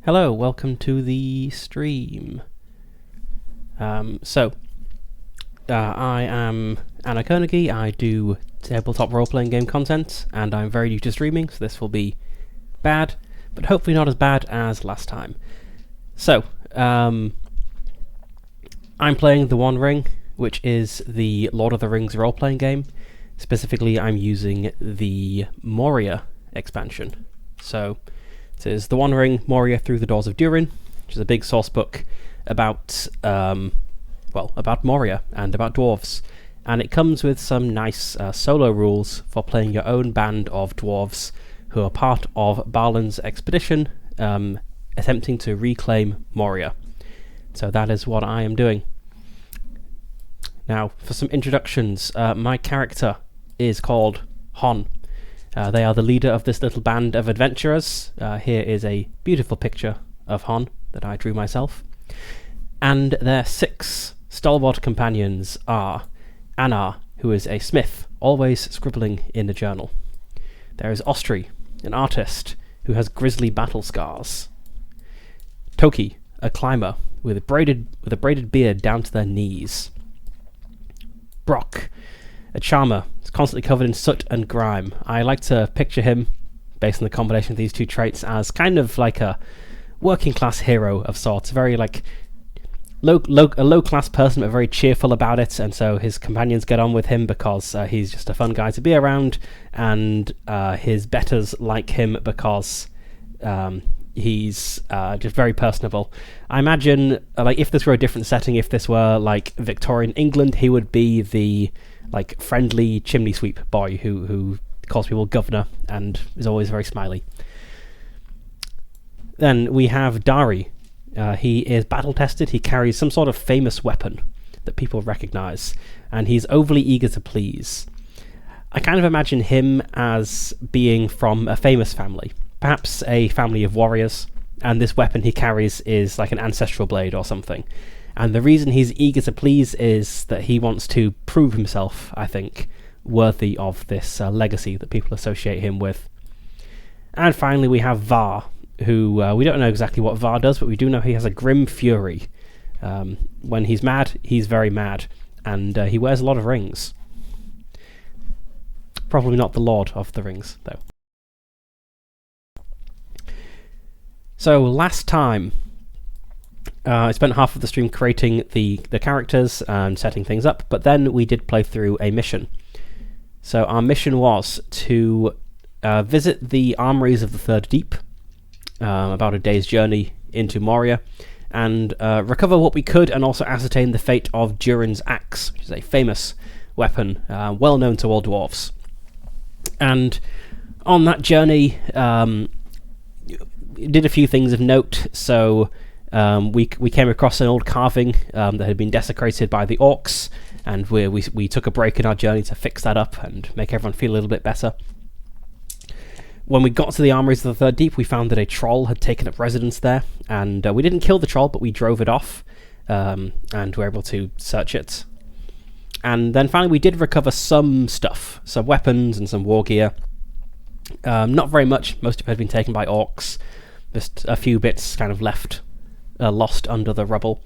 Hello, welcome to the stream. I am Anna Koenige. I do tabletop role-playing game content, and I'm very new to streaming, so this will be bad, but hopefully not as bad as last time. I'm playing The One Ring, which is the Lord of the Rings role-playing game. Specifically, I'm using the Moria expansion. So, this is The One Ring, Moria Through the Doors of Durin, which is a big source book about Moria and about dwarves. And it comes with some nice solo rules for playing your own band of dwarves who are part of Balin's expedition, attempting to reclaim Moria. So that is what I am doing. Now, for some introductions, my character is called Hon. They are the leader of this little band of adventurers. Here is a beautiful picture of Hon that I drew myself. And their 6 stalwart companions are Anar, who is a smith, always scribbling in a journal. There is Ostri, an artist who has grisly battle scars. Toki, a climber with a braided beard down to their knees. Brock, a charmer, is constantly covered in soot and grime. I like to picture him, based on the combination of these two traits, as kind of like a working class hero of sorts, very like a low class person, but very cheerful about it, and so his companions get on with him because he's just a fun guy to be around, and his betters like him because he's just very personable. I imagine, like, if this were a different setting, if this were like Victorian England, he would be the like friendly chimney sweep boy who calls people governor and is always very smiley. Then we have Dari. He is battle tested. He carries some sort of famous weapon that people recognize, and he's overly eager to please. I kind of imagine him as being from a famous family, perhaps a family of warriors, and this weapon he carries is like an ancestral blade or something. And the reason he's eager to please is that he wants to prove himself, I think, worthy of this legacy that people associate him with. And finally we have Var, who we don't know exactly what Var does, but we do know he has a grim fury. When he's mad, he's very mad, and he wears a lot of rings. Probably not the Lord of the Rings, though. So last time, I spent half of the stream creating the characters and setting things up, but then we did play through a mission. So our mission was to visit the armories of the Third Deep, about a day's journey into Moria, and recover what we could, and also ascertain the fate of Durin's axe, which is a famous weapon, well known to all dwarves. And on that journey, did a few things of note. So we came across an old carving that had been desecrated by the orcs, and we took a break in our journey to fix that up and make everyone feel a little bit better. When we got to the armories of the Third Deep, we found that a troll had taken up residence there, and we didn't kill the troll, but we drove it off, and were able to search it. And then finally we did recover some stuff, some weapons and some war gear. Not very much, most of it had been taken by orcs, just a few bits kind of left lost under the rubble.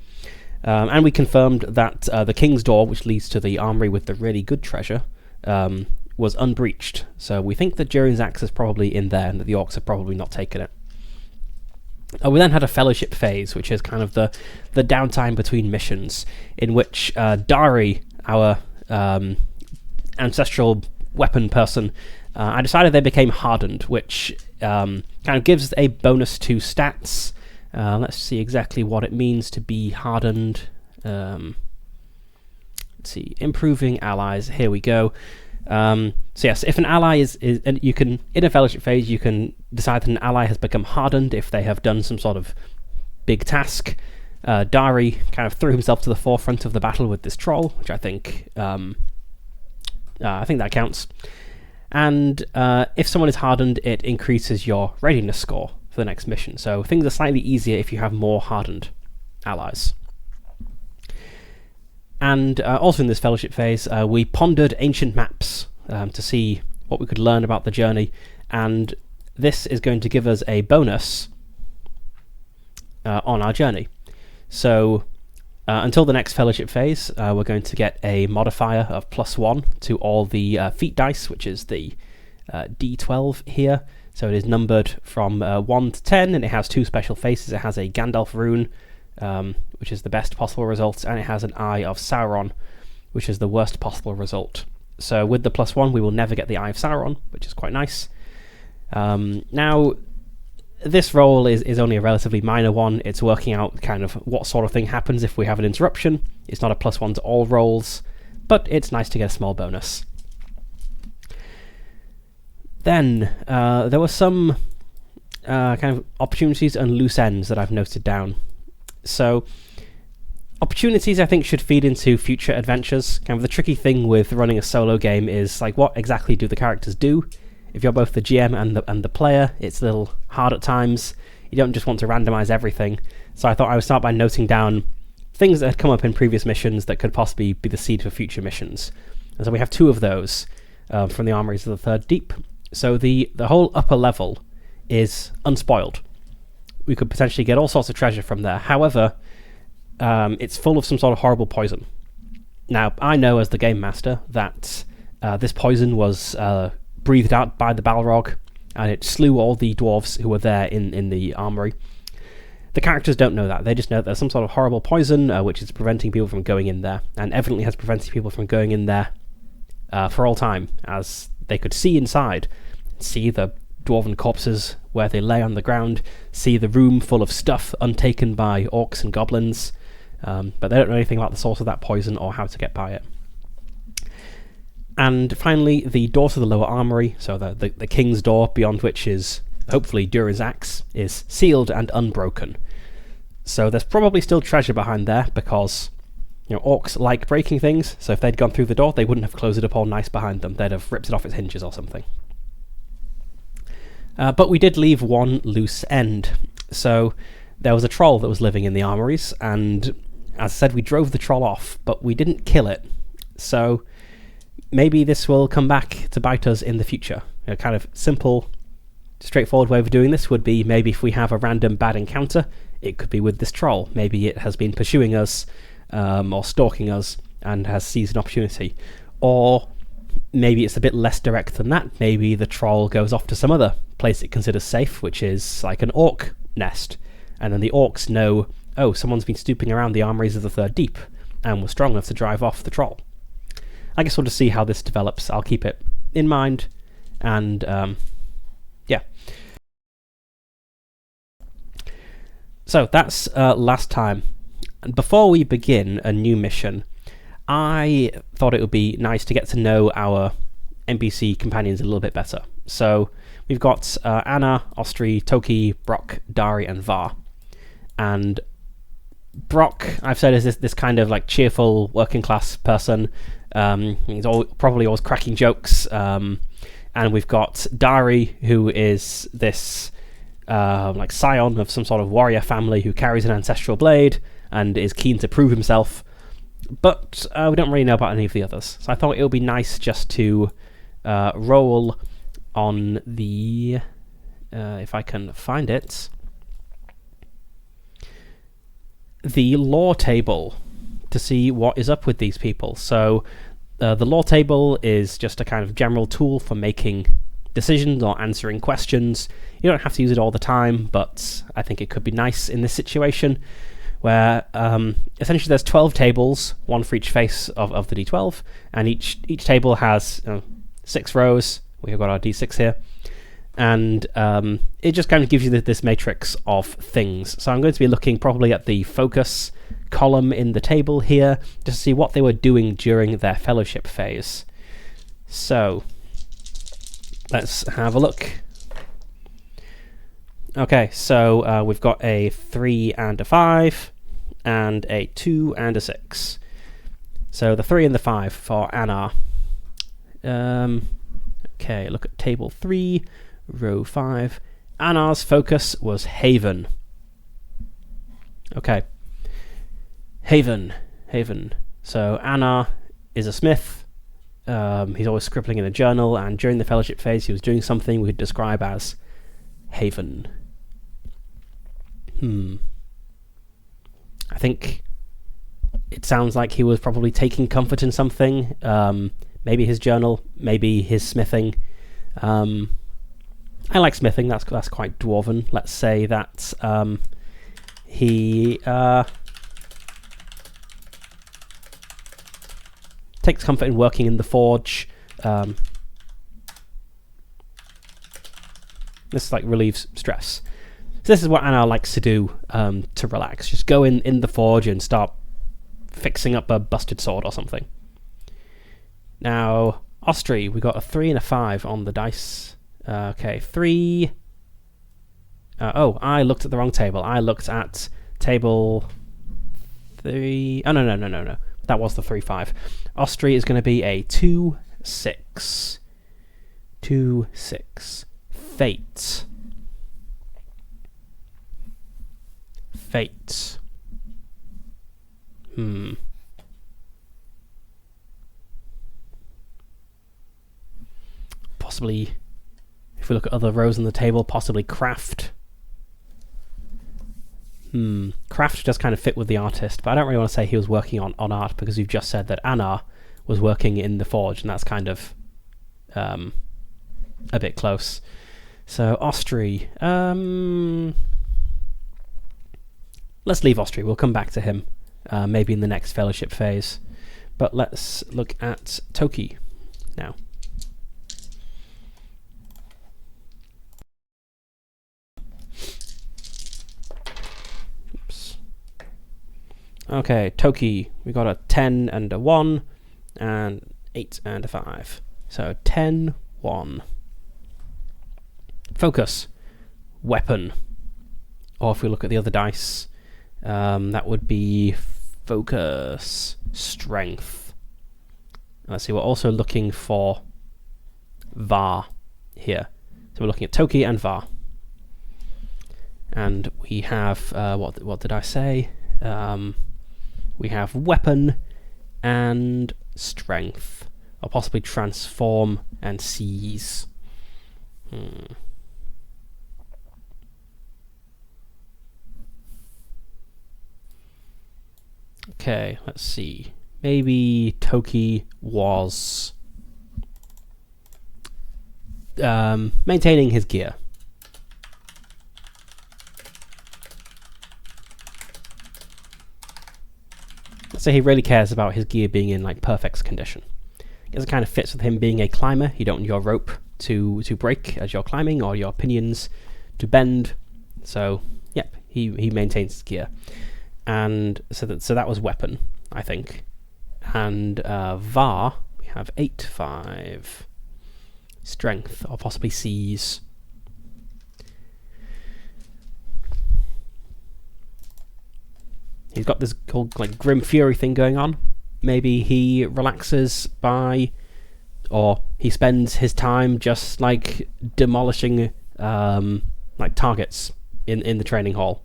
And we confirmed that the King's Door, which leads to the armory with the really good treasure, was unbreached. So we think that Durin's axe is probably in there, and that the orcs have probably not taken it. We then had a fellowship phase, which is kind of the downtime between missions, in which Dari, our ancestral weapon person, I decided they became hardened, which kind of gives a bonus to stats. Let's see exactly what it means to be hardened. Let's see, improving allies. Here we go. So yes, if an ally is and you can, in a fellowship phase, you can decide that an ally has become hardened if they have done some sort of big task. Dari kind of threw himself to the forefront of the battle with this troll, which I think that counts. And if someone is hardened, it increases your readiness score for the next mission. So things are slightly easier if you have more hardened allies. And also in this fellowship phase, we pondered ancient maps to see what we could learn about the journey, and this is going to give us a bonus on our journey. So until the next fellowship phase, we're going to get a modifier of +1 to all the feat dice, which is the D12 here. So it is numbered from 1 to 10, and it has 2 special faces. It has a Gandalf rune, which is the best possible result, and it has an Eye of Sauron, which is the worst possible result. So with the +1, we will never get the Eye of Sauron, which is quite nice. Now, this roll is only a relatively minor one. It's working out kind of what sort of thing happens if we have an interruption. It's not a +1 to all rolls, but it's nice to get a small bonus. Then, there were some kind of opportunities and loose ends that I've noted down. So, opportunities I think should feed into future adventures. Kind of the tricky thing with running a solo game is like, what exactly do the characters do? If you're both the GM and the player, it's a little hard at times. You don't just want to randomize everything. So I thought I would start by noting down things that had come up in previous missions that could possibly be the seed for future missions. And so we have 2 of those from the Armories of the Third Deep. So the whole upper level is unspoiled. We could potentially get all sorts of treasure from there. However, it's full of some sort of horrible poison. Now, I know as the game master that this poison was breathed out by the Balrog, and it slew all the dwarves who were there in the armory. The characters don't know that. They just know that there's some sort of horrible poison which is preventing people from going in there, and evidently has prevented people from going in there for all time, as they could see inside, see the dwarven corpses where they lay on the ground, see the room full of stuff untaken by orcs and goblins, but they don't know anything about the source of that poison or how to get by it. And finally, the door to the lower armory, so the king's door, beyond which is hopefully Durin's axe, is sealed and unbroken. So there's probably still treasure behind there, because orcs like breaking things, so if they'd gone through the door, they wouldn't have closed it up all nice behind them. They'd have ripped it off its hinges or something. But we did leave one loose end. So there was a troll that was living in the armories, and as I said, we drove the troll off, but we didn't kill it. So maybe this will come back to bite us in the future. A kind of simple, straightforward way of doing this would be maybe if we have a random bad encounter, it could be with this troll. Maybe it has been pursuing us or stalking us and has seized an opportunity. Or maybe it's a bit less direct than that. Maybe the troll goes off to some other place it considers safe, which is like an orc nest. And then the orcs know, oh, someone's been stooping around the armories of the Third Deep and was strong enough to drive off the troll. I guess we'll just see how this develops. I'll keep it in mind, and yeah. So that's last time. And before we begin a new mission, I thought it would be nice to get to know our NPC companions a little bit better. So we've got Anna, Ostri, Toki, Brock, Dari, and Var. And Brock, I've said, is this kind of like cheerful working class person. He's probably always cracking jokes. And we've got Dari, who is this like scion of some sort of warrior family who carries an ancestral blade and is keen to prove himself. But we don't really know about any of the others. So I thought it would be nice just to roll on the, if I can find it, the lore table to see what is up with these people. So the lore table is just a kind of general tool for making decisions or answering questions. You don't have to use it all the time, but I think it could be nice in this situation where essentially there's 12 tables, one for each face of the D12, and each table has 6 rows. We've got our D6 here, and it just kind of gives you this matrix of things. So I'm going to be looking probably at the focus column in the table here, just to see what they were doing during their fellowship phase. So let's have a look. Okay, so we've got a 3 and a 5, and a 2 and a 6. So the 3 and the 5 for Anna. Okay, look at table 3, row 5. Anna's focus was Haven. Okay. Haven. So Anna is a smith. He's always scribbling in a journal, and during the fellowship phase he was doing something we could describe as Haven. I think it sounds like he was probably taking comfort in something. Maybe his journal, maybe his smithing. I like smithing. That's quite dwarven. Let's say that he takes comfort in working in the forge. This like relieves stress. So this is what Anna likes to do to relax. Just go in the forge and start fixing up a busted sword or something. Now, Ostry, we got a 3 and a 5 on the dice. Okay, 3. Oh, I looked at the wrong table. I looked at table 3. Oh, no. That was the 3-5. Ostry is going to be a 2-6. 2-6. Fate. Fate. Possibly, if we look at other rows on the table, possibly craft. Craft does kind of fit with the artist, but I don't really want to say he was working on art because you've just said that Anna was working in the forge, and that's kind of a bit close. So Ostry, let's leave Ostry. We'll come back to him maybe in the next fellowship phase. But let's look at Toki now. Oops. Okay, Toki. We got a 10 and a 1, and 8 and a 5. So 10, 1. Focus. Weapon. Or if we look at the other dice, that would be focus. Strength. Let's see, we're also looking for Var here. So we're looking at Toki and Var. And we have, what did I say? We have weapon and strength. Or possibly transform and seize. Okay, let's see. Maybe Toki was maintaining his gear. So he really cares about his gear being in like perfect condition. Because it kind of fits with him being a climber. You don't want your rope to break as you're climbing, or your pinions to bend. So, yep, he maintains his gear. And so that was weapon, I think. And Var, we have 8, 5. Strength, or possibly seize. He's got this whole like grim fury thing going on. Maybe he relaxes by, or he spends his time just like demolishing like targets in the training hall.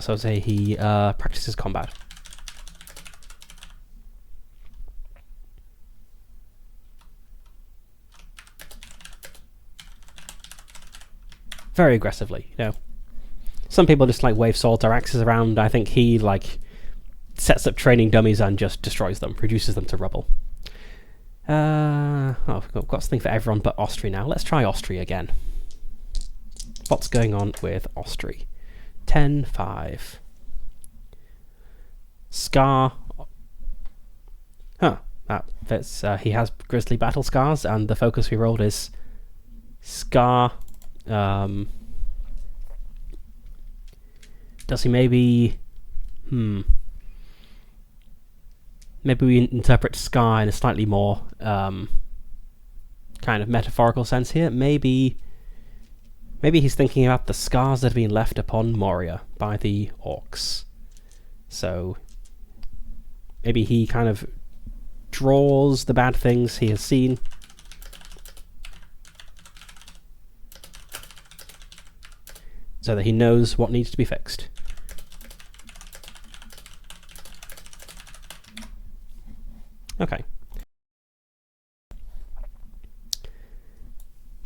So say he practices combat. Very aggressively, you know. Some people just like wave swords or axes around. I think he like sets up training dummies and just destroys them, reduces them to rubble. We've got something for everyone but Ostry now. Let's try Ostry again. What's going on with Ostry? 10, 5. Scar. That fits. He has grisly battle scars, and the focus we rolled is Scar. Does he maybe... Maybe we interpret Scar in a slightly more kind of metaphorical sense here. Maybe he's thinking about the scars that have been left upon Moria by the orcs. So maybe he kind of draws the bad things he has seen. So that he knows what needs to be fixed.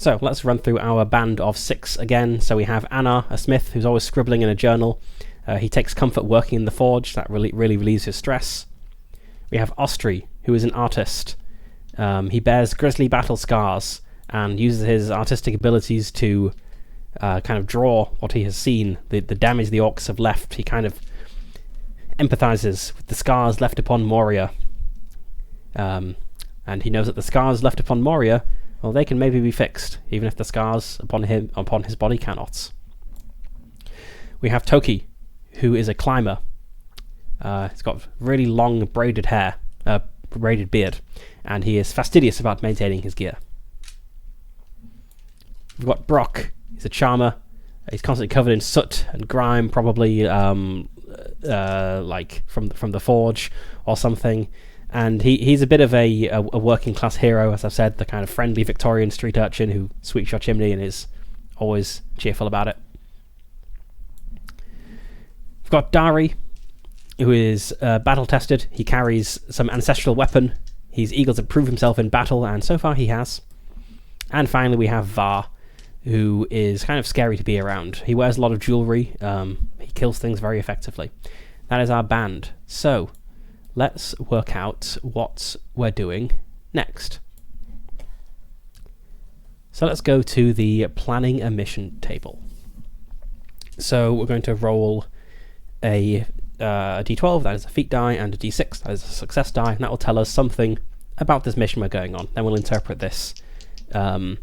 So let's run through our band of 6 again. So we have Anar, a smith who's always scribbling in a journal. He takes comfort working in the forge. That really relieves his stress. We have Ostri, who is an artist. He bears grisly battle scars and uses his artistic abilities to kind of draw what he has seen, the damage the orcs have left. He kind of empathizes with the scars left upon Moria. And he knows that the scars left upon Moria, well, they can maybe be fixed, even if the scars upon his body cannot. We have Toki, who is a climber. He's got really long braided hair, braided beard, and he is fastidious about maintaining his gear. We've got Brock. He's a charmer. He's constantly covered in soot and grime, probably like from the forge or something. And he's a bit of a working class hero, as I've said, the kind of friendly Victorian street urchin who sweeps your chimney and is always cheerful about it. We've got Dari, who is battle tested. He carries some ancestral weapon. He's eager to prove himself in battle, and so far he has. And finally we have Var, who is kind of scary to be around. He wears a lot of jewellery. He kills things very effectively. That is our band. So let's work out what we're doing next. So let's go to the planning a mission table. So we're going to roll a d12, that is a feat die, and a d6, that is a success die, and that will tell us something about this mission we're going on. Then we'll interpret this kind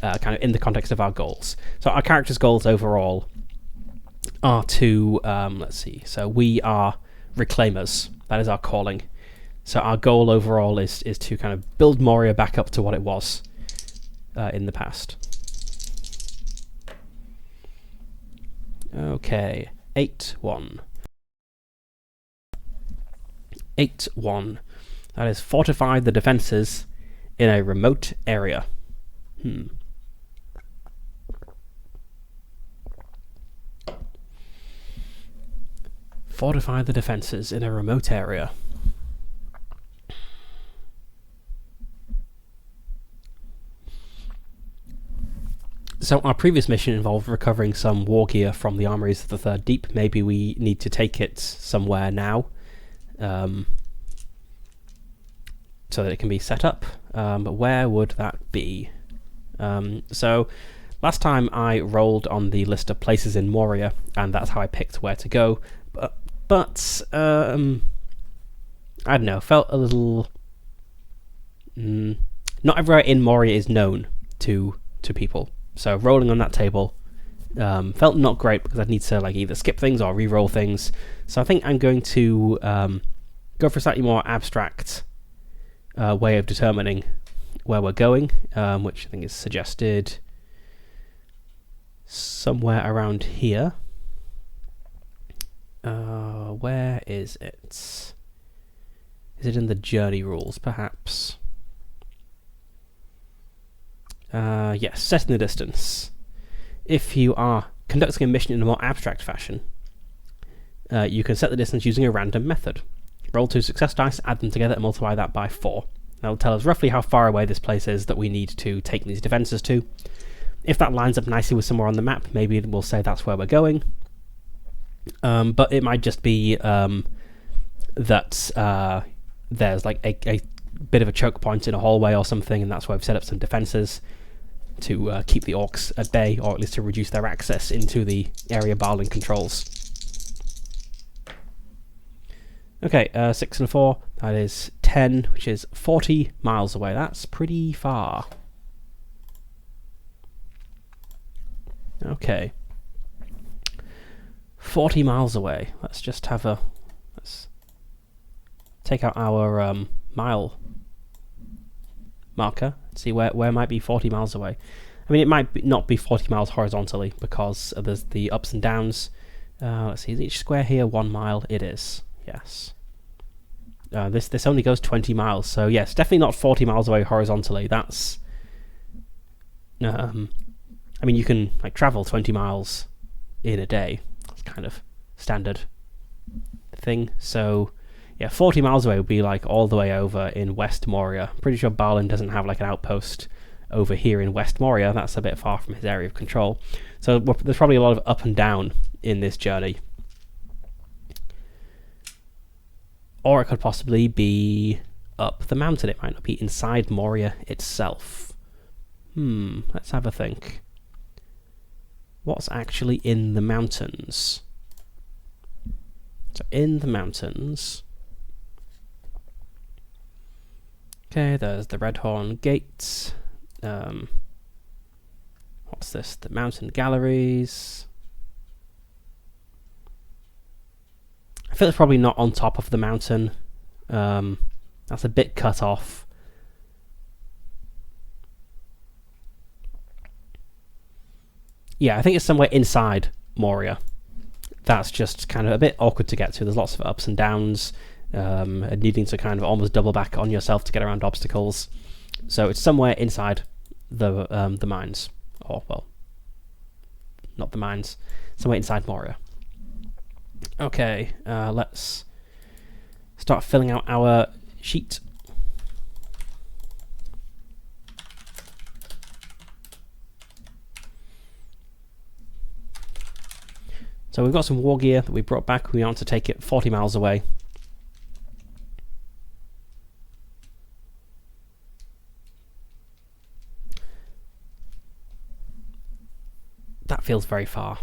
of in the context of our goals. So our character's goals overall are to, let's see, so we are reclaimers. That is our calling. So our goal overall is to kind of build Moria back up to what it was in the past. Okay, 8-1. 8-1. That is fortify the defences in a remote area. Fortify the defences in a remote area. So our previous mission involved recovering some war gear from the armories of the Third Deep. Maybe we need to take it somewhere now, so that it can be set up. But where would that be? So last time I rolled on the list of places in Moria, and that's how I picked where to go. But I don't know, felt a little... not everywhere in Moria is known to people. So rolling on that table felt not great because I'd need to like either skip things or re-roll things. So I think I'm going to go for a slightly more abstract way of determining where we're going, which I think is suggested somewhere around here. Where is it? Is it in the journey rules, perhaps? Yes, set in the distance. If you are conducting a mission in a more abstract fashion, you can set the distance using a random method. Roll 2 success dice, add them together and multiply that by 4. That'll tell us roughly how far away this place is that we need to take these defences to. If that lines up nicely with somewhere on the map, maybe we'll say that's where we're going. But it might just be that there's like a bit of a choke point in a hallway or something, and that's where we've set up some defences to keep the orcs at bay, or at least to reduce their access into the area Balin controls. Okay, 6 and 4, that is 10, which is 40 miles away. That's pretty far. Okay. 40 miles away. Let's just have a... Let's take out our mile marker, see where might be 40 miles away. I mean, it might not be 40 miles horizontally because there's the ups and downs. Let's see, is each square here 1 mile? It is, yes. This only goes 20 miles, so yes, definitely not 40 miles away horizontally. That's... I mean, you can like travel 20 miles in a day. That's kind of standard thing. So yeah, 40 miles away would be like all the way over in West Moria. Pretty sure Balin doesn't have like an outpost over here in West Moria. That's a bit far from his area of control. So there's probably a lot of up and down in this journey. Or it could possibly be up the mountain. It might not be inside Moria itself. Let's have a think. What's actually in the mountains? So in the mountains... Okay, there's the Redhorn Gates. What's this? The mountain galleries. I feel it's probably not on top of the mountain. That's a bit cut off. Yeah, I think it's somewhere inside Moria. That's just kind of a bit awkward to get to. There's lots of ups and downs, and needing to kind of almost double back on yourself to get around obstacles. So it's somewhere inside the mines. Or, well, not the mines. Somewhere inside Moria. Okay, let's start filling out our sheet. So we've got some war gear that we brought back. We want to take it 40 miles away. That feels very far.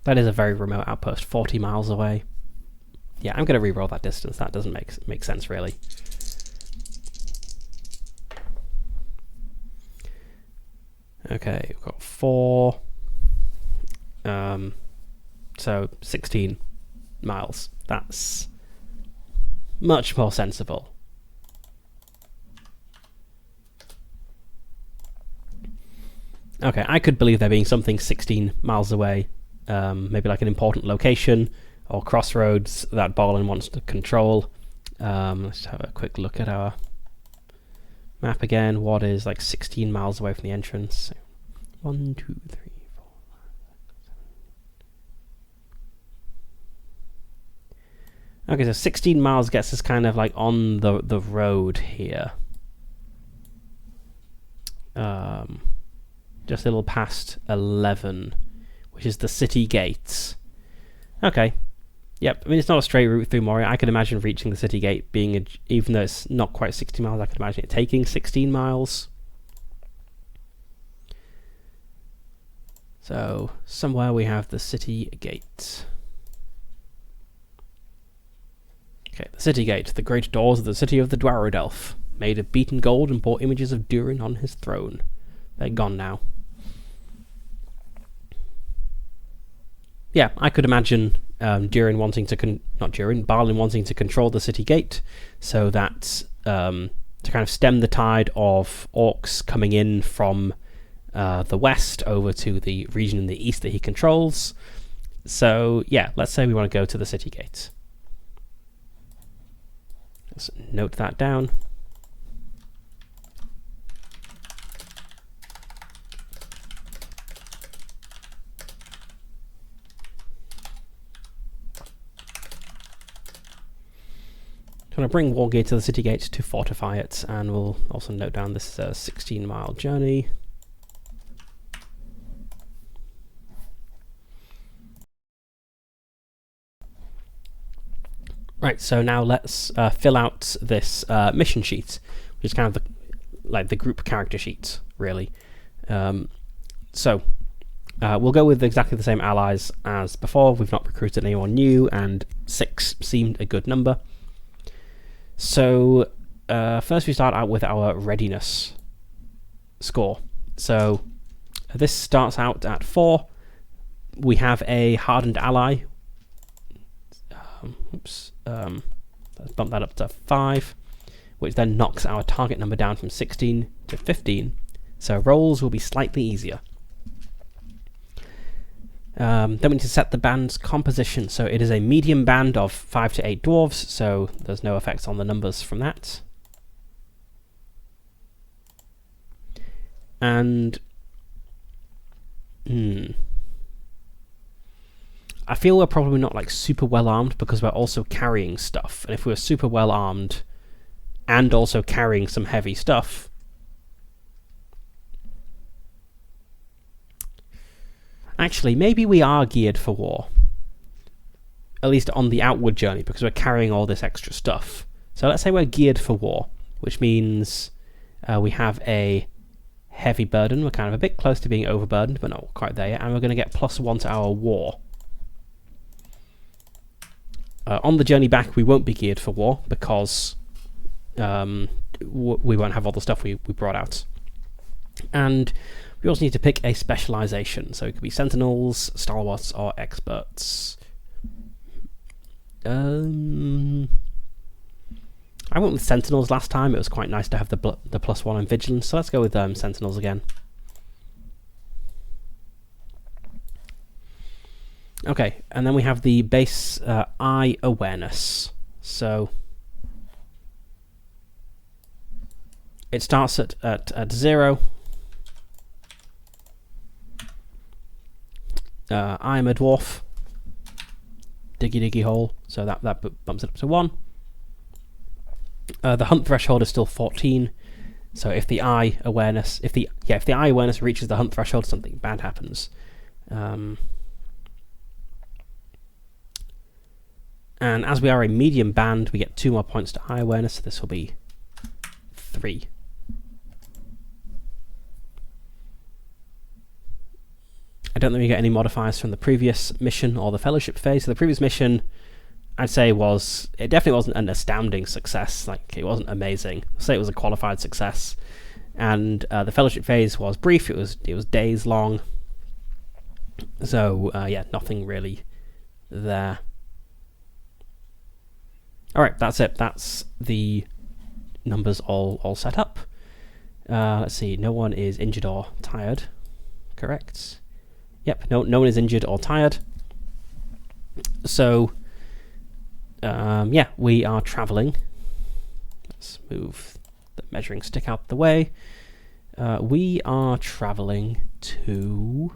That is a very remote outpost, 40 miles away. Yeah, I'm going to re-roll that distance. That doesn't make sense, really. Okay, we've got 4. So 16 miles. That's much more sensible. Okay, I could believe there being something 16 miles away. Maybe like an important location or crossroads that Balin wants to control. Let's have a quick look at our map again. What is like 16 miles away from the entrance? 1, 2, 3, 4, 5, 6, 7. Okay, so 16 miles gets us kind of like on the road here. Just a little past 11, which is the city gates. Okay. Yep, I mean, it's not a straight route through Moria. I could imagine reaching the city gate being, even though it's not quite 60 miles, I could imagine it taking 16 miles. So, somewhere we have the city gate. Okay, the city gate. The great doors of the city of the Dwarodelf, made of beaten gold and bore images of Durin on his throne. They're gone now. Yeah, I could imagine Durin wanting to Balin wanting to control the city gate, so that to kind of stem the tide of orcs coming in from the west over to the region in the east that he controls. So yeah, let's say we want to go to the city gate. Let's note that down. I'm going to bring Wargear to the city gate to fortify it, and we'll also note down this 16-mile journey. Right, so now let's fill out this mission sheet, which is kind of like the group character sheet, really. So we'll go with exactly the same allies as before. We've not recruited anyone new, and 6 seemed a good number. So first we start out with our readiness score. So this starts out at 4. We have a hardened ally. Let's bump that up to 5, which then knocks our target number down from 16 to 15. So rolls will be slightly easier. Then we need to set the band's composition. So it is a medium band of 5 to 8 dwarves, so there's no effects on the numbers from that. And I feel we're probably not like super well armed because we're also carrying stuff. And if we were super well armed and also carrying some heavy stuff, actually, maybe we are geared for war. At least on the outward journey, because we're carrying all this extra stuff. So let's say we're geared for war, which means we have a heavy burden. We're kind of a bit close to being overburdened, but not quite there yet. And we're going to get +1 to our war. On the journey back, we won't be geared for war, because we won't have all the stuff we brought out. And we also need to pick a specialization. So it could be sentinels, stalwarts, or experts. I went with sentinels last time. It was quite nice to have the +1 in vigilance, so let's go with sentinels again. Okay, and then we have the base eye awareness. So it starts at 0. I am a dwarf. Diggy hole, so that bumps it up to 1. The hunt threshold is still 14, so if the eye awareness, if the eye awareness reaches the hunt threshold, something bad happens. And as we are a medium band, we get 2 more points to eye awareness, so this will be 3. I don't think we get any modifiers from the previous mission or the fellowship phase. So the previous mission, I'd say it definitely wasn't an astounding success. Like, it wasn't amazing. I'd say it was a qualified success. And the fellowship phase was brief. It was days long. So yeah, nothing really there. All right, that's it. That's the numbers all set up. Let's see. No one is injured or tired. Correct. Yep, no one is injured or tired. So, yeah, we are travelling. Let's move the measuring stick out the way. We are travelling to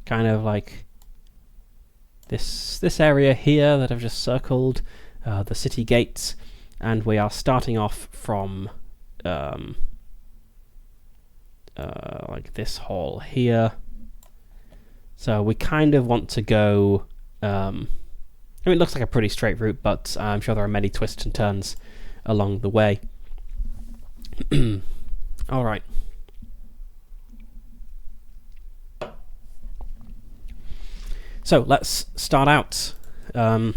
kind of like this area here that I've just circled, the city gates, and we are starting off from like this hall here. So we kind of want to go, I mean, it looks like a pretty straight route, but I'm sure there are many twists and turns along the way. All right. So let's start out. I'm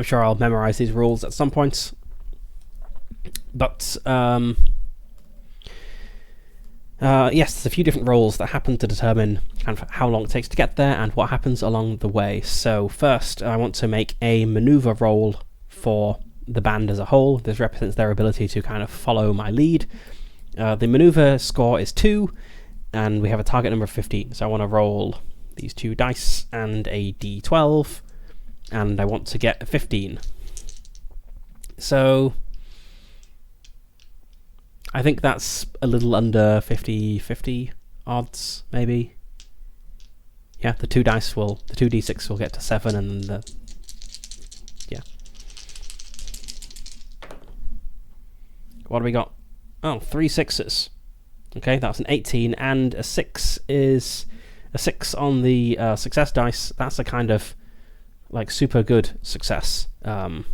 sure I'll memorize these rules at some point, but yes, there's a few different roles that happen to determine kind of how long it takes to get there and what happens along the way. So first, I want to make a maneuver roll for the band as a whole. This represents their ability to kind of follow my lead. The maneuver score is 2, and we have a target number of 15. So I want to roll these 2 dice and a d12, and I want to get a 15. So I think that's a little under 50-50 odds, maybe. Yeah, the 2 d6 will get to 7, and yeah. What do we got? Oh, 3 6s. Okay, that's an 18, and a 6 is a 6 on the success dice. That's a kind of like super good success. That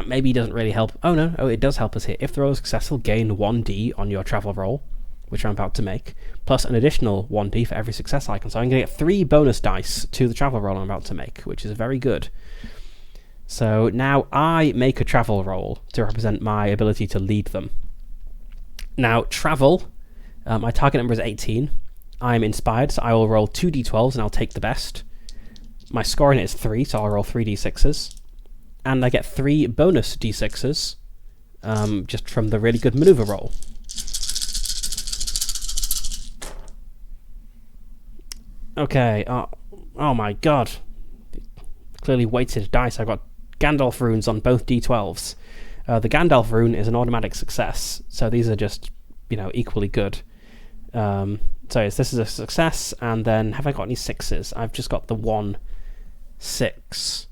maybe doesn't really help. Oh no, it does help us here. If the roll is successful, gain 1d on your travel roll, which I'm about to make, plus an additional 1d for every success icon. So I'm going to get 3 bonus dice to the travel roll I'm about to make, which is very good. So now I make a travel roll to represent my ability to lead them. Now, travel, my target number is 18. I'm inspired, so I will roll 2 d12s and I'll take the best. My score in it is 3, so I'll roll 3 d6s. And I get 3 bonus d6s just from the really good maneuver roll. Okay, oh my god. Clearly weighted dice. I've got Gandalf runes on both d12s. The Gandalf rune is an automatic success, so these are just, equally good. So yes, this is a success, and then have I got any 6s? I've just got the 1, 6.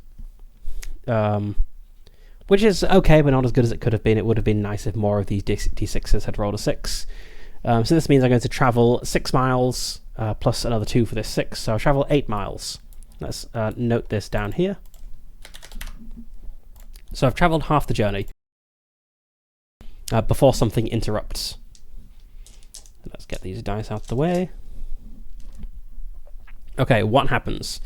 Which is okay, but not as good as it could have been. It would have been nice if more of these D6s had rolled a 6. So this means I'm going to travel 6 miles, plus another 2 for this 6, so I'll travel 8 miles. Let's note this down here. So I've travelled half the journey before something interrupts. Let's get these dice out the way. Okay, what happens?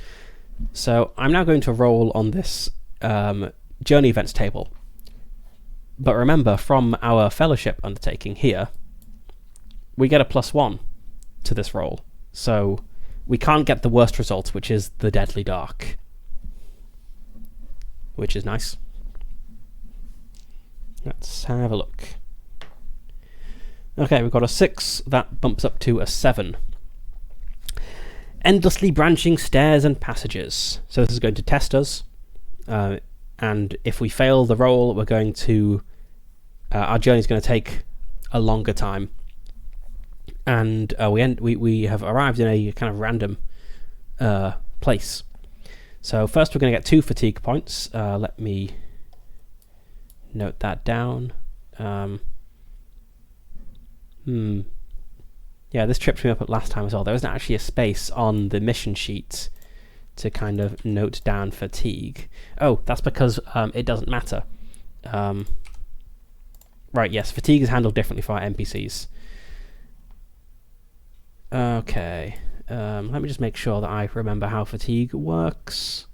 So I'm now going to roll on this journey events table. But remember, from our fellowship undertaking here, we get a +1 to this roll. So we can't get the worst result, which is the Deadly Dark. Which is nice. Let's have a look. Okay, we've got a 6. That bumps up to a 7. Endlessly branching stairs and passages. So this is going to test us. And if we fail the roll, we're going to... our journey's going to take a longer time. And we have arrived in a kind of random place. So first we're going to get 2 fatigue points. Let me note that down. Yeah, this tripped me up at last time as well. There wasn't actually a space on the mission sheet to kind of note down fatigue. Oh, that's because it doesn't matter. Right, yes, fatigue is handled differently for our NPCs. Okay, let me just make sure that I remember how fatigue works.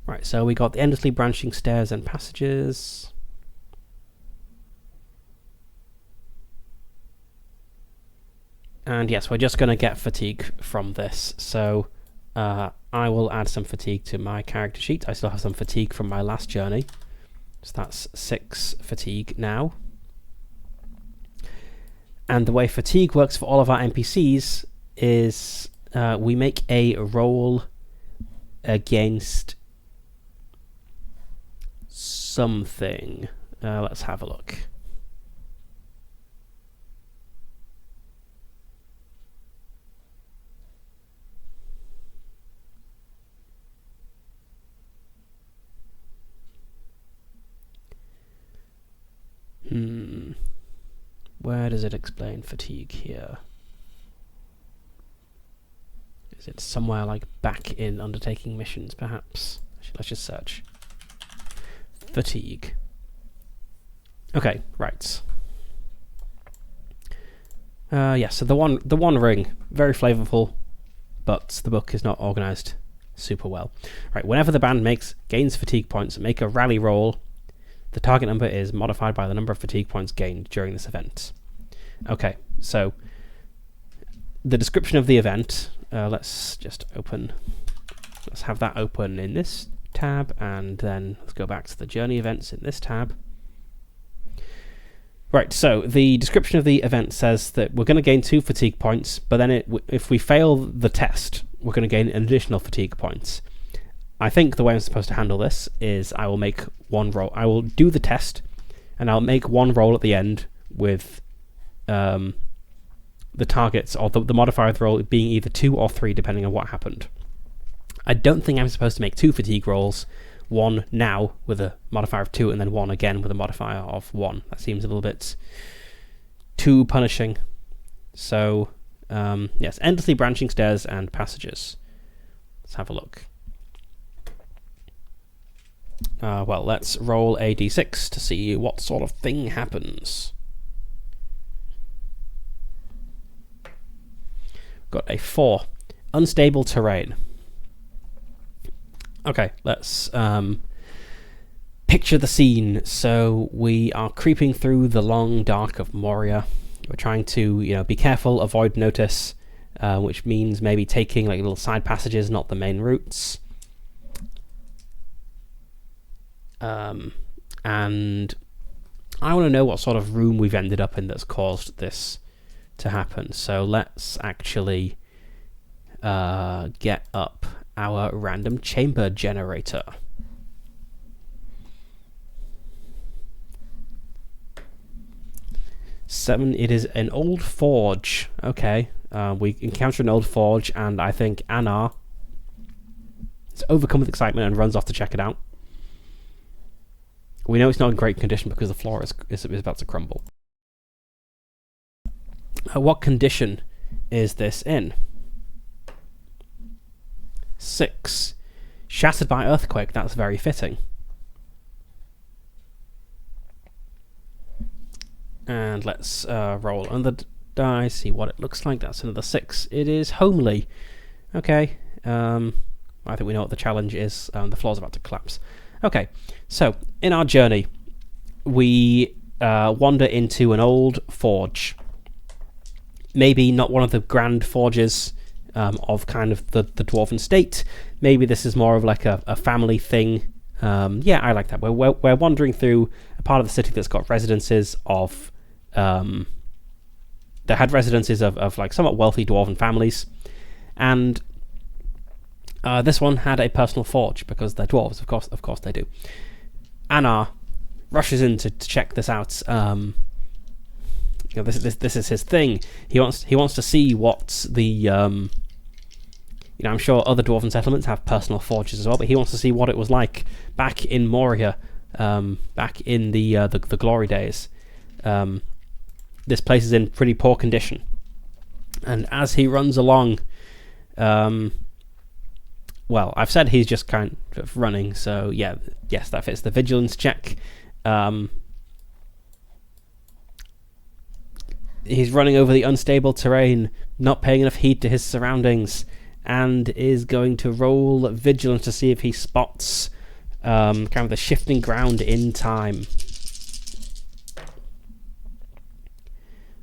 Right, so we got the endlessly branching stairs and passages. And yes, we're just going to get fatigue from this. So I will add some fatigue to my character sheet. I still have some fatigue from my last journey. So that's 6 fatigue now. And the way fatigue works for all of our NPCs is we make a roll against something. Let's have a look. Where does it explain fatigue here? Is it somewhere like back in undertaking missions, perhaps? Let's just search. Fatigue. Okay, right. Yeah, so the one ring, very flavorful, but the book is not organised super well. Right, whenever the band gains fatigue points, make a rally roll. The target number is modified by the number of fatigue points gained during this event. Okay, so the description of the event, let's have that open in this tab, and then let's go back to the journey events in this tab. Right, so the description of the event says that we're going to gain 2 fatigue points, but then if we fail the test, we're going to gain an additional fatigue points. I think the way I'm supposed to handle this is I will make one roll. I will do the test, and I'll make one roll at the end with the targets, or the modifier of the roll being either 2 or 3, depending on what happened. I don't think I'm supposed to make 2 fatigue rolls, one now with a modifier of 2, and then one again with a modifier of 1. That seems a little bit too punishing. So, yes, endlessly branching stairs and passages. Let's have a look. Well, let's roll a d6 to see what sort of thing happens. Got a 4. Unstable terrain. Okay, let's picture the scene. So we are creeping through the long dark of Moria. We're trying to, be careful, avoid notice, which means maybe taking like little side passages, not the main routes. And I want to know what sort of room we've ended up in that's caused this to happen. So let's actually get up our random chamber generator. 7, it is an old forge. Okay, we encounter an old forge, and I think Anna is overcome with excitement and runs off to check it out. We know it's not in great condition because the floor is about to crumble. What condition is this in? 6. Shattered by earthquake. That's very fitting. And let's roll another die, see what it looks like. That's another 6. It is homely. Okay. I think we know what the challenge is. The floor's about to collapse. Okay, so in our journey, we wander into an old forge. Maybe not one of the grand forges of kind of the dwarven state. Maybe this is more of like a family thing. Yeah, I like that. We're wandering through a part of the city that's got residences of... that had residences of like somewhat wealthy dwarven families. And this one had a personal forge because they're dwarves, of course they do. Anna rushes in to check this out. This is his thing. He wants to see what the I'm sure other dwarven settlements have personal forges as well, but he wants to see what it was like back in Moria, back in the glory days. This place is in pretty poor condition, and as he runs along, well, I've said he's just kind of running, so yeah, yes, that fits the vigilance check. He's running over the unstable terrain, not paying enough heed to his surroundings, and is going to roll vigilance to see if he spots kind of the shifting ground in time.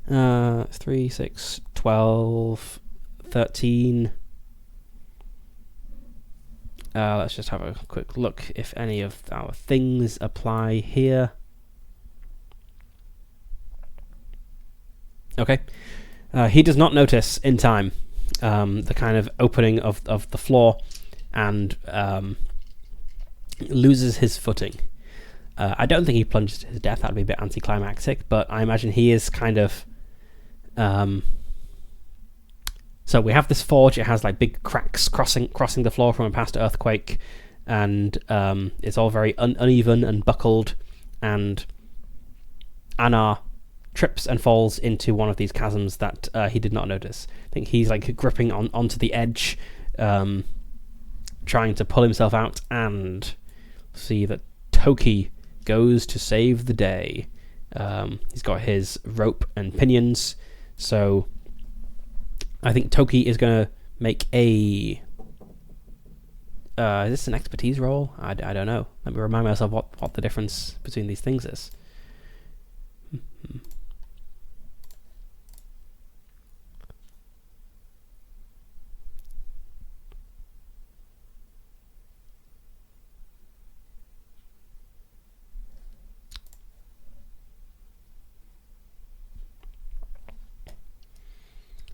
3, 6, 12, 13... let's just have a quick look if any of our things apply here. Okay. He does not notice in time the kind of opening of the floor and loses his footing. I don't think he plunges to his death. That would be a bit anticlimactic, but I imagine he is kind of... So we have this forge. It has like big cracks crossing the floor from a past earthquake, and it's all very uneven and buckled. And Anna trips and falls into one of these chasms that he did not notice. I think he's like gripping onto the edge, trying to pull himself out, and see that Toki goes to save the day. He's got his rope and pinions, so I think Toki is going to make a... is this an expertise roll? I don't know. Let me remind myself what the difference between these things is.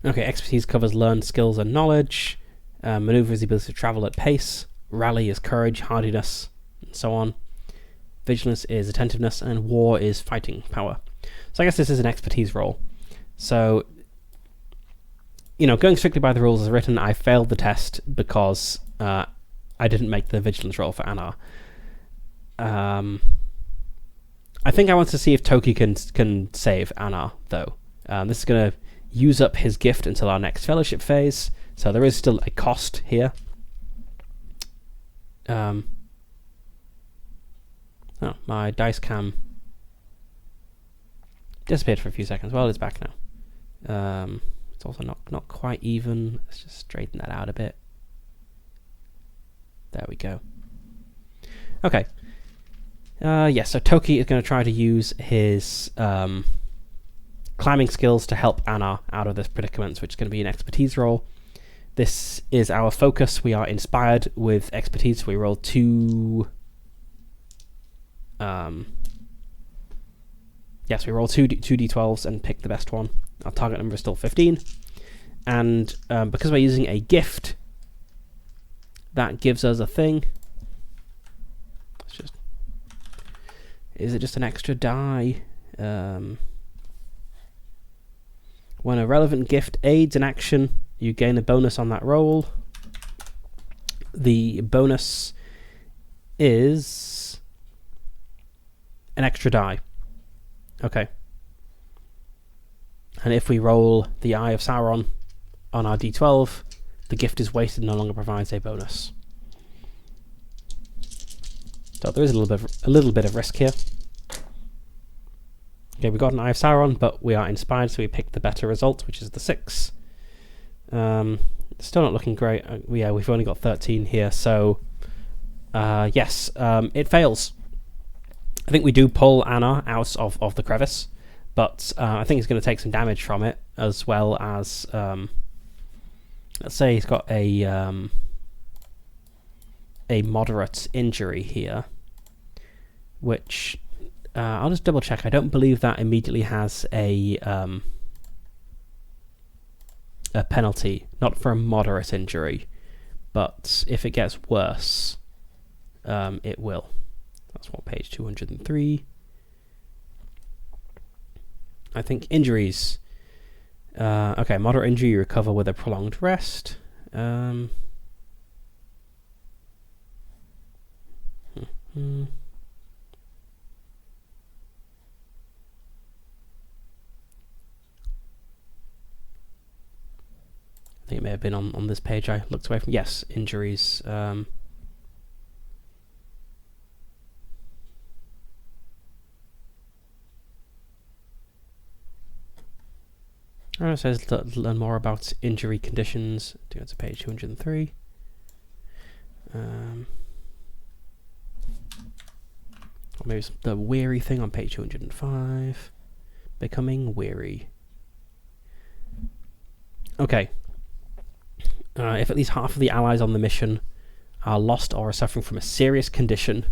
Okay, expertise covers learned skills and knowledge. Maneuver is the ability to travel at pace. Rally is courage, hardiness, and so on. Vigilance is attentiveness, and war is fighting power. So I guess this is an expertise roll. So, going strictly by the rules as written, I failed the test because I didn't make the vigilance roll for Anna. I think I want to see if Toki can save Anna, though. This is going to use up his gift until our next fellowship phase, so there is still a cost here. Oh, my dice cam disappeared for a few seconds. Well, it's back now. It's also not quite even. Let's just straighten that out a bit. There we go. Okay. So Toki is going to try to use his climbing skills to help Anna out of this predicament, which is going to be an expertise roll. This is our focus. We are inspired with expertise. We roll 2... yes, we roll 2 d12s and pick the best one. Our target number is still 15. And because we're using a gift, that gives us a thing. Is it just an extra die? When a relevant gift aids an action, you gain a bonus on that roll. The bonus is an extra die. Okay. And if we roll the Eye of Sauron on our d12, the gift is wasted and no longer provides a bonus. So there is a little bit of risk here. Okay, we got an Eye of Sauron, but we are inspired, so we picked the better result, which is the 6. Still not looking great. Yeah, we've only got 13 here, so yes, it fails. I think we do pull Anna out of the crevice, but I think he's going to take some damage from it, as well as let's say he's got a moderate injury here, which I'll just double check. I don't believe that immediately has a penalty, not for a moderate injury, but if it gets worse, it will. That's what, page 203. I think injuries. Okay, moderate injury you recover with a prolonged rest. I think it may have been on this page I looked away from. Yes, injuries. It says learn more about injury conditions. Do it to page 203. Or maybe it's the weary thing on page 205. Becoming weary. Okay. If at least half of the allies on the mission are lost or are suffering from a serious condition,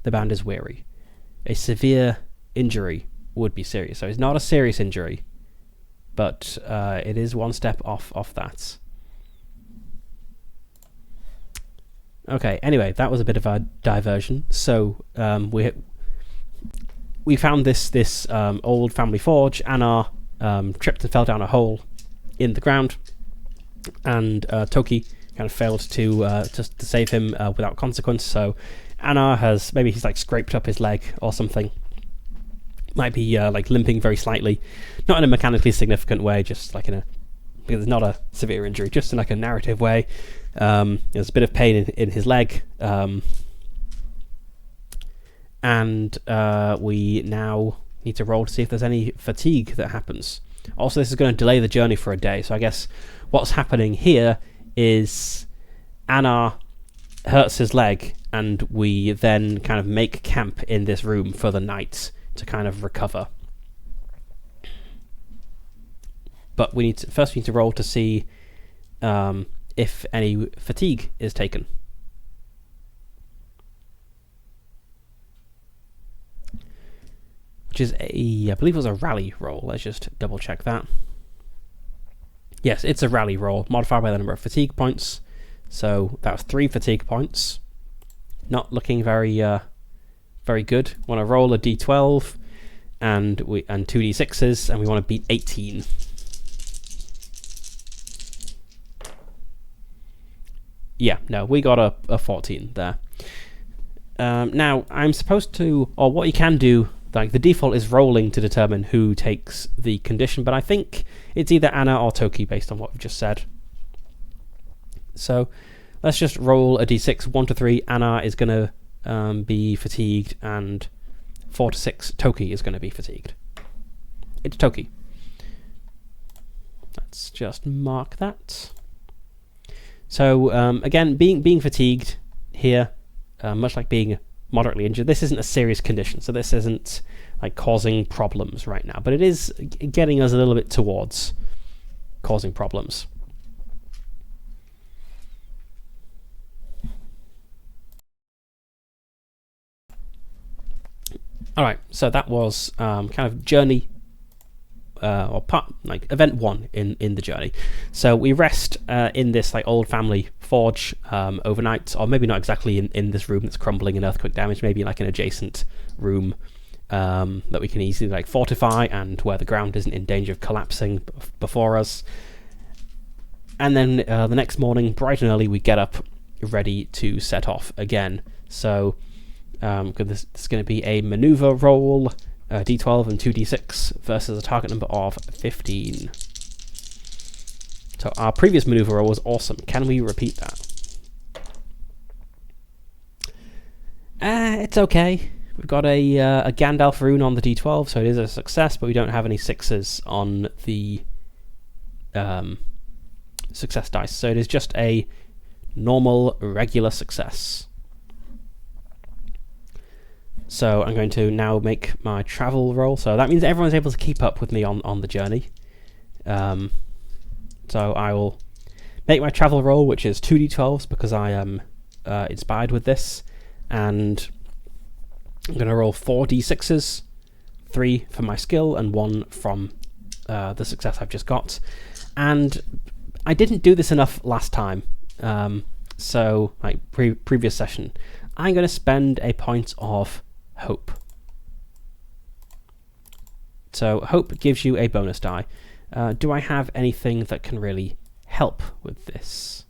the band is weary. A severe injury would be serious. So it's not a serious injury, but it is one step off that. Okay, anyway, that was a bit of a diversion. So we found this old family forge. Anna tripped and fell down a hole in the ground, and Toki kind of failed to save him without consequence. So Anna has, maybe he's like scraped up his leg or something. Might be like limping very slightly, not in a mechanically significant way, just like because it's not a severe injury, just in like a narrative way. There's a bit of pain in his leg, and we now need to roll to see if there's any fatigue that happens. Also, this is going to delay the journey for a day, so I guess what's happening here is Anna hurts his leg, and we then kind of make camp in this room for the night to kind of recover. But we need to roll to see if any fatigue is taken. Which is I believe it was a rally roll. Let's just double check that. Yes, it's a rally roll, modified by the number of fatigue points. So that was 3 fatigue points. Not looking very good. Want to roll a d12 and 2 d6s, and we want to beat 18. Yeah, no, we got a 14 there. Now, I'm supposed to, or what you can do, like the default is rolling to determine who takes the condition, but I think it's either Anna or Toki based on what we've just said. So let's just roll a d6, 1 to 3. Anna is going to be fatigued, and 4 to 6, Toki is going to be fatigued. It's Toki. Let's just mark that. So again, being fatigued here, much like being moderately injured, this isn't a serious condition, so this isn't like causing problems right now, but it is getting us a little bit towards causing problems. Alright, so that was kind of journey or part, like event 1 in the journey. So we rest in this like old family forge overnight, or maybe not exactly in this room that's crumbling and earthquake damage, maybe like an adjacent room that we can easily like fortify, and where the ground isn't in danger of collapsing before us. And then the next morning, bright and early, we get up ready to set off again. So this is going to be a maneuver roll, d12 and 2d6 versus a target number of 15. So our previous maneuver roll was awesome. Can we repeat that? It's okay. We've got a Gandalf rune on the d12, so it is a success, but we don't have any 6s on the success dice, so it is just a normal regular success. So I'm going to now make my travel roll, so that means everyone's able to keep up with me on the journey. So I will make my travel roll, which is 2d12s because I am inspired with this, and I'm going to roll 4d6s, 3 for my skill and 1 from the success I've just got. And I didn't do this enough last time, so like previous session. I'm going to spend a point of hope. So hope gives you a bonus die. Do I have anything that can really help with this?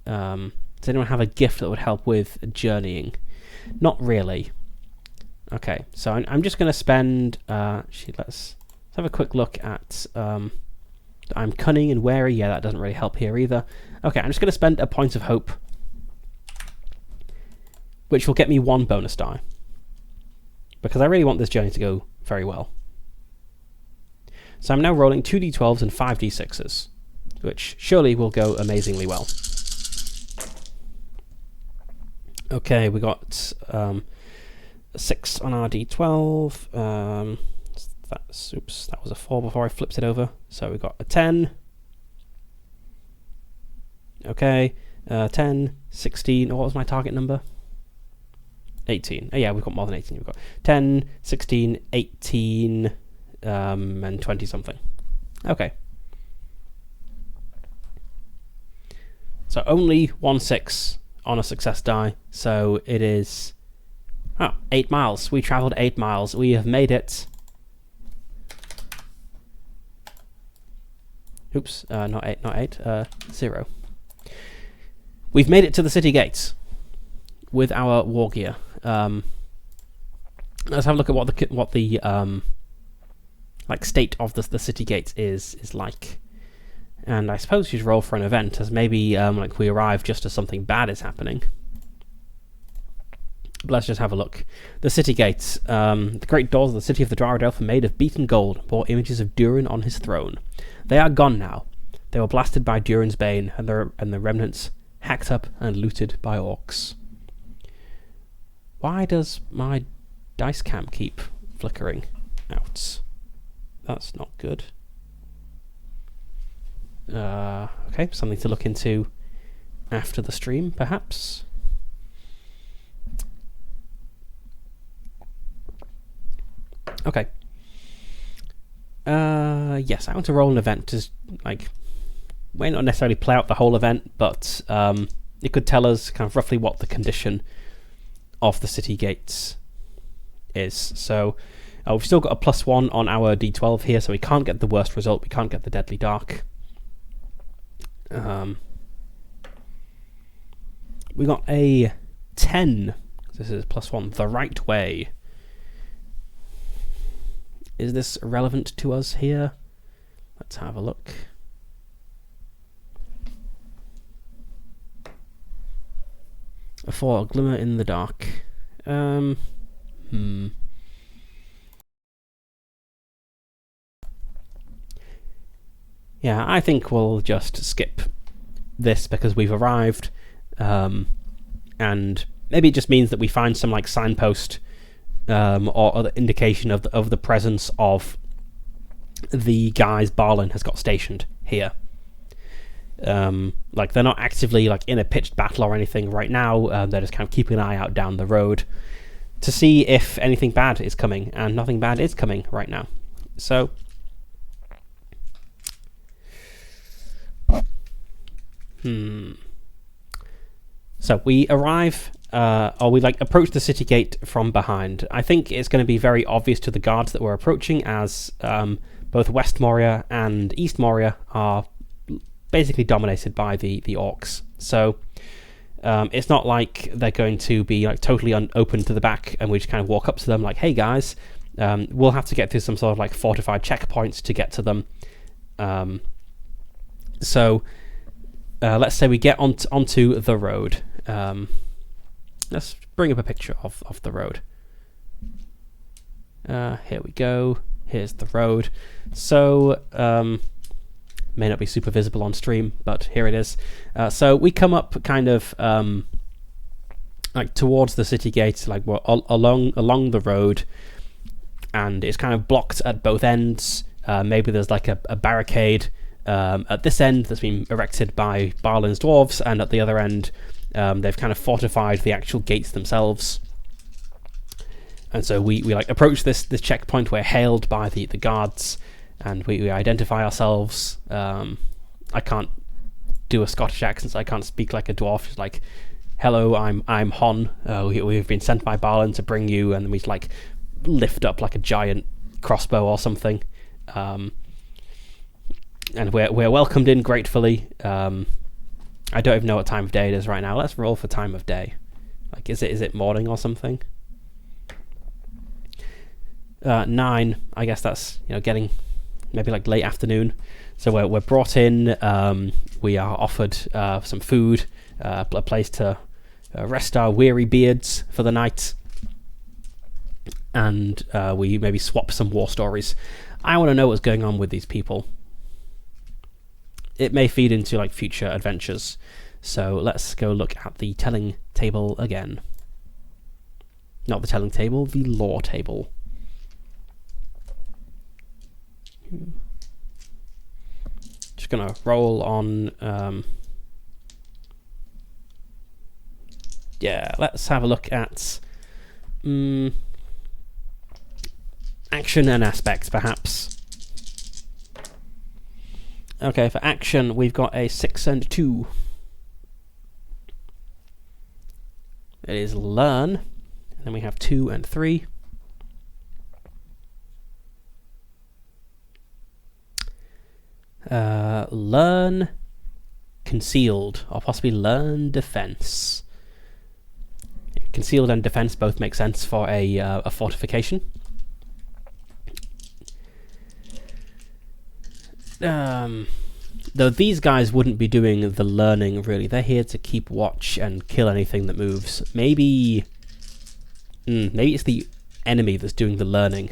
Does anyone have a gift that would help with journeying? Not really. Okay, so I'm just going to spend... let's have a quick look at... I'm cunning and wary. Yeah, that doesn't really help here either. Okay, I'm just going to spend a point of hope, which will get me 1 bonus die, because I really want this journey to go very well. So I'm now rolling 2d12s and 5d6s, which surely will go amazingly well. Okay, we got 6 on our d12. Oops, that was a 4 before I flipped it over. So we got a 10. Okay, 10, 16. What was my target number? 18. Oh yeah, we've got more than 18. We've got 10, 16, 18, and 20 something. Okay. So only 1 6 on a success die. So it is 8 miles. We travelled 8 miles. We have made it. Oops, not 8, 0. We've made it to the city gates with our war gear. Let's have a look at what the like state of the city gates is like. And I suppose you should roll for an event, as maybe like we arrive just as something bad is happening. But let's just have a look. The city gates. The great doors of the city of the Dwarven Elf are made of beaten gold, bore images of Durin on his throne. They are gone now. They were blasted by Durin's bane, and the remnants hacked up and looted by orcs. Why does my dice cam keep flickering out? That's not good. Okay, something to look into after the stream, perhaps. Okay. Yes, I want to roll an event to, like, may not necessarily play out the whole event, but it could tell us kind of roughly what the condition of the city gates is. So we've still got a +1 on our d12 here, so we can't get the worst result. We can't get the deadly dark. We got a 10. This is +1. The right way. Is this relevant to us here? Let's have a look. For a glimmer in the dark. Yeah, I think we'll just skip this because we've arrived, and maybe it just means that we find some like signpost or other indication of the presence of the guys Balin has got stationed here. Like they're not actively like in a pitched battle or anything right now. They're just kind of keeping an eye out down the road to see if anything bad is coming, and nothing bad is coming right now. So so we arrive or we like approach the city gate from behind. I think it's going to be very obvious to the guards that we're approaching, as both West Moria and East Moria are basically dominated by the orcs. So it's not like they're going to be like totally open to the back, and we just kind of walk up to them like, "Hey guys." We'll have to get through some sort of like fortified checkpoints to get to them. So let's say we get onto the road. Let's bring up a picture of the road. Here we go. Here's the road. So may not be super visible on stream, but here it is. So we come up kind of like towards the city gates, like we're along the road, and it's kind of blocked at both ends. Maybe there's like a barricade at this end that's been erected by Barlin's dwarves, and at the other end they've kind of fortified the actual gates themselves. And so we like approach this checkpoint. We're hailed by the guards, and we identify ourselves. I can't do a Scottish accent, so I can't speak like a dwarf. It's like, "Hello, I'm Hon. We've been sent by Barlin to bring you," and we like lift up like a giant crossbow or something, and we're welcomed in gratefully. I don't even know what time of day it is right now. Let's roll for time of day. Like, is it morning or something? 9. I guess that's getting maybe like late afternoon. So we're brought in. We are offered some food, a place to rest our weary beards for the night, and we maybe swap some war stories. I want to know what's going on with these people. It may feed into like future adventures. So let's go look at the telling table again. Not the telling table, the lore table. Just gonna roll on. Yeah, let's have a look at action and aspects, perhaps. Okay, for action, we've got a 6 and 2. It is learn, and then we have 2 and 3. Learn concealed, or possibly learn defense. Concealed and defense both make sense for a fortification. Though these guys wouldn't be doing the learning, really. They're here to keep watch and kill anything that moves. Maybe it's the enemy that's doing the learning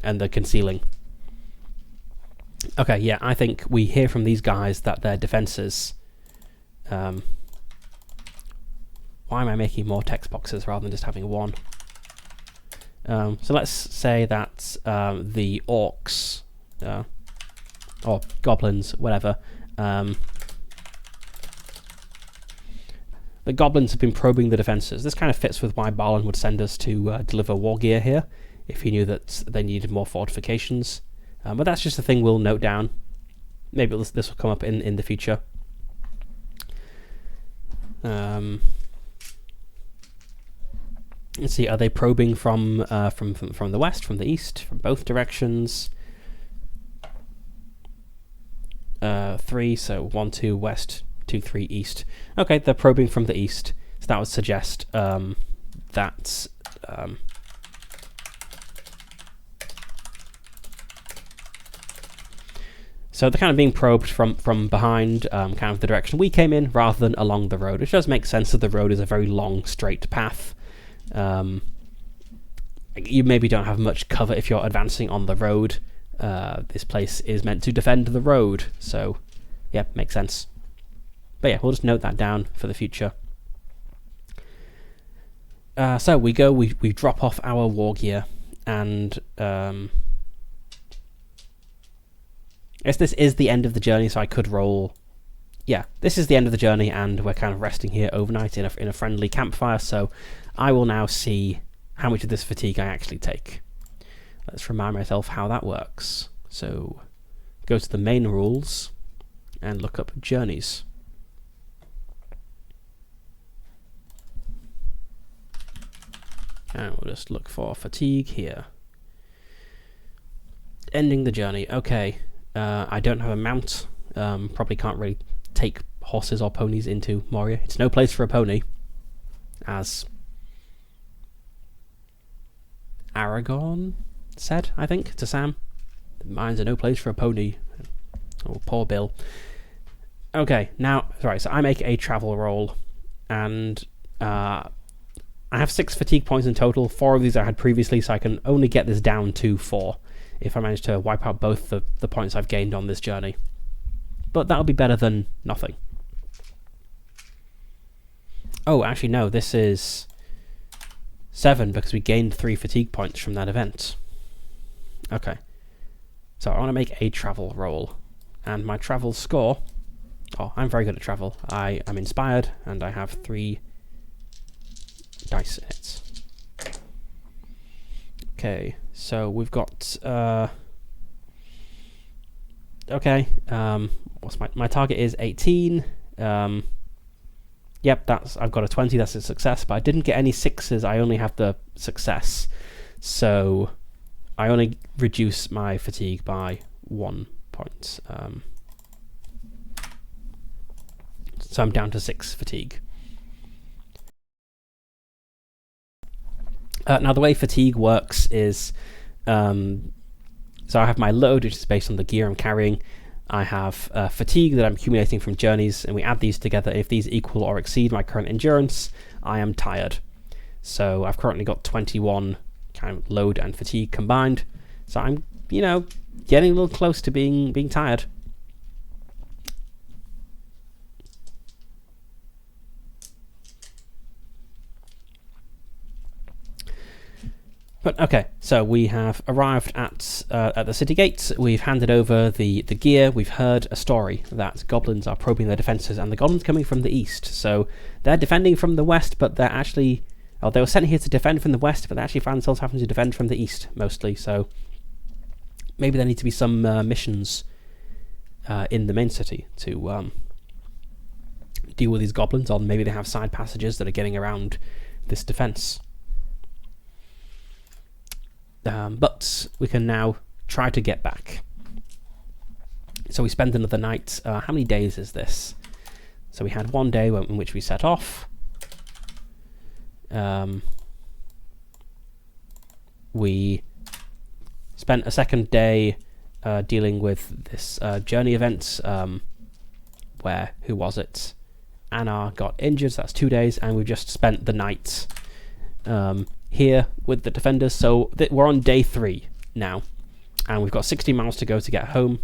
and the concealing. Okay, yeah, I think we hear from these guys that their defenses... why am I making more text boxes rather than just having one? So let's say that the orcs... or goblins, whatever. The goblins have been probing the defences. This kind of fits with why Barlin would send us to deliver war gear here, if he knew that they needed more fortifications. But that's just a thing we'll note down. Maybe this will come up in the future. Let's see, are they probing from the west, from the east, from both directions? 3, so 1, 2 west, 2, 3 east. Okay, they're probing from the east, so that would suggest that so they're kind of being probed from behind, kind of the direction we came in, rather than along the road, which does make sense that the road is a very long, straight path. You maybe don't have much cover if you're advancing on the road. This place is meant to defend the road, so yeah, makes sense. But yeah, we'll just note that down for the future. So we drop off our war gear, and I guess this is the end of the journey, so I could roll. Yeah, this is the end of the journey, and we're kind of resting here overnight in a friendly campfire, so I will now see how much of this fatigue I actually take. Let's remind myself how that works. So, go to the main rules and look up journeys. And we'll just look for fatigue here. Ending the journey. Okay. I don't have a mount. Probably can't really take horses or ponies into Moria. It's no place for a pony, as Aragorn said, I think, to Sam. Mines are no place for a pony. Oh, poor Bill. Okay, now, right, so I make a travel roll, and I have 6 fatigue points in total. 4 of these I had previously, so I can only get this down to 4 if I manage to wipe out both the points I've gained on this journey. But that'll be better than nothing. Oh, actually, no, this is 7 because we gained 3 fatigue points from that event. Okay. So I want to make a travel roll. And my travel score... Oh, I'm very good at travel. I am inspired, and I have 3 dice in it. Okay, so we've got... okay, what's my target is 18. Yep, I've got a 20, that's a success, but I didn't get any 6s, I only have the success. So I only reduce my fatigue by 1 point. So I'm down to 6 fatigue. Now the way fatigue works is, so I have my load, which is based on the gear I'm carrying. I have fatigue that I'm accumulating from journeys, and we add these together. If these equal or exceed my current endurance, I am tired. So I've currently got 21 kind of load and fatigue combined. So I'm, getting a little close to being tired. But okay, so we have arrived at the city gates. We've handed over the gear. We've heard a story that goblins are probing their defences, and the goblins coming from the east. So they're defending from the west, but they're actually... Oh, they were sent here to defend from the west, but they actually found themselves having to defend from the east, mostly. So maybe there need to be some missions in the main city to deal with these goblins, or maybe they have side passages that are getting around this defence. But we can now try to get back. So we spend another night. How many days is this? So we had 1 day in which we set off. We spent a second day dealing with this journey event where, who was it? Anna got injured, so that's 2 days, and we've just spent the night here with the defenders. So we're on day 3 now, and we've got 60 miles to go to get home.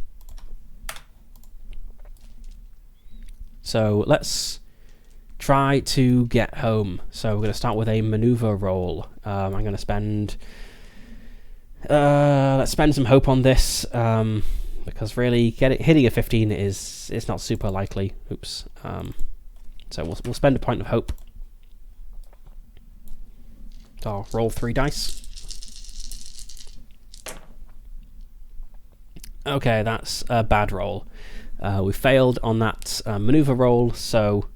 So let's try to get home. So we're going to start with a maneuver roll. I'm going to spend... let's spend some hope on this, because really hitting a 15 is not super likely. Oops. So we'll spend a point of hope. So I'll roll 3 dice. Okay, that's a bad roll. We failed on that maneuver roll, so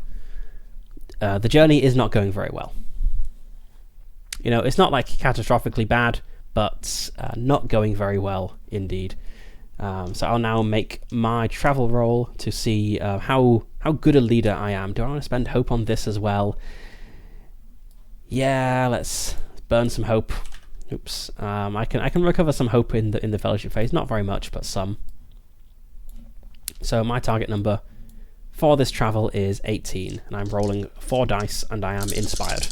the journey is not going very well. It's not like catastrophically bad, but not going very well indeed. So I'll now make my travel roll to see how good a leader I am. Do I want to spend hope on this as well? Yeah, let's burn some hope. Oops. I can recover some hope in the fellowship phase. Not very much, but some. So my target number for this travel is 18, and I'm rolling 4 dice, and I am inspired.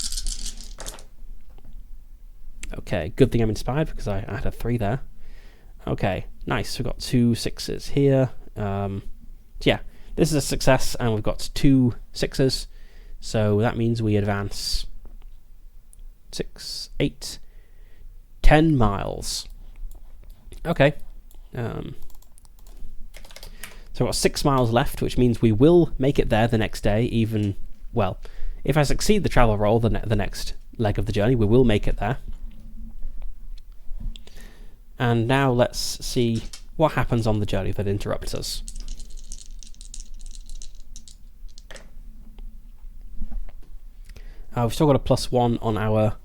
Okay, good thing I'm inspired because I had a 3 there. Okay, nice. We've got 2 6s here. Yeah, this is a success, and we've got 2 6s. So that means we advance 6, 8, 10 miles. Okay. So we've got 6 miles left, which means we will make it there the next day, even... Well, if I succeed the travel roll, the next leg of the journey, we will make it there. And now let's see what happens on the journey that interrupts us. We've still got a +1 on our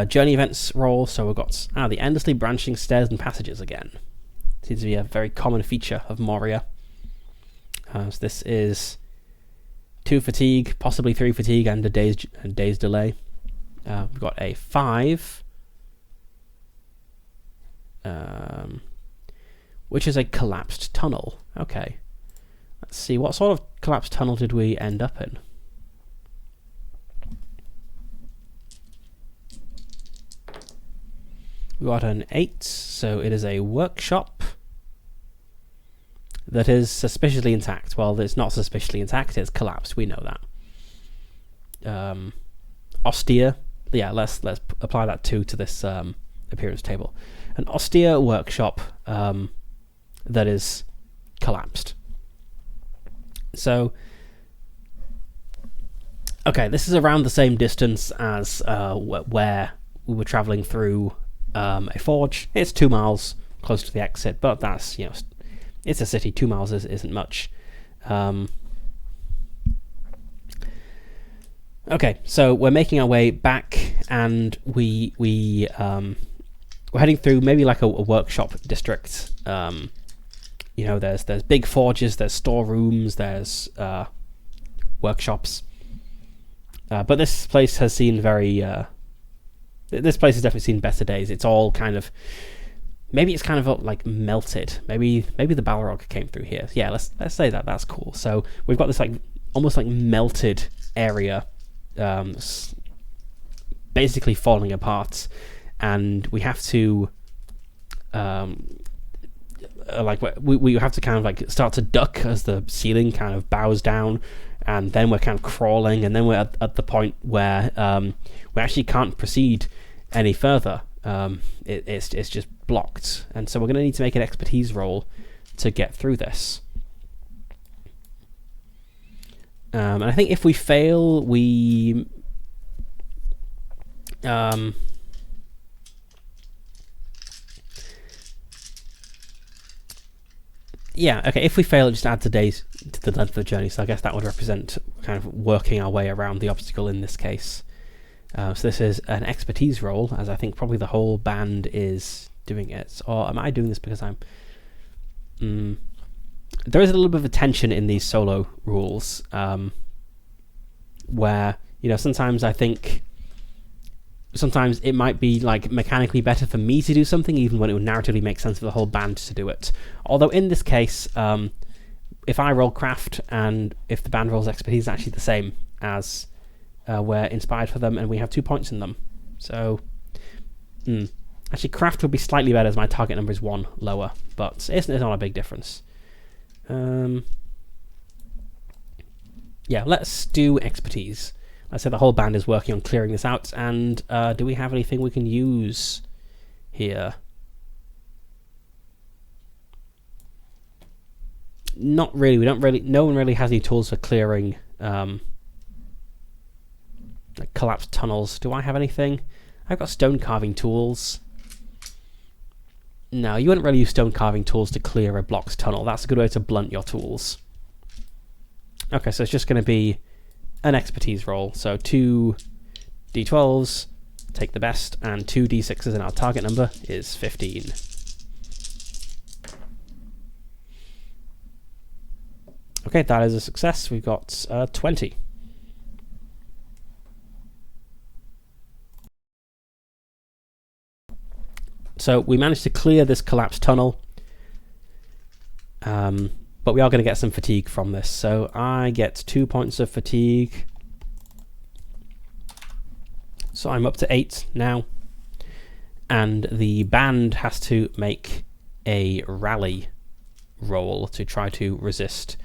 journey events roll, so we've got the endlessly branching stairs and passages again. Seems to be a very common feature of Moria. So this is 2 fatigue, possibly 3 fatigue, and a day's delay. We've got a 5, which is a collapsed tunnel. Okay, let's see, what sort of collapsed tunnel did we end up in? We got an 8, so it is a workshop that is suspiciously intact. Well, it's not suspiciously intact, it's collapsed, we know that. Austere, yeah, let's apply that 2 to this appearance table. An austere workshop that is collapsed. So, okay, this is around the same distance as where we were travelling through a forge. It's 2 miles close to the exit, but that's, you know, it's a city. 2 miles isn't much. Okay, so we're making our way back, and we're heading through maybe like a workshop district. You know, there's big forges, there's storerooms, there's workshops. But this place has seen this place has definitely seen better days. It's all kind of, maybe it's kind of like melted. Maybe the Balrog came through here. Yeah, let's say that. That's cool. So we've got this like almost like melted area, basically falling apart, and we have to we have to kind of like start to duck as the ceiling kind of bows down, and then we're kind of crawling, and then we're at the point where we actually can't proceed any further. It's just blocked, and so we're going to need to make an expertise roll to get through this. And I think if we fail, we yeah, okay, if we fail, it just adds a day to the length of the journey, so I guess that would represent kind of working our way around the obstacle in this case. So this is an expertise roll, as I think probably the whole band is doing it. Or am I doing this because I'm... there is a little bit of a tension in these solo rules, where, you know, sometimes I think... Sometimes it might be like mechanically better for me to do something, even when it would narratively make sense for the whole band to do it. Although in this case, if I roll craft and if the band rolls expertise, it's actually the same as we're inspired for them, and we have 2 points in them. So, actually, craft would be slightly better as my target number is 1 lower, but it's not a big difference. Yeah, let's do expertise. Let's say the whole band is working on clearing this out, and do we have anything we can use here? Not really. No one really has any tools for clearing like collapsed tunnels. Do I have anything? I've got stone carving tools. No, you wouldn't really use stone carving tools to clear a blocked tunnel. That's a good way to blunt your tools. Okay, so it's just going to be an expertise roll. So 2 d12s, take the best, and 2 d6s, and our target number is 15. Okay, that is a success. We've got 20. So we managed to clear this collapsed tunnel, but we are going to get some fatigue from this. So I get 2 points of fatigue. So I'm up to 8 now. And the band has to make a rally roll to try to resist.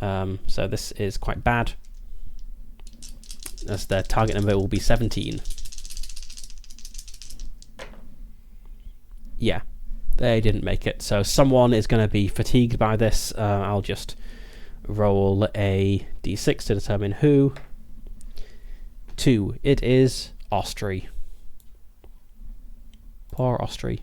So this is quite bad, as their target number will be 17. Yeah, they didn't make it. So someone is going to be fatigued by this. I'll just roll a d6 to determine who. 2. It is Ostry. Poor Ostry.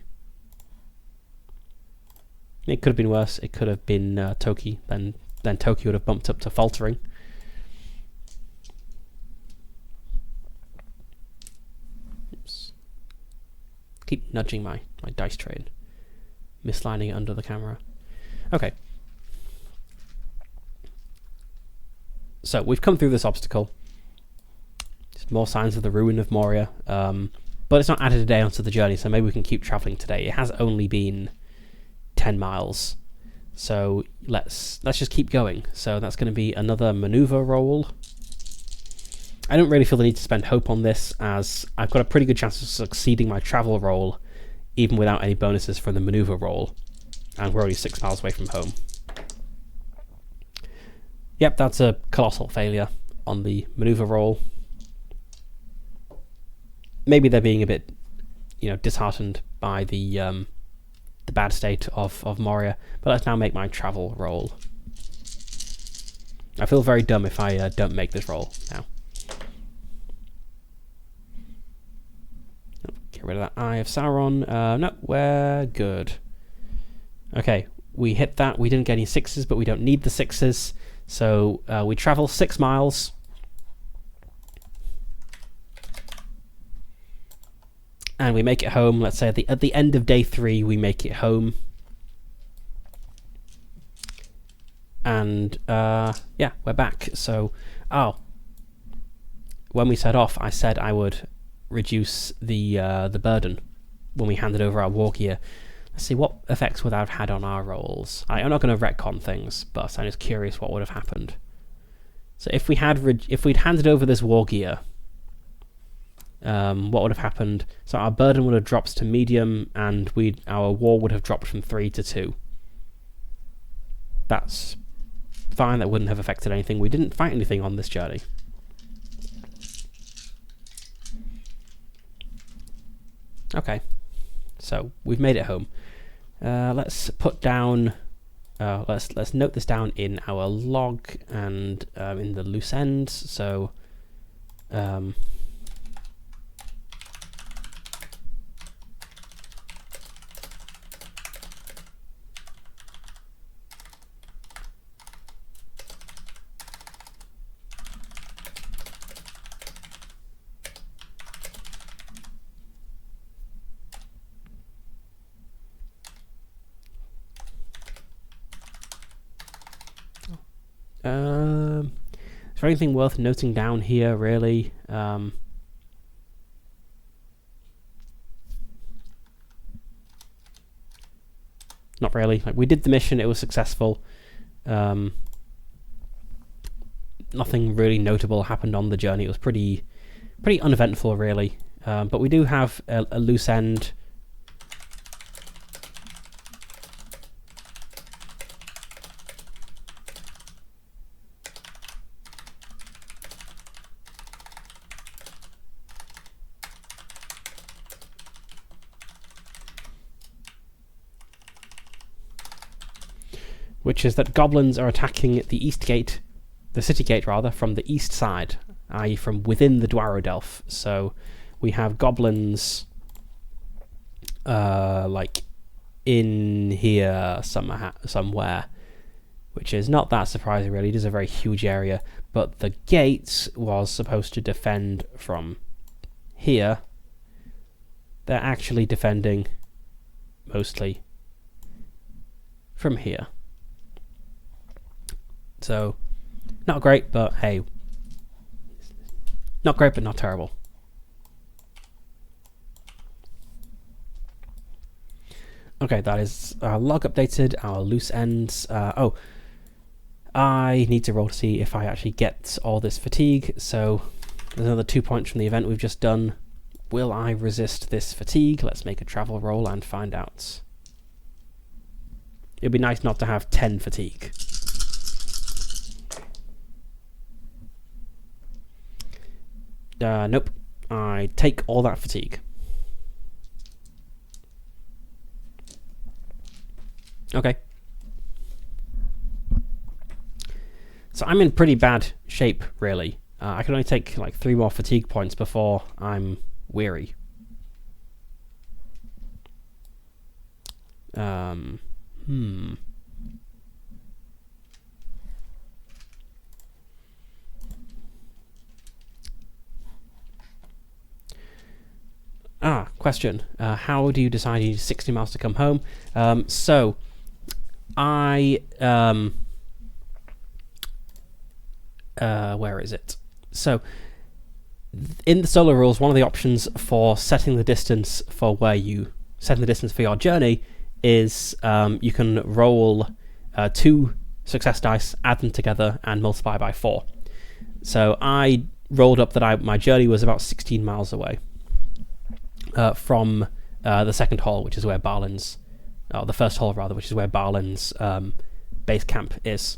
It could have been worse. It could have been Toki. Then Toki would have bumped up to faltering. Oops. keep nudging my dice train, mislining it under the camera. Okay. So we've come through this obstacle. Just more signs of the ruin of Moria. But it's not added a day onto the journey, so maybe we can keep travelling today. It has only been 10 miles. So let's just keep going. So that's going to be another manoeuvre roll. I don't really feel the need to spend hope on this, as I've got a pretty good chance of succeeding my travel roll, even without any bonuses from the manoeuvre roll. And we're only 6 miles away from home. Yep, that's a colossal failure on the manoeuvre roll. Maybe they're being a bit, disheartened by the bad state of Moria. But let's now make my travel roll. I feel very dumb if I don't make this roll now. Get rid of that Eye of Sauron. No, we're good. Okay, we hit that. We didn't get any 6s, but we don't need the 6s. So we travel 6 miles. And we make it home. Let's say at the end of day 3, we make it home. And yeah, we're back. So, when we set off, I said I would reduce the burden when we handed over our war gear. Let's see, what effects would that have had on our rolls? I'm not going to retcon things, but I'm just curious what would have happened. So if we'd handed over this war gear, what would have happened? So our burden would have dropped to medium, and our war would have dropped from 3 to 2. That's fine. That wouldn't have affected anything. We didn't fight anything on this journey. Okay, so we've made it home. Let's put down. Let's note this down in our log and in the loose ends. So. Is there anything worth noting down here, really? Not really. Like, we did the mission, it was successful. Nothing really notable happened on the journey. It was pretty uneventful, really. But we do have a loose end. Which is that goblins are attacking the east gate, the city gate rather, from the east side, i.e. from within the Dwarodelf. So we have goblins like in here somewhere, which is not that surprising really. It is a very huge area, but the gate was supposed to defend from here. They're actually defending mostly from here. So, not great, but hey. Not great, but not terrible. Okay, that is our log updated, our loose ends. I need to roll to see if I actually get all this fatigue. So, there's another 2 points from the event we've just done. Will I resist this fatigue? Let's make a travel roll and find out. It'd be nice not to have 10 fatigue. Nope. I take all that fatigue. Okay. So I'm in pretty bad shape, really. I can only take like 3 more fatigue points before I'm weary. question. How do you decide you need 60 miles to come home? So I where is it? So in the solo rules, one of the options for setting the distance for your journey is you can roll 2 success dice, add them together, and multiply by 4. So I rolled up that my journey was about 16 miles away from the second hall, which is where Barlin's, the first hall rather, which is where Barlin's base camp is.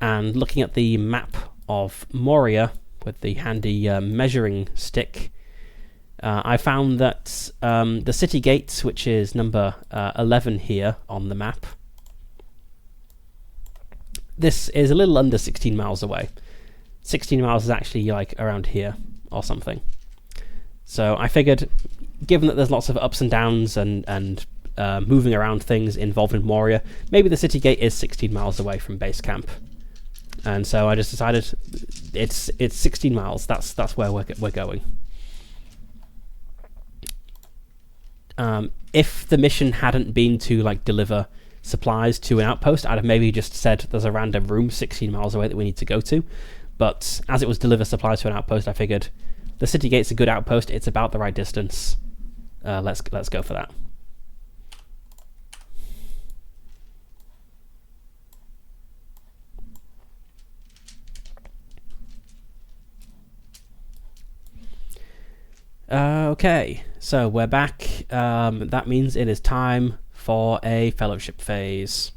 And looking at the map of Moria with the handy measuring stick, I found that the city gate, which is number 11 here on the map, this is a little under 16 miles away. 16 miles is actually like around here or something. So I figured, given that there's lots of ups and downs and moving around things involved in Moria, maybe the city gate is 16 miles away from base camp. And so I just decided it's 16 miles. That's where we're going. If the mission hadn't been to like deliver supplies to an outpost, I'd have maybe just said there's a random room 16 miles away that we need to go to. But as it was deliver supplies to an outpost, I figured the city gate's a good outpost. It's about the right distance. Let's go for that. Okay, so we're back. That means it is time for a fellowship phase.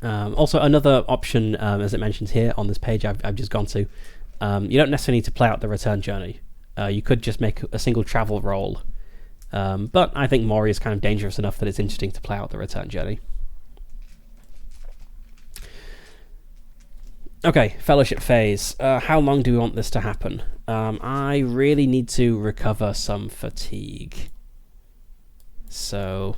Also, another option, as it mentions here on this page I've just gone to, you don't necessarily need to play out the return journey. You could just make a single travel roll. But I think Moria is kind of dangerous enough that it's interesting to play out the return journey. Okay, fellowship phase. How long do we want this to happen? I really need to recover some fatigue. So,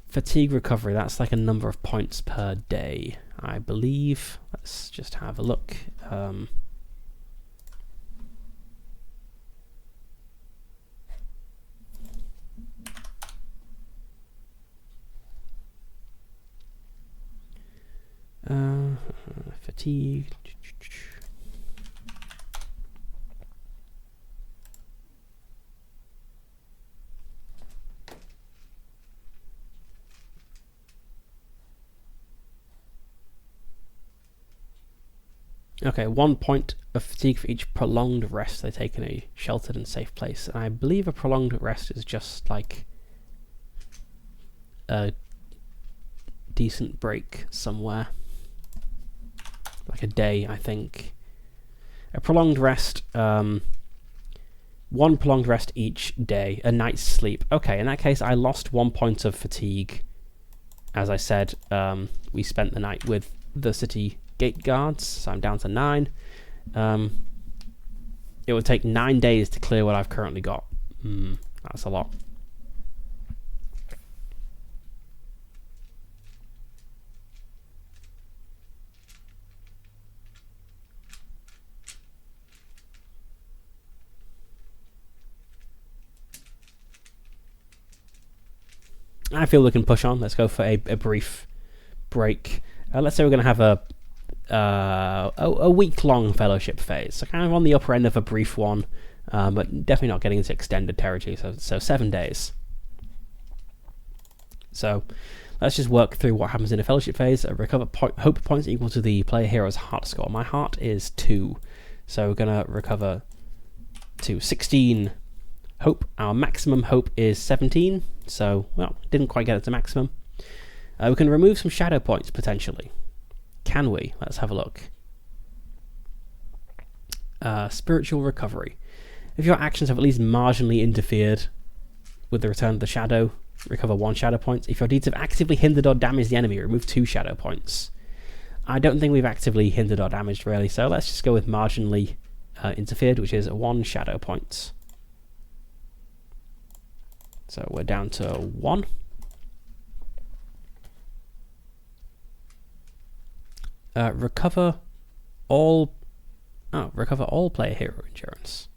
fatigue recovery, that's like a number of points per day, I believe. Let's just have a look. Fatigue. Okay, 1 point of fatigue for each prolonged rest they take in a sheltered and safe place. And I believe a prolonged rest is just like a decent break somewhere. Like a day, I think. A prolonged rest, 1 prolonged rest each day, a night's sleep. Okay, in that case, I lost 1 point of fatigue. As I said, we spent the night with the city gate guards, so I'm down to 9. It would take 9 days to clear what I've currently got. That's a lot. I feel we can push on. Let's go for a brief break. Let's say we're going to have a week-long fellowship phase, so kind of on the upper end of a brief one, but definitely not getting into extended territory. So 7 days. So let's just work through what happens in a fellowship phase. Recover hope points equal to the player hero's heart score. My heart is 2, so we're going to recover to 16 hope. Our maximum hope is 17, so, well, didn't quite get it to maximum. We can remove some shadow points, potentially. Can we? Let's have a look. Spiritual recovery. If your actions have at least marginally interfered with the return of the shadow, recover 1 shadow point. If your deeds have actively hindered or damaged the enemy, remove 2 shadow points. I don't think we've actively hindered or damaged, really, so let's just go with marginally interfered, which is 1 shadow point. So we're down to 1. recover all. Oh, recover all player hero endurance.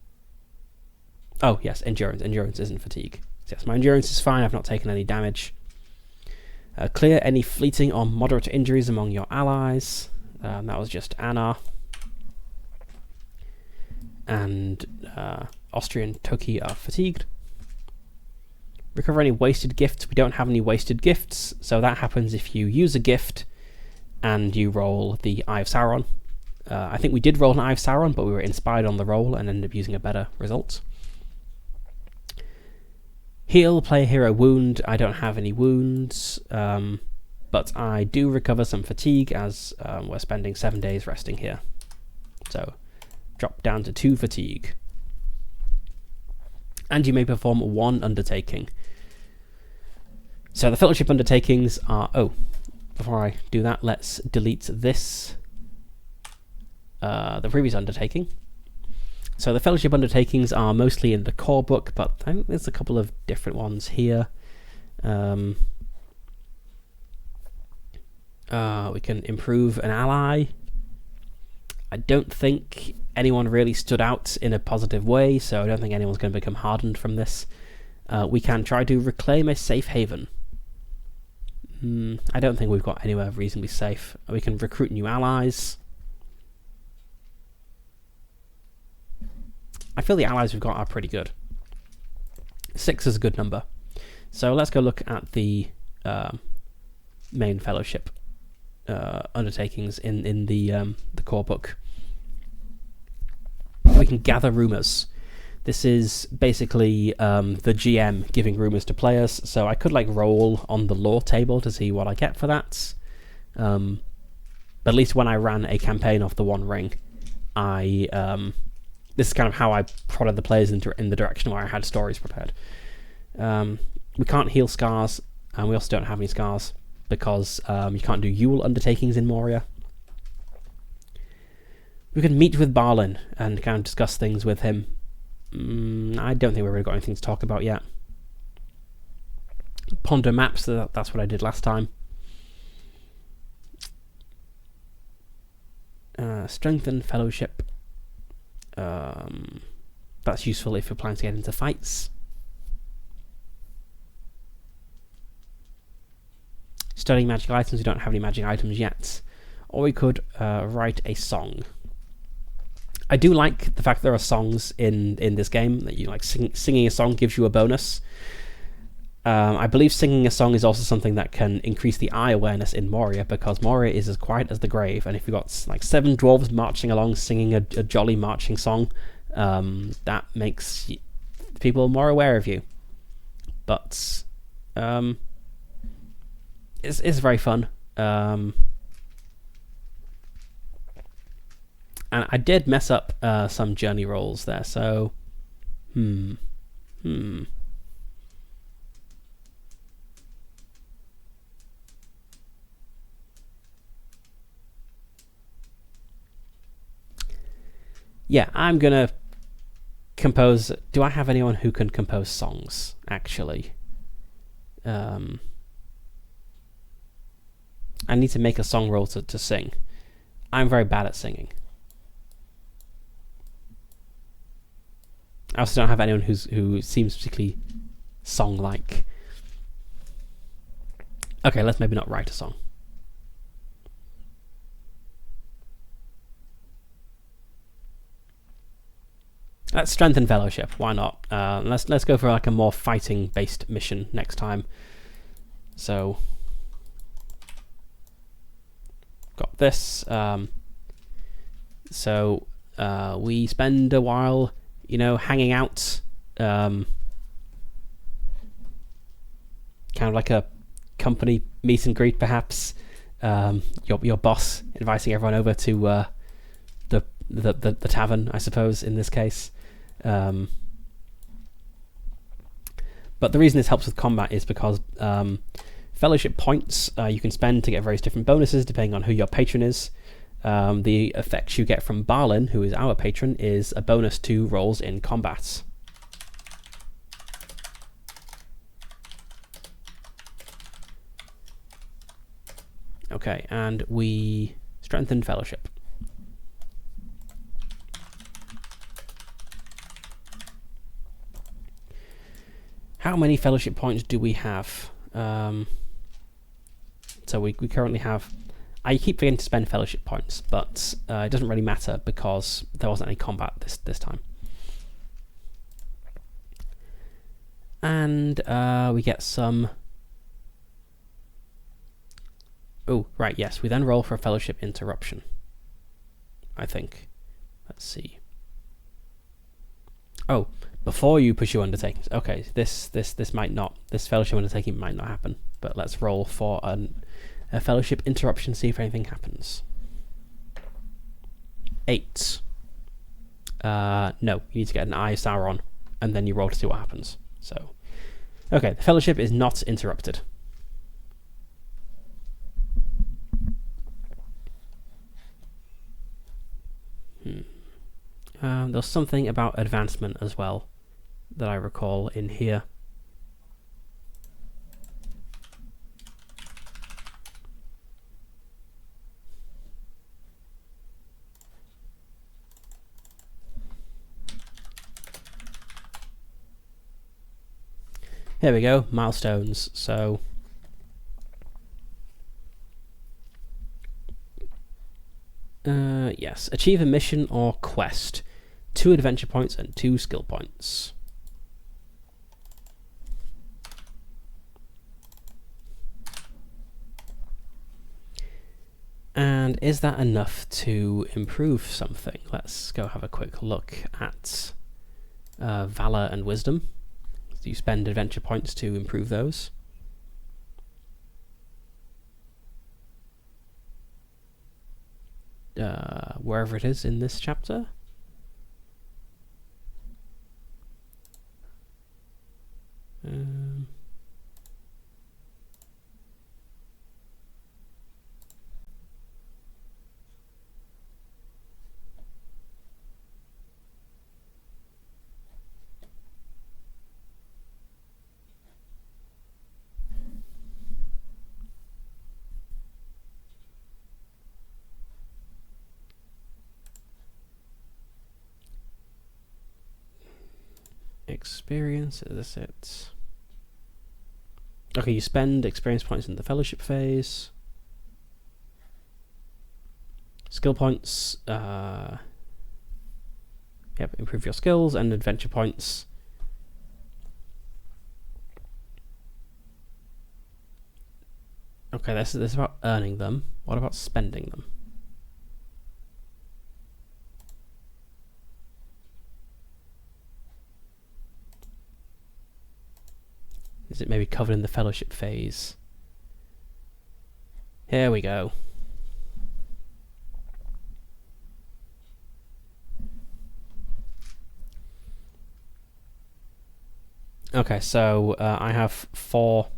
Oh yes, endurance. Endurance isn't fatigue. So yes, my endurance is fine. I've not taken any damage. Clear any fleeting or moderate injuries among your allies. That was just Anna. And Austrian Toki are fatigued. Recover any wasted gifts. We don't have any wasted gifts, so that happens if you use a gift and you roll the Eye of Sauron. I think we did roll an Eye of Sauron, but we were inspired on the roll and ended up using a better result. Heal player hero wound. I don't have any wounds, but I do recover some fatigue as we're spending 7 days resting here. So drop down to 2 fatigue. And you may perform 1 undertaking. So the fellowship undertakings are... Oh, before I do that, let's delete this. The previous undertaking. So the fellowship undertakings are mostly in the core book, but I think there's a couple of different ones here. We can improve an ally. I don't think anyone really stood out in a positive way, so I don't think anyone's going to become hardened from this. We can try to reclaim a safe haven. I don't think we've got anywhere reasonably safe. We can recruit new allies. I feel the allies we've got are pretty good. 6 is a good number. So let's go look at the main fellowship undertakings in the core book. We can gather rumours. This is basically the GM giving rumours to players, so I could like roll on the lore table to see what I get for that. But at least when I ran a campaign off the One Ring, this is kind of how I prodded the players in the direction where I had stories prepared. We can't heal scars, and we also don't have any scars because you can't do Yule undertakings in Moria. We can meet with Balin and kind of discuss things with him. I don't think we've really got anything to talk about yet. Ponder maps, that's what I did last time. Strengthen fellowship. That's useful if you're planning to get into fights. Studying magic items, we don't have any magic items yet. Or we could write a song. I do like the fact that there are songs in this game that you like. Singing a song gives you a bonus. I believe singing a song is also something that can increase the eye awareness in Moria, because Moria is as quiet as the grave, and if you've got like 7 dwarves marching along singing a jolly marching song, that makes people more aware of you. But it's very fun. And I did mess up some journey rolls there, so... Yeah, I'm gonna compose... Do I have anyone who can compose songs, actually? I need to make a song roll to sing. I'm very bad at singing. I also don't have anyone who seems particularly song-like. Okay, let's maybe not write a song. Let's strengthen fellowship. Why not? Let's go for like a more fighting-based mission next time. So, got this. So we spend a while, hanging out. Kind of like a company meet and greet, perhaps. Your boss inviting everyone over to the tavern, I suppose, in this case. But the reason this helps with combat is because fellowship points you can spend to get various different bonuses depending on who your patron is. The effects you get from Balin, who is our patron, is a bonus to rolls in combat. Okay, and we Strengthened Fellowship. How many fellowship points do we have? So we currently have... I keep forgetting to spend fellowship points, but it doesn't really matter because there wasn't any combat this time. And we get some... Oh, right, yes. We then roll for a fellowship interruption, I think. Let's see. Oh, before you pursue undertakings. Okay, this might not... This fellowship undertaking might not happen. But let's roll for a fellowship interruption, see if anything happens. 8. No, you need to get an Eye of Sauron, and then you roll to see what happens. So, okay, the fellowship is not interrupted. There's something about advancement as well that I recall in here. Here we go, milestones. So yes, achieve a mission or quest. 2 adventure points and 2 skill points. And is that enough to improve something? Let's go have a quick look at Valor and Wisdom. Do you spend adventure points to improve those? Wherever it is in this chapter. Experience, is it? Okay, you spend experience points in the fellowship phase. Skill points, yep, improve your skills, and adventure points. Okay, this is about earning them. What about spending them? Is it maybe covered in the fellowship phase? Here we go. Okay, so I have 4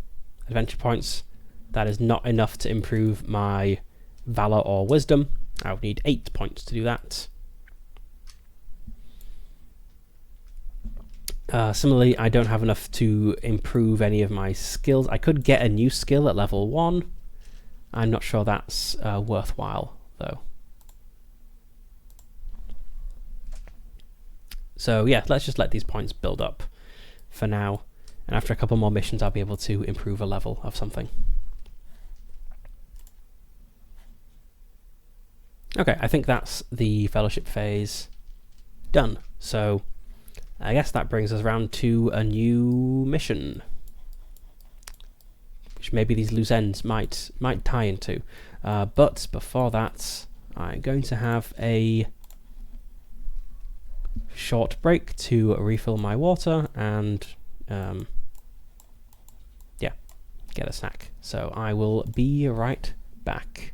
adventure points. That is not enough to improve my Valor or Wisdom. I would need 8 points to do that. Similarly, I don't have enough to improve any of my skills. I could get a new skill at level 1. I'm not sure that's worthwhile, though. So yeah, let's just let these points build up for now. And after a couple more missions, I'll be able to improve a level of something. Okay, I think that's the fellowship phase done. So I guess that brings us around to a new mission, which maybe these loose ends might tie into. But before that, I'm going to have a short break to refill my water and yeah, get a snack. So I will be right back.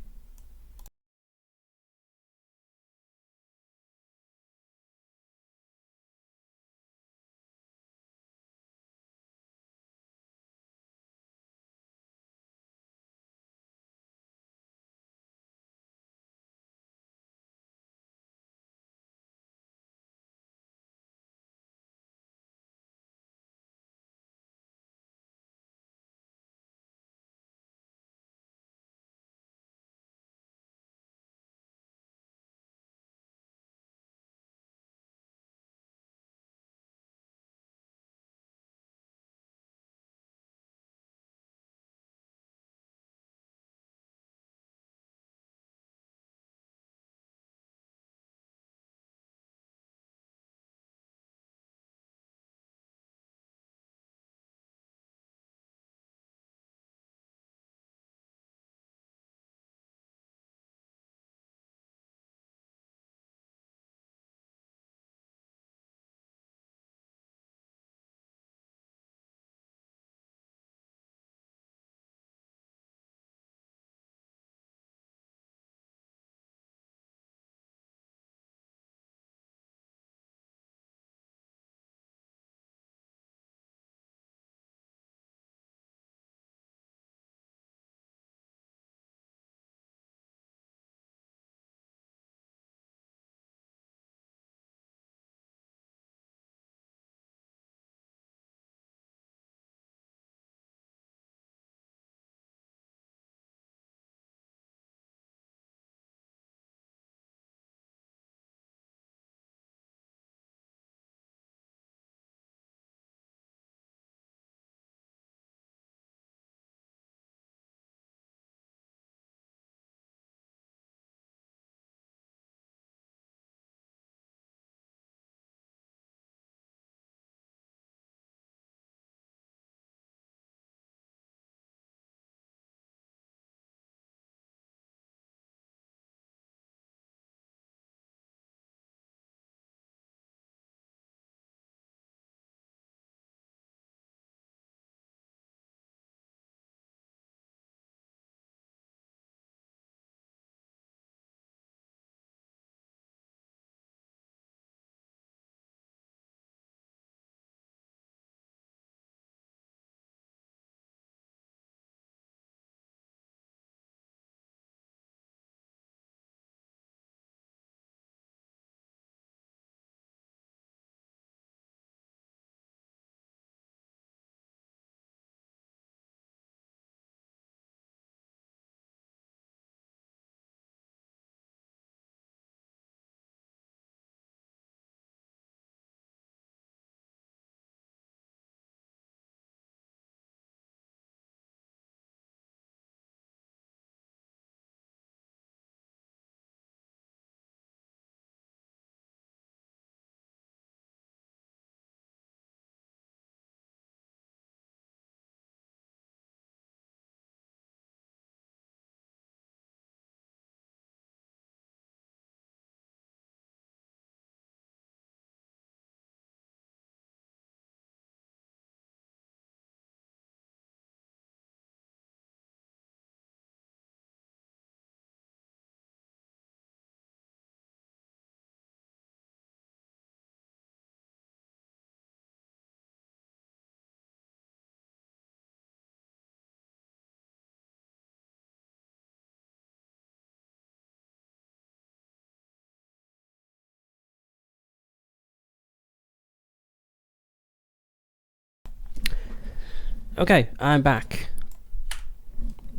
Okay, I'm back.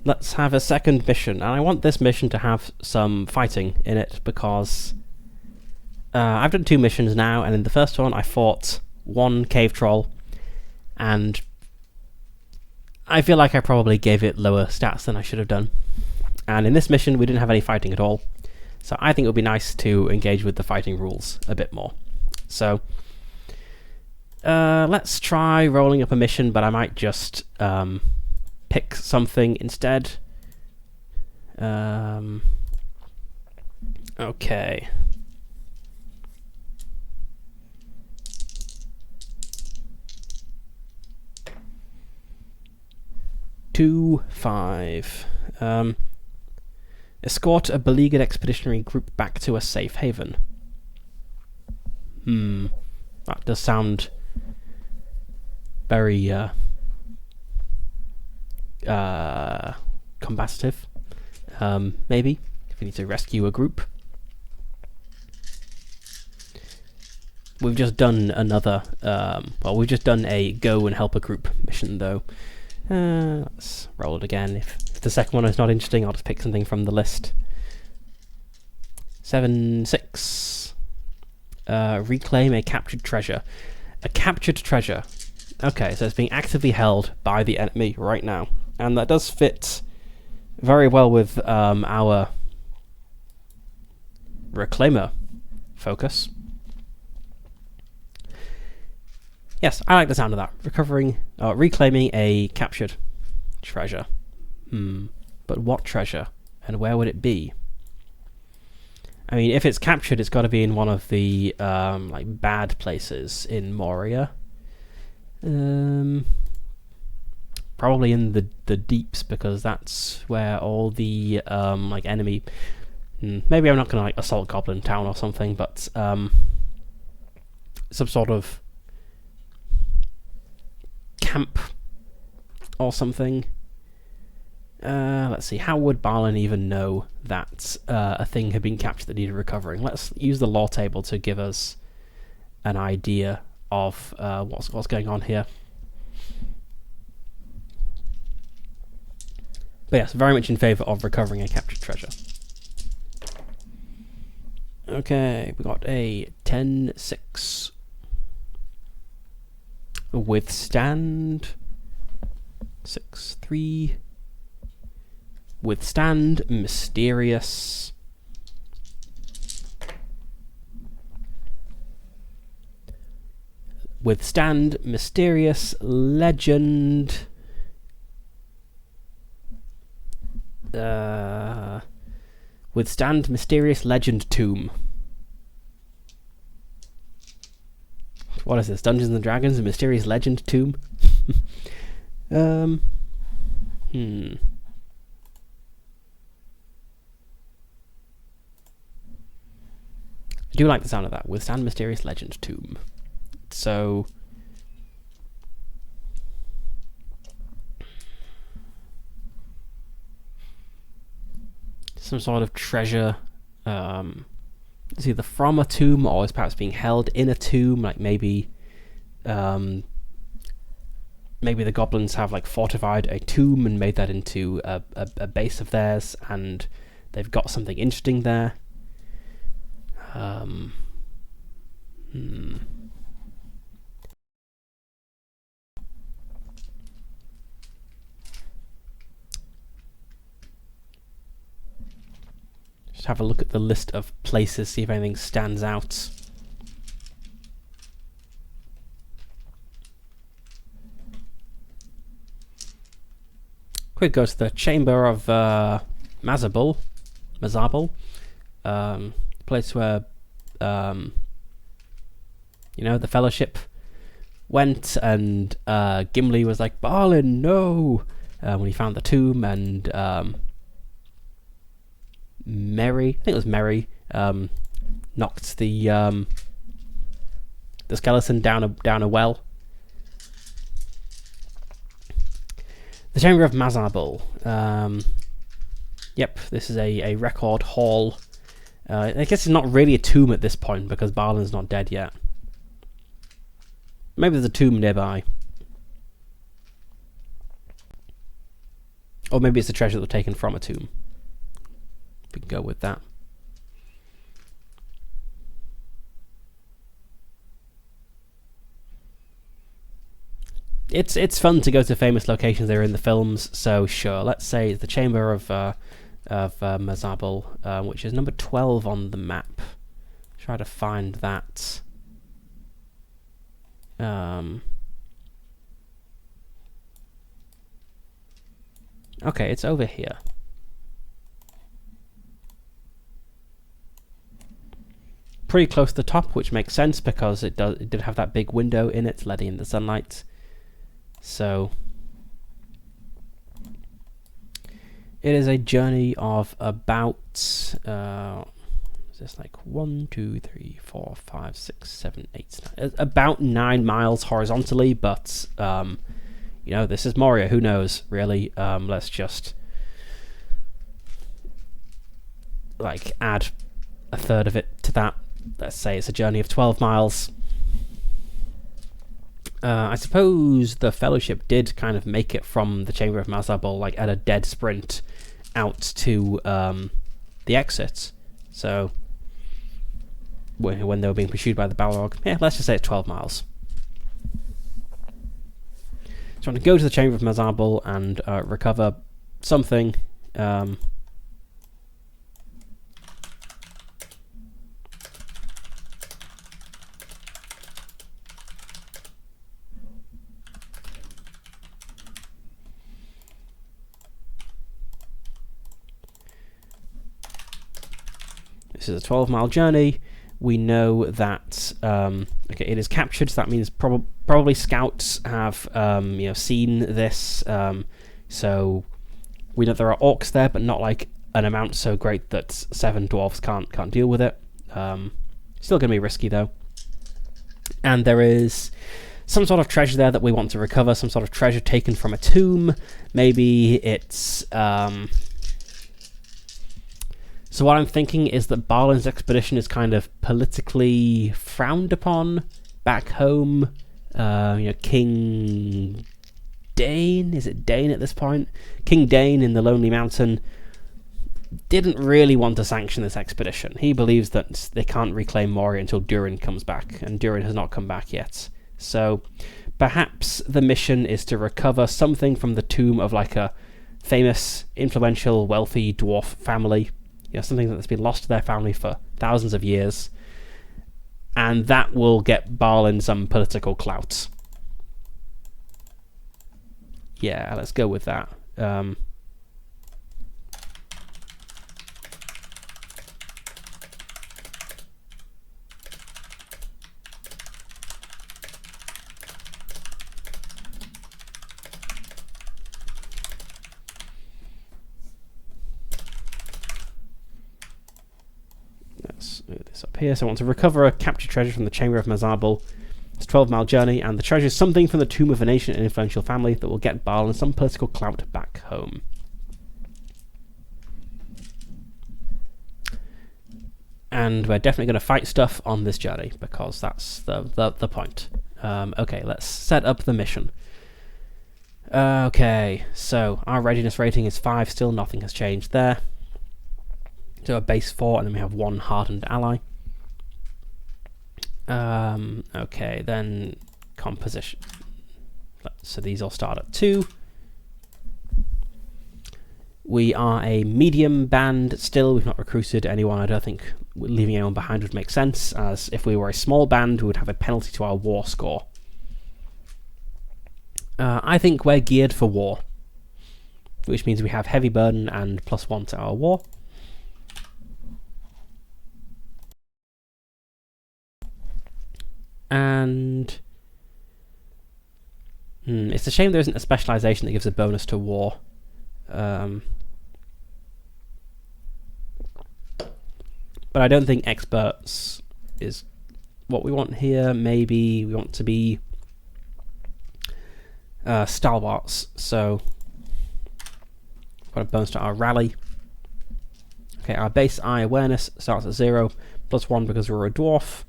Let's have a second mission, and I want this mission to have some fighting in it because I've done 2 missions now, and in the first one I fought 1 cave troll, and I feel like I probably gave it lower stats than I should have done. And in this mission we didn't have any fighting at all, so I think it would be nice to engage with the fighting rules a bit more. So let's try rolling up a mission, but I might just pick something instead. Okay. Two, 5. Escort a beleaguered expeditionary group back to a safe haven. That does sound very combative. Maybe if we need to rescue a group. We've just done another. Well, we've just done a go and help a group mission though. Let's roll it again. If the second one is not interesting, I'll just pick something from the list. 7, 6. Reclaim a captured treasure. A captured treasure. Okay, so it's being actively held by the enemy right now, and that does fit very well with our reclaimer focus. Yes, I like the sound of that. Reclaiming a captured treasure. But what treasure? And where would it be? I mean, if it's captured, it's got to be in one of the like bad places in Moria. Probably in the deeps, because that's where all the like enemy. Maybe I'm not gonna like assault Goblin Town or something, but some sort of camp or something. Let's see, how would Balin even know that a thing had been captured that needed recovering? Let's use the lore table to give us an idea of what's going on here. But yes, very much in favour of recovering a captured treasure. Okay, we got a 10-6. Withstand. 6-3. Withstand mysterious. Withstand mysterious legend. Withstand mysterious legend tomb. What is this? Dungeons and Dragons, a mysterious legend tomb? I do like the sound of that. Withstand mysterious legend tomb. So some sort of treasure. It's either from a tomb or is perhaps being held in a tomb. Like maybe the goblins have like fortified a tomb and made that into a base of theirs, and they've got something interesting there. Just have a look at the list of places, see if anything stands out. Quick go to the Chamber of Mazabul, place where the Fellowship went, and Gimli was like, "Balin, no!" When he found the tomb, and Merry, I think it was Merry, knocked the skeleton down a well. The Chamber of Mazabul. Yep, this is a record hall. I guess it's not really a tomb at this point because Balin's not dead yet. Maybe there's a tomb nearby. Or maybe it's a treasure that was taken from a tomb. We can go with that. It's fun to go to famous locations that are in the films, so sure. Let's say it's the Chamber of Mazabal, which is number 12 on the map. Try to find that. Okay, it's over here. Pretty close to the top, which makes sense because it did have that big window in it, letting in the sunlight. So it is a journey of about is this like 1, 2, 3, 4, 5, 6, 7, 8, 9, about 9 miles horizontally, but you know, this is Moria, who knows really. Let's just like add a third of it to that. Let's say it's a journey of 12 miles. I suppose the Fellowship did kind of make it from the Chamber of Mazabal like at a dead sprint out to the exit. So when they were being pursued by the Balrog, yeah, let's just say it's 12 miles. So I'm going to go to the Chamber of Mazabal and recover something. This is a 12-mile journey. We know that okay, it is captured, so that means probably scouts have you know, seen this. So we know there are orcs there, but not like an amount so great that 7 dwarves can't deal with it. Still going to be risky though. And there is some sort of treasure there that we want to recover. Some sort of treasure taken from a tomb. Maybe it's so what I'm thinking is that Balin's expedition is kind of politically frowned upon back home. You know, King Dane, is it Dane at this point? King Dane in the Lonely Mountain didn't really want to sanction this expedition. He believes that they can't reclaim Moria until Durin comes back, and Durin has not come back yet. So perhaps the mission is to recover something from the tomb of like a famous, influential, wealthy dwarf family. You know, something that's been lost to their family for thousands of years, and that will get Balin some political clout. Yeah, let's go with that. Let's move this up here. So I want to recover a captured treasure from the Chamber of Mazabal. It's a 12-mile journey, and the treasure is something from the tomb of an ancient and influential family that will get Balin some political clout back home. And we're definitely going to fight stuff on this journey, because that's the point. Okay, let's set up the mission. Okay, so our readiness rating is 5 still, nothing has changed there. So a base 4, and then we have 1 hardened ally. Okay, then composition. So these all start at 2. We are a medium band still. We've not recruited anyone. I don't think leaving anyone behind would make sense, as if we were a small band, we would have a penalty to our war score. I think we're geared for war, which means we have heavy burden and +1 to our war. And it's a shame there isn't a specialization that gives a bonus to war. But I don't think experts is what we want here. Maybe we want to be stalwarts, so got a bonus to our rally. Okay, our base eye awareness starts at 0, +1 because we're a dwarf,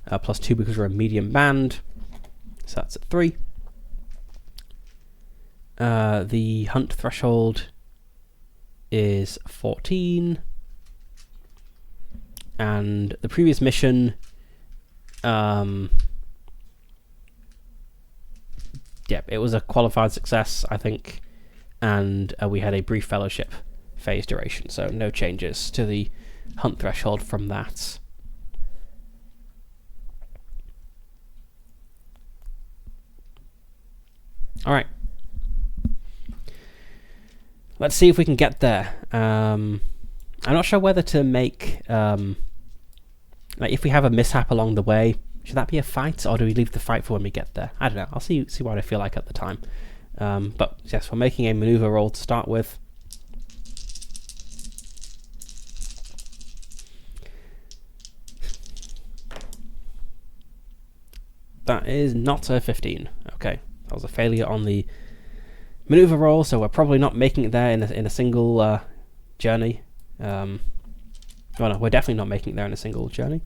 +2 because we're a medium band, so that's at 3. The hunt threshold is 14. And the previous mission, it was a qualified success, I think, and we had a brief fellowship phase duration, so no changes to the hunt threshold from that. Alright. Let's see if we can get there. I'm not sure whether to make... like, if we have a mishap along the way, should that be a fight, or do we leave the fight for when we get there? I don't know. I'll see what I feel like at the time. But yes, we're making a maneuver roll to start with. That is not a 15. Okay, that was a failure on the maneuver roll, so we're probably not making it there in a single journey. Oh no, we're definitely not making it there in a single journey.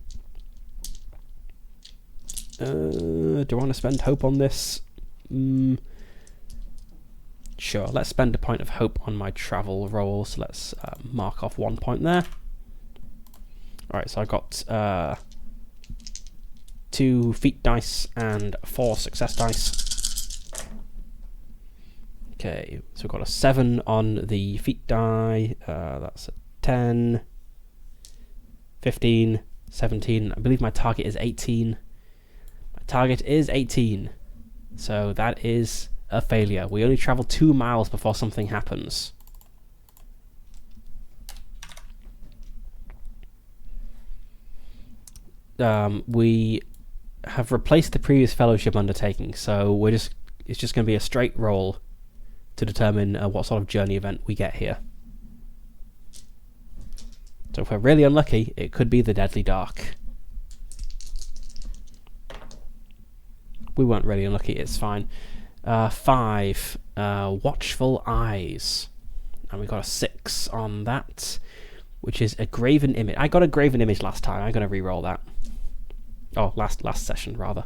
Do I want to spend hope on this? Sure, let's spend a point of hope on my travel roll, so let's mark off 1 point there. Alright, so I got 2 feat dice and 4 success dice. Okay, so we've got a 7 on the feat die, that's a 10, 15, 17, I believe my target is 18. My target is 18, so that is a failure. We only travel 2 miles before something happens. We have replaced the previous fellowship undertaking, so it's just going to be a straight roll to determine what sort of journey event we get here. So if we're really unlucky, it could be the Deadly Dark. We weren't really unlucky, it's fine. 5, Watchful Eyes. And we got a 6 on that, which is a Graven Image. I got a Graven Image last time, I'm going to re-roll that. Oh, last session, rather.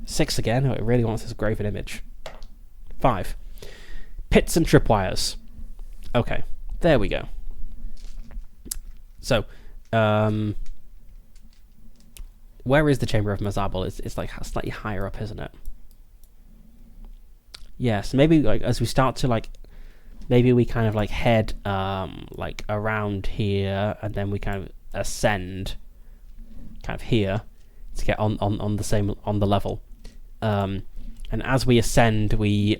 6 again, oh, it really wants this Graven Image. 5. Pits and Tripwires. Okay, there we go. So, where is the Chamber of Mazabal? It's like slightly higher up, isn't it? Yes, maybe like as we start to like, maybe we kind of like head like around here, and then we kind of ascend, kind of here, to get on the level. And as we ascend, we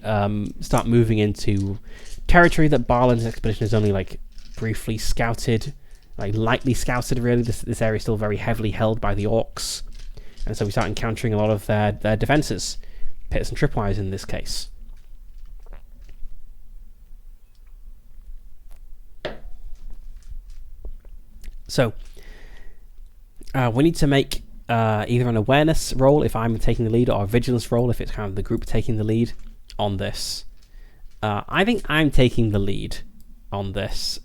start moving into territory that Barlin's expedition has only like briefly scouted. Like lightly scouted, really. This area is still very heavily held by the orcs, and so we start encountering a lot of their defenses, pits and tripwires in this case. So we need to make either an awareness roll if I'm taking the lead, or a vigilance roll if it's kind of the group taking the lead on this. I think I'm taking the lead on this.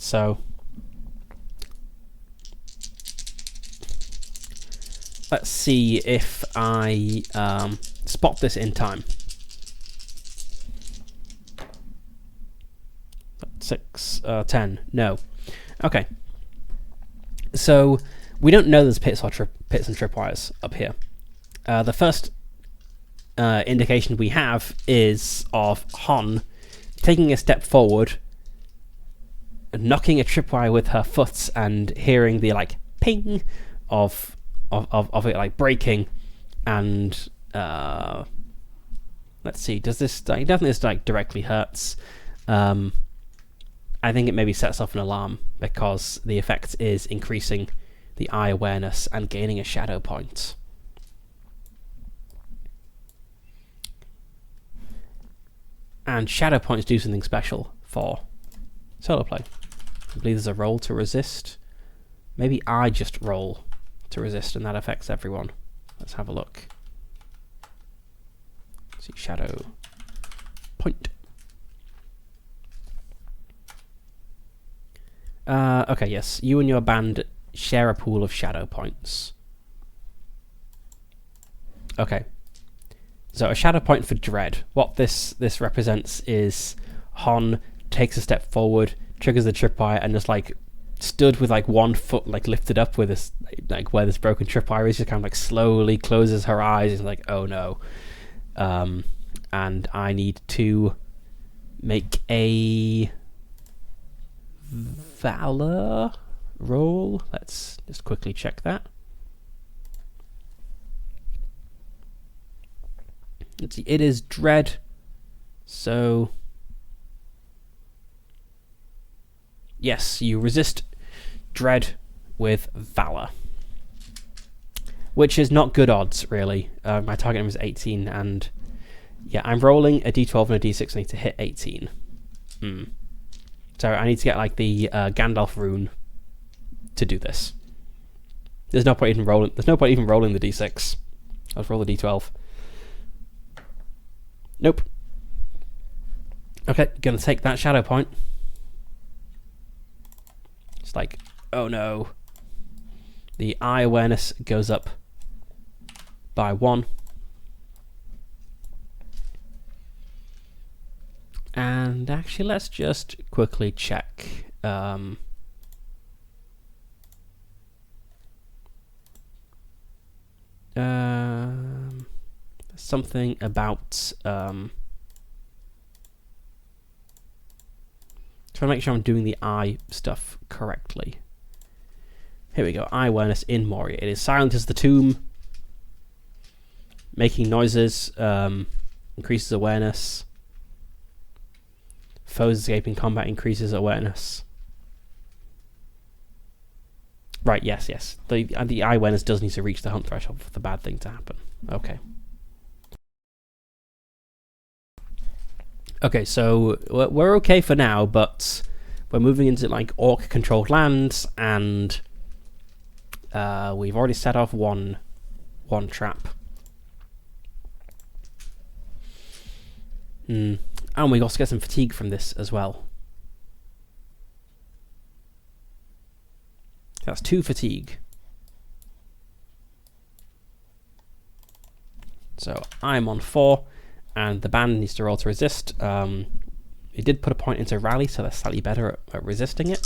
So let's see if I spot this in time. 6, 10. No. Okay. So we don't know there's pits and tripwires up here. The first indication we have is of Hon taking a step forward, knocking a tripwire with her foot, and hearing the like ping of it like breaking, and let's see, does this like, definitely this like directly hurts. I think it maybe sets off an alarm because the effect is increasing the eye awareness and gaining a shadow point. And shadow points do something special for solo play. I believe there's a roll to resist. Maybe I just roll to resist and that affects everyone. Let's have a look. Let's see, shadow point. Okay, yes. You and your band share a pool of shadow points. Okay. So a shadow point for dread. What this represents is Hon takes a step forward, triggers the tripwire, and just like stood with like one foot like lifted up with this like where this broken tripwire is, just kind of like slowly closes her eyes and like, oh no. And I need to make a Valor roll. Let's just quickly check that. Let's see, it is dread, so yes, you resist dread with Valor, which is not good odds, really. My target number is 18, and yeah, I'm rolling a d12 and a d6. I need to hit 18. So I need to get like the Gandalf rune to do this. There's no point even rolling. There's no point even rolling the d6. Let's roll the d12. Nope. Okay, gonna take that shadow point. It's like, oh no. The eye awareness goes up by 1. And actually, let's just quickly check. Something about trying to make sure I'm doing the eye stuff correctly. Here we go. Eye awareness in Moria. It is silent as the tomb, making noises, increases awareness. Foes escaping combat increases awareness. Right, yes. The eye awareness does need to reach the hunt threshold for the bad thing to happen. Okay. Okay, so we're okay for now, but we're moving into like orc-controlled lands, and we've already set off one trap. And we also get some fatigue from this as well. That's 2 fatigue. So I'm on 4, and the band needs to roll to resist. It did put a point into rally, so they're slightly better at resisting it.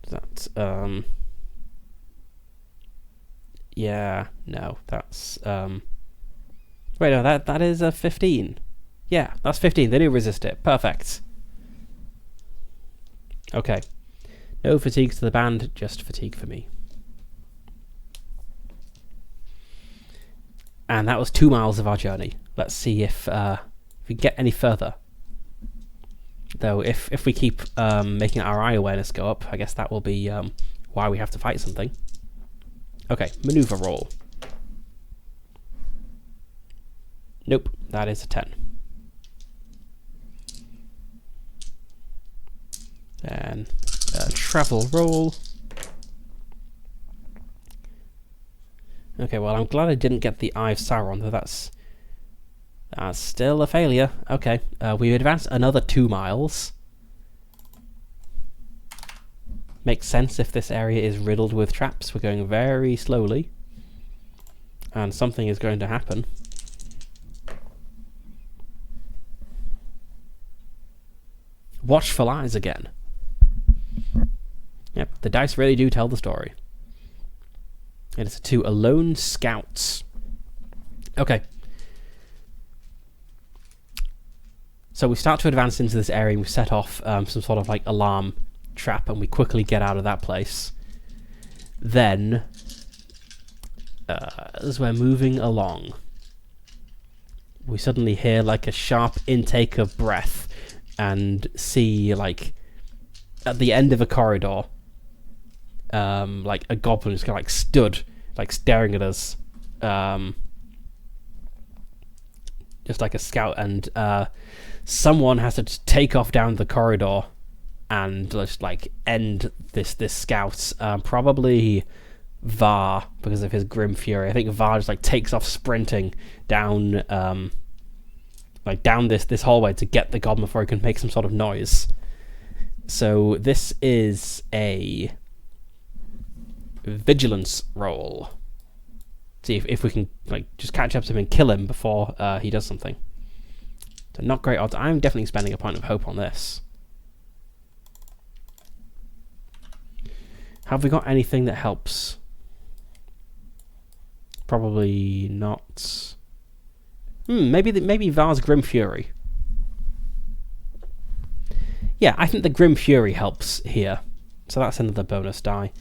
That's yeah, no, that's wait, no, that is a 15. Yeah, that's 15. They do resist it. Perfect. Okay. No fatigue to the band, just fatigue for me. And that was 2 miles of our journey. Let's see if we get any further. Though, if we keep making our eye awareness go up, I guess that will be why we have to fight something. Okay, maneuver roll. Nope, that is a 10. Then travel roll. Okay, well, I'm glad I didn't get the Eye of Sauron, though that's still a failure. Okay, we advance another 2 miles. Makes sense if this area is riddled with traps. We're going very slowly, and something is going to happen. Watchful eyes again. Yep, the dice really do tell the story. And it's to alone scouts. Okay. So we start to advance into this area and we set off some sort of like alarm trap, and we quickly get out of that place. Then, as we're moving along, we suddenly hear like a sharp intake of breath and see like at the end of a corridor like a goblin is kind of like stood like staring at us, just like a scout, and someone has to take off down the corridor and just like end this scout. Probably Var, because of his grim fury. I think Var just like takes off sprinting down like down this hallway to get the goblin before he can make some sort of noise. So this is a vigilance roll. See if we can like just catch up to him and kill him before he does something. So not great odds. I'm definitely spending a point of hope on this. Have we got anything that helps? Probably not. Maybe Var's Grim Fury. Yeah, I think the Grim Fury helps here. So that's another bonus die.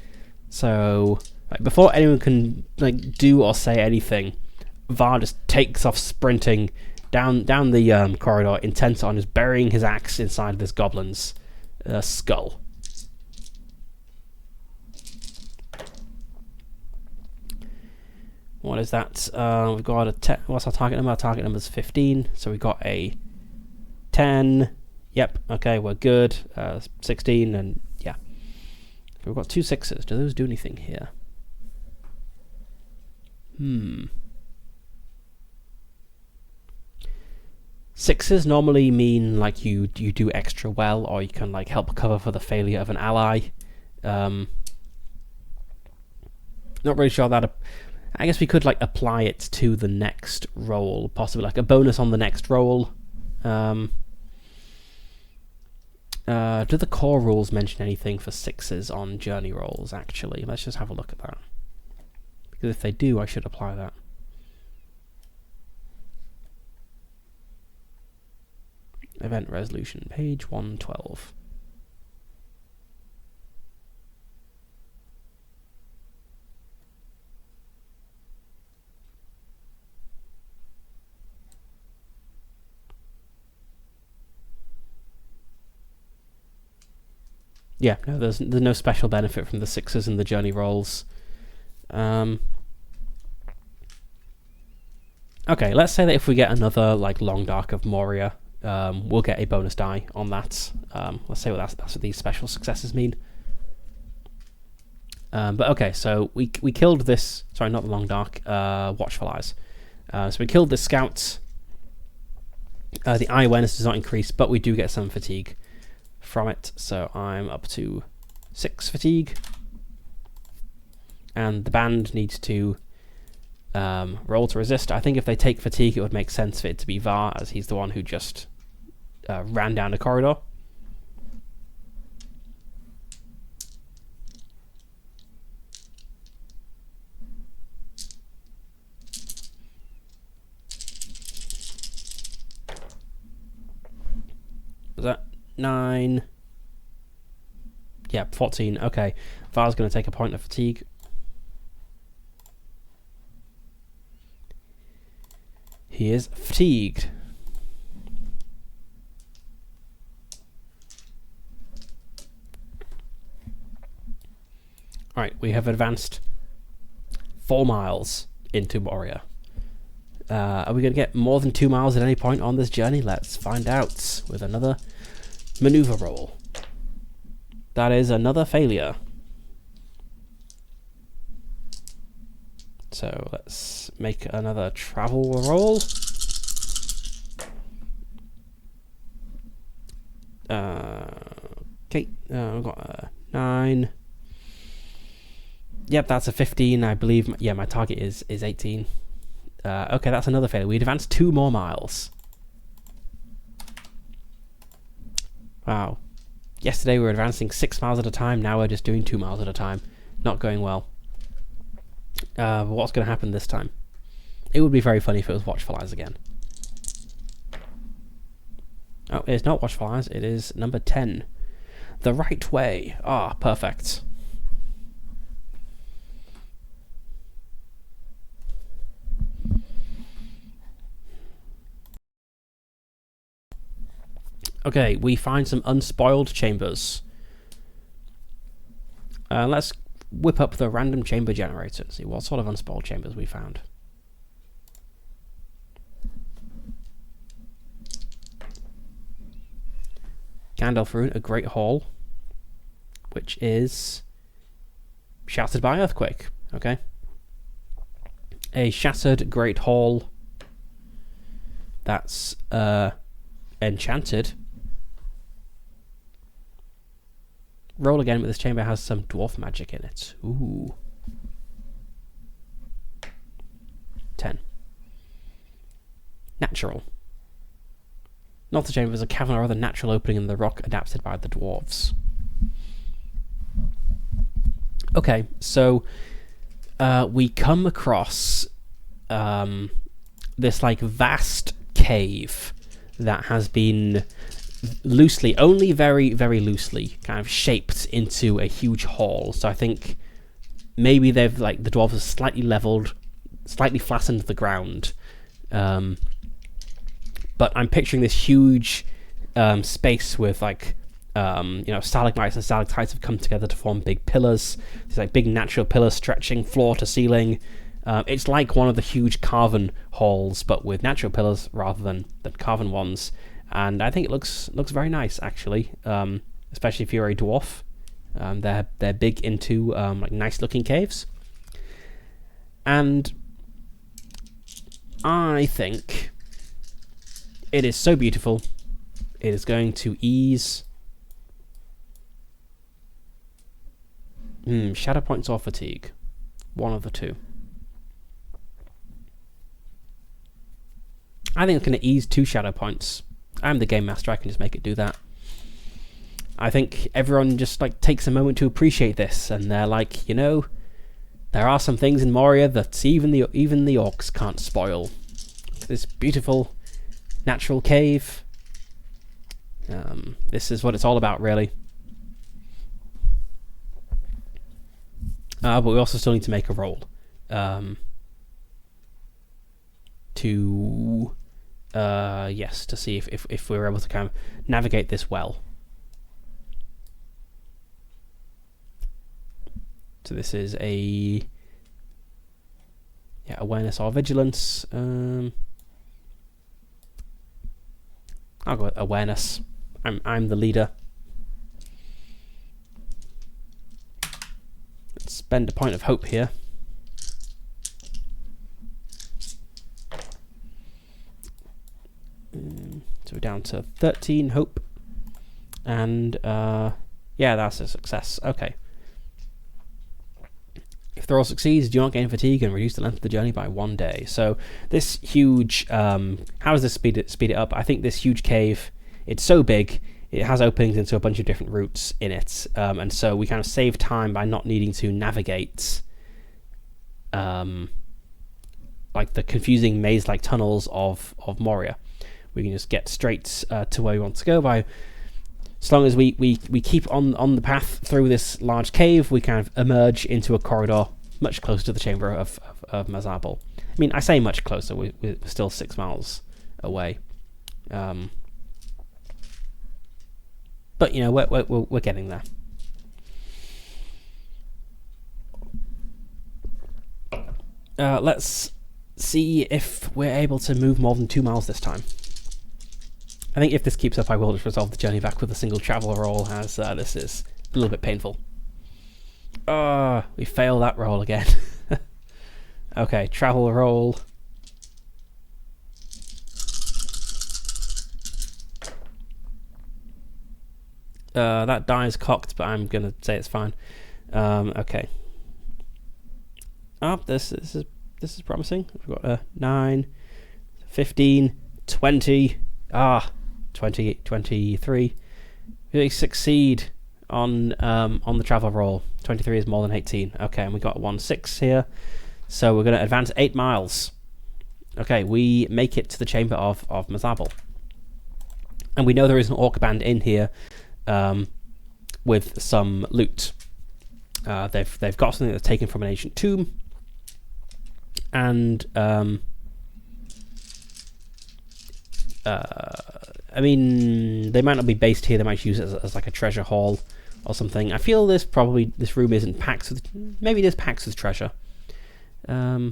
So like, before anyone can like do or say anything, Var just takes off sprinting down the corridor, intent on just burying his axe inside this goblin's skull. What is that? We've got a what's our target number? Our target number is 15. So we've got a 10. Yep. Okay, we're good. 16 and yeah. We've got 2 6s. Do those do anything here? Sixes normally mean like you do extra well, or you can like help cover for the failure of an ally. Not really sure that. I guess we could like apply it to the next roll, possibly like a bonus on the next roll. Do the core rules mention anything for sixes on journey rolls? Actually, let's just have a look at that. Because if they do, I should apply that. Event resolution, page 112. Yeah, no, there's no special benefit from the sixes and the journey rolls. Okay, let's say that if we get another like Long Dark of Moria, we'll get a bonus die on that. Let's say that's what these special successes mean. But okay, so we killed this. Sorry, not the Long Dark. Watchful Eyes. So we killed this scout. The eye awareness does not increase, but we do get some fatigue from it. So I'm up to 6 fatigue, and the band needs to roll to resist. I think if they take fatigue, it would make sense for it to be Var, as he's the one who just ran down the corridor. Was that 9? Yeah, 14. Okay, Var's going to take a point of fatigue. He is fatigued. Alright, we have advanced 4 miles into Moria. Are we going to get more than 2 miles at any point on this journey? Let's find out with another maneuver roll. That is another failure. So let's make another travel roll. Okay, we've got a 9. Yep, that's a 15, I believe. Yeah, my target is 18. Okay, that's another failure. We advanced 2 more miles. Wow. Yesterday we were advancing 6 miles at a time. Now we're just doing 2 miles at a time. Not going well. What's going to happen this time? It would be very funny if it was Watchful Eyes again. Oh, it's not Watchful Eyes. It is number 10. The right way. Ah, perfect. Okay, we find some unspoiled chambers. Let's whip up the random chamber generator and see what sort of unspoiled chambers we found. Gandalf Rune, a great hall, which is shattered by earthquake. Okay. A shattered great hall that's enchanted. Roll again, but this chamber has some dwarf magic in it. Ooh. 10. Natural. Not the chamber is a cavern or other natural opening in the rock adapted by the dwarves. Okay, so we come across this like vast cave that has been loosely, only very, very loosely, kind of shaped into a huge hall. So I think maybe they've, like, the dwarves have slightly leveled, slightly flattened the ground. But I'm picturing this huge space with, like, stalagmites and stalactites have come together to form big pillars. These, like, big natural pillars stretching floor to ceiling. It's like one of the huge carven halls, but with natural pillars rather than carven ones. And I think it looks very nice, actually, especially if you're a dwarf. They're big into like nice looking caves, and I think it is so beautiful. It is going to ease shadow points or fatigue, one of the two. I think it's going to ease 2 shadow points. I'm the game master, I can just make it do that. I think everyone just like takes a moment to appreciate this, and they're like, there are some things in Moria that even the orcs can't spoil. This beautiful natural cave. This is what it's all about, really. But we also still need to make a roll to see if we're able to kind of navigate this well. So this is a awareness or vigilance. I'll go with awareness. I'm the leader. Let's spend a point of hope here. So we're down to 13 hope, and that's a success. Okay. If the roll succeeds, do not gain fatigue and reduce the length of the journey by 1 day. So this huge, how does this speed it up? I think this huge cave, it's so big, it has openings into a bunch of different routes in it, and so we kind of save time by not needing to navigate like the confusing maze-like tunnels of Moria. We can just get straight to where we want to go by, as long as we keep on the path through this large cave, we kind of emerge into a corridor much closer to the chamber of Mazabal. I mean, I say much closer, we're still 6 miles away. But, we're getting there. Let's see if we're able to move more than 2 miles this time. I think if this keeps up, I will just resolve the journey back with a single travel roll, as this is a little bit painful. We fail that roll again. Okay, travel roll. That die is cocked, but I'm gonna say it's fine. Okay. This is promising. We've got 9, 15, 20. 23. We succeed on the travel roll. 23 is more than 18. Okay, and we got 1-6 here. So we're going to advance 8 miles. Okay, we make it to the chamber of Mazabal. And we know there is an orc band in here with some loot. They've got something that's taken from an ancient tomb. And I mean, they might not be based here. They might use it as like a treasure hall or something. I feel this room isn't packed with. Maybe it is packed with treasure. Yeah,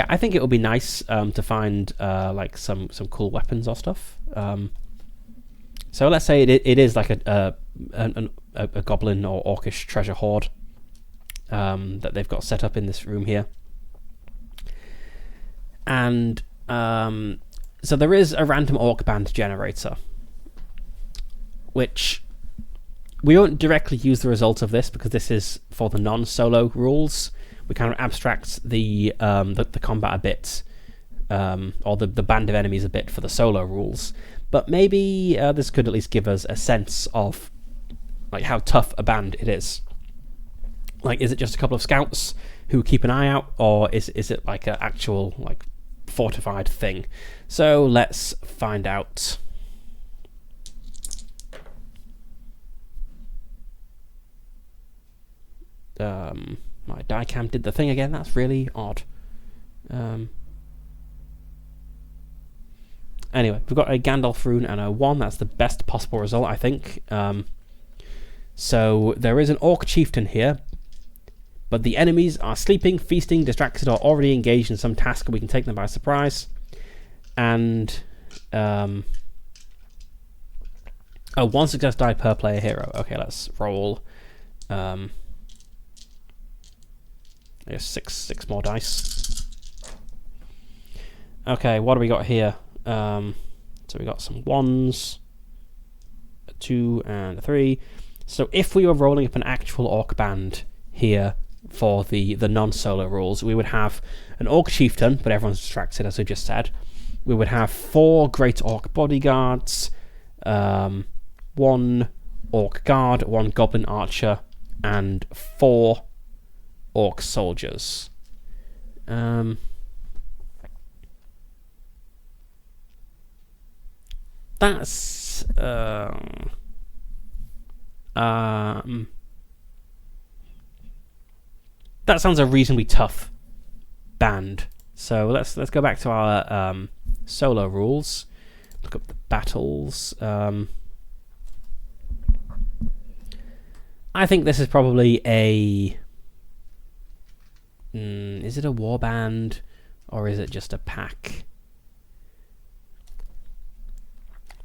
I think it would be nice to find like some cool weapons or stuff. So let's say it is like a goblin or orcish treasure hoard that they've got set up in this room here. And so there is a random orc band generator, which we won't directly use the result of this because this is for the non-solo rules. We kind of abstract the combat a bit, or the band of enemies a bit for the solo rules. But maybe this could at least give us a sense of like how tough a band it is. Like, is it just a couple of scouts who keep an eye out, or is it like an actual like fortified thing? So let's find out. My diecam did the thing again. That's really odd. Anyway, we've got a Gandalf rune and a 1. That's the best possible result, I think. So there is an Orc chieftain here, but the enemies are sleeping, feasting, distracted, or already engaged in some task, and we can take them by surprise. And 1 success die per player hero. Okay, let's roll. I guess six more dice. Okay, what do we got here? So we got some 1s, a 2, and a 3. So if we were rolling up an actual Orc band here for the non-solo rules, we would have an Orc chieftain, but everyone's distracted, as I just said. We would have 4 Great Orc bodyguards, 1 Orc guard, 1 Goblin archer, and 4 Orc soldiers. That's that sounds a reasonably tough band. So let's go back to our solo rules. Look up the battles. I think this is probably a. Is it a warband or is it just a pack?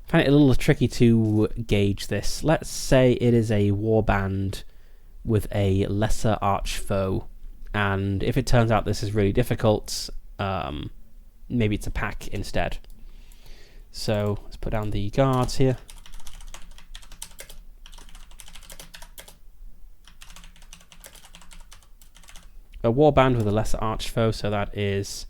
I find it a little tricky to gauge this. Let's say it is a warband with a lesser archfoe, and if it turns out this is really difficult, maybe it's a pack instead. So let's put down the guards here. A warband with a lesser archfoe, so that is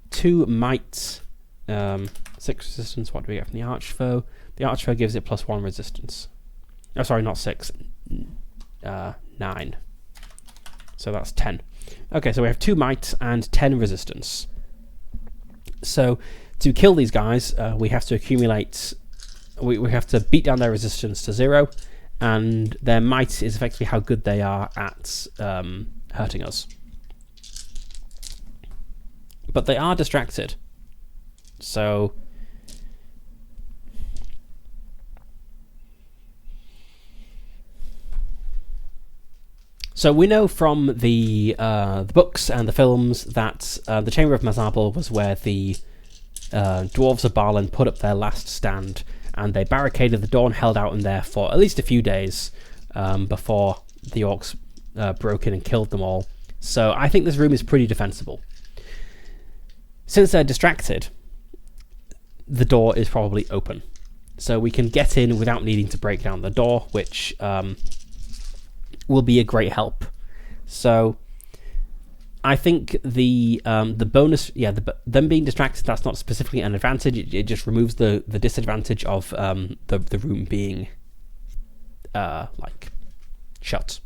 2 might, 6 resistance. What do we get from the archfoe? The archfoe gives it +1 resistance. Oh, sorry, not 6. 9. So that's 10. Okay, so we have 2 might and 10 resistance. So to kill these guys, we have to accumulate. We have to beat down their resistance to 0. And their might is effectively how good they are at hurting us. But they are distracted. So we know from the books and the films that the Chamber of Mazarbel was where the dwarves of Barlen put up their last stand, and they barricaded the door and held out in there for at least a few days before the orcs broke in and killed them all. So I think this room is pretty defensible. Since they're distracted, the door is probably open. So we can get in without needing to break down the door, which will be a great help. So I think the bonus, them being distracted, that's not specifically an advantage. It just removes the disadvantage of the room being like shut.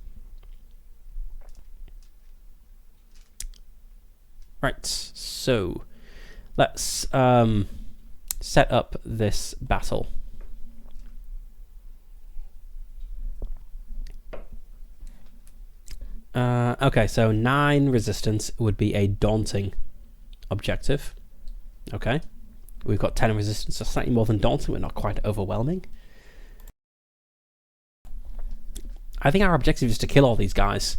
Right, so let's set up this battle. Okay, so 9 resistance would be a daunting objective. Okay, we've got 10 resistance, so slightly more than daunting, but not quite overwhelming. I think our objective is to kill all these guys.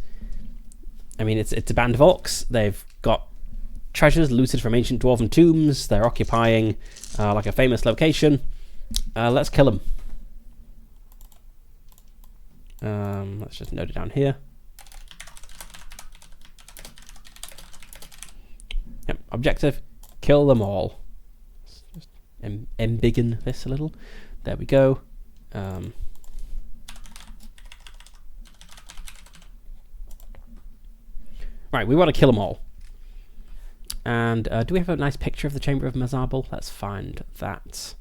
I mean, it's a band of orcs. They've got treasures looted from ancient dwarven tombs. They're occupying like a famous location. Let's kill them. Let's just note it down here. Yep, objective, kill them all. Let's just embiggen this a little. There we go. Right, we want to kill them all. And do we have a nice picture of the Chamber of Mazarbel? Let's find that.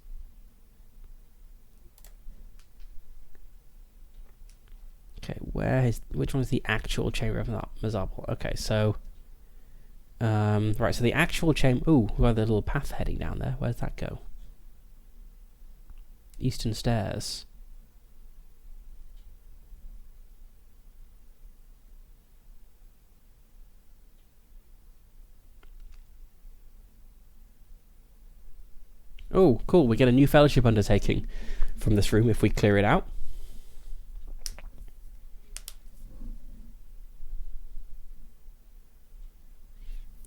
Okay, which one is the actual Chamber of Mazarbel? Okay, so right, so the actual chamber. Ooh, we have the little path heading down there. Where does that go? Eastern Stairs. Oh, cool. We get a new fellowship undertaking from this room if we clear it out.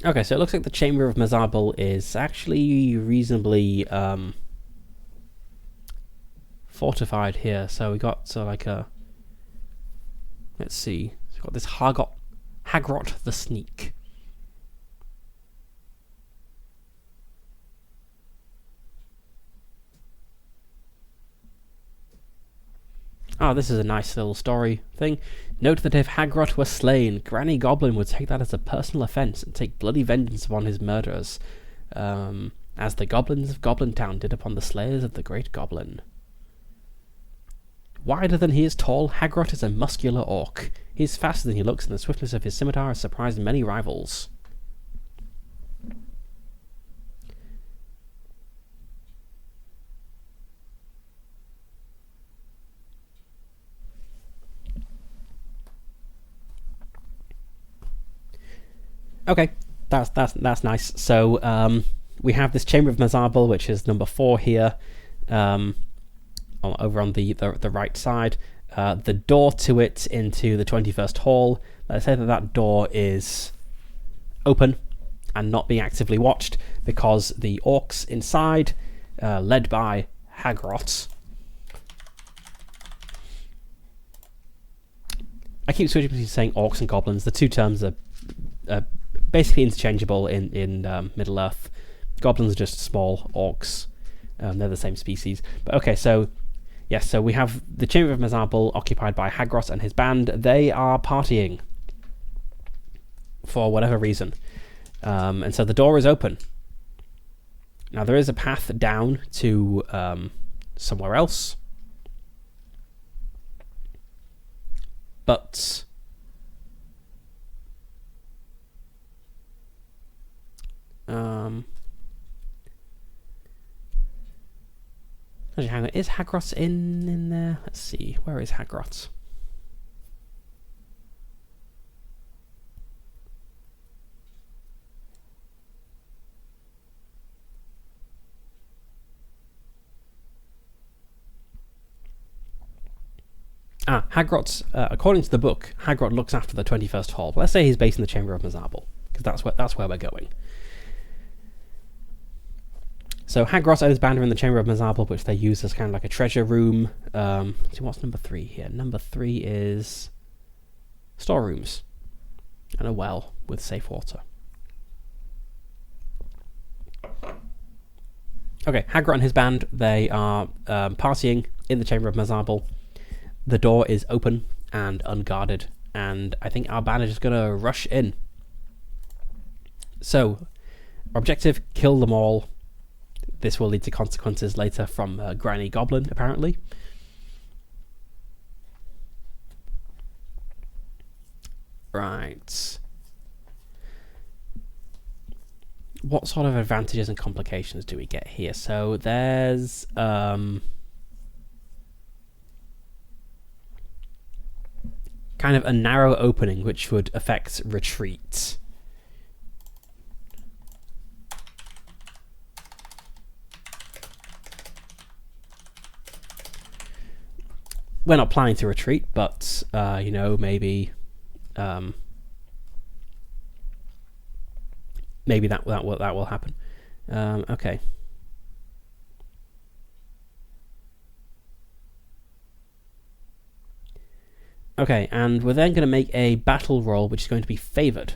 Okay, so it looks like the Chamber of Mazarbel is actually reasonably fortified here. So we got like a... Let's see. We've got this Hagrot the Sneak. Ah, this is a nice little story thing. Note that if Hagrot were slain, Granny Goblin would take that as a personal offence and take bloody vengeance upon his murderers, as the goblins of Goblin Town did upon the slayers of the Great Goblin. Wider than he is tall, Hagrot is a muscular orc. He is faster than he looks, and the swiftness of his scimitar has surprised many rivals. Okay, that's nice. So we have this Chamber of Mazarbel, which is number 4 here, over on the right side. The door to it into the 21st Hall. Let's say that door is open and not being actively watched because the orcs inside, led by Hagrot. I keep switching between saying orcs and goblins. The two terms are basically interchangeable in Middle Earth. Goblins are just small orcs. They're the same species. But okay, so yes, so we have the Chamber of Mazarbel occupied by Hagrot and his band. They are partying for whatever reason. And so the door is open. Now there is a path down to somewhere else. But actually, hang on. Is Hagrot in there? Let's see. Where is Hagrot? Hagrot's, according to the book, Hagrot looks after the 21st Hall. But let's say he's based in the Chamber of Mazarbel, because that's where we're going. So Hagrot and his band are in the Chamber of Mazarbel, which they use as kind of like a treasure room. So what's number 3 here? Number 3 is storerooms and a well with safe water. Okay, Hagrot and his band, they are partying in the Chamber of Mazarbel. The door is open and unguarded, and I think our band is just going to rush in. So, our objective, kill them all. This will lead to consequences later from Granny Goblin, apparently. Right. What sort of advantages and complications do we get here? So there's kind of a narrow opening which would affect retreat. We're not planning to retreat, but maybe that will happen. Okay. Okay, and we're then going to make a battle roll, which is going to be favoured.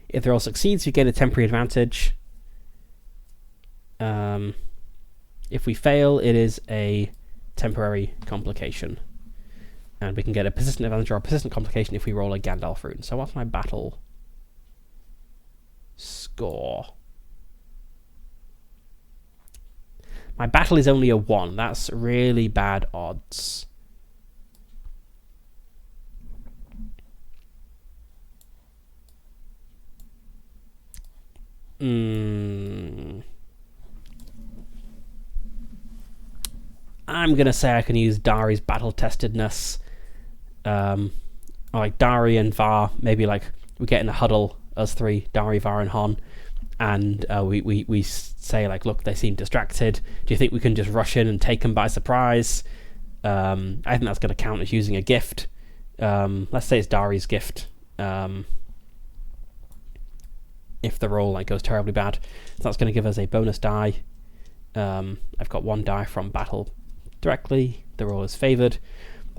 If the roll succeeds, we get a temporary advantage. If we fail, it is a temporary complication. And we can get a persistent advantage or a persistent complication if we roll a Gandalf rune. So what's my battle score? My battle is only a 1. That's really bad odds. I'm going to say I can use Dari's battle-testedness. Like Dari and Var, maybe like we get in a huddle, us three, Dari, Var and Hon, and we say like, look, they seem distracted. Do you think we can just rush in and take them by surprise? I think that's going to count as using a gift. Let's say it's Dari's gift. If the roll like goes terribly bad, so that's going to give us a bonus die. I've got 1 die from battle directly. The roll is favoured.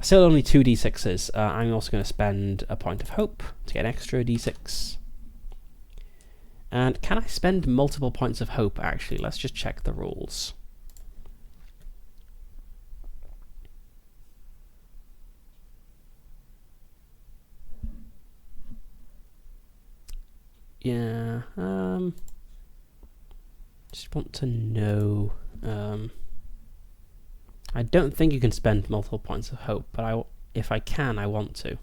Still only 2 d6s. I'm also going to spend a point of hope to get an extra d6. And can I spend multiple points of hope? Actually, let's just check the rules. Yeah, just want to know. I don't think you can spend multiple points of hope, but if I can, I want to.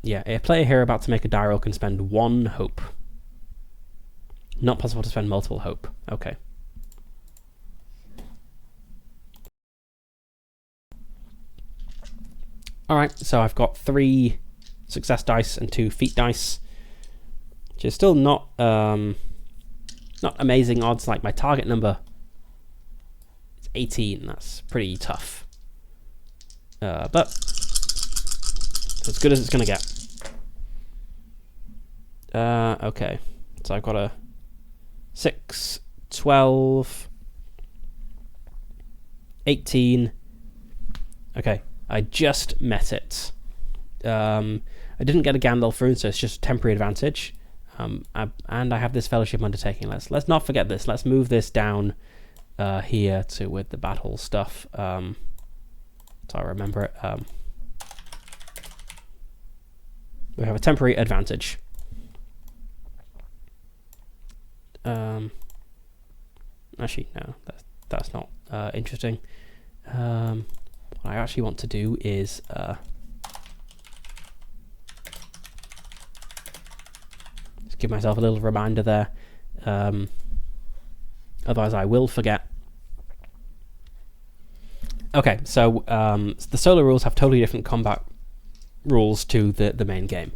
Yeah, a player here about to make a die roll can spend 1 hope. Not possible to spend multiple hope. Okay. Alright, so I've got 3 success dice and 2 feat dice, which is still not amazing odds. Like my target number is 18. That's pretty tough. But it's as good as it's going to get. Okay, so I've got a 6, 12, 18. Okay. I just met it. I didn't get a Gandalf rune, so it's just a temporary advantage. And I have this fellowship undertaking. Let's not forget this. Let's move this down here to with the battle stuff. So I remember it. We have a temporary advantage. Actually, no, that's not interesting. What I actually want to do is just give myself a little reminder there. Otherwise I will forget. Okay, so the solo rules have totally different combat rules to the main game.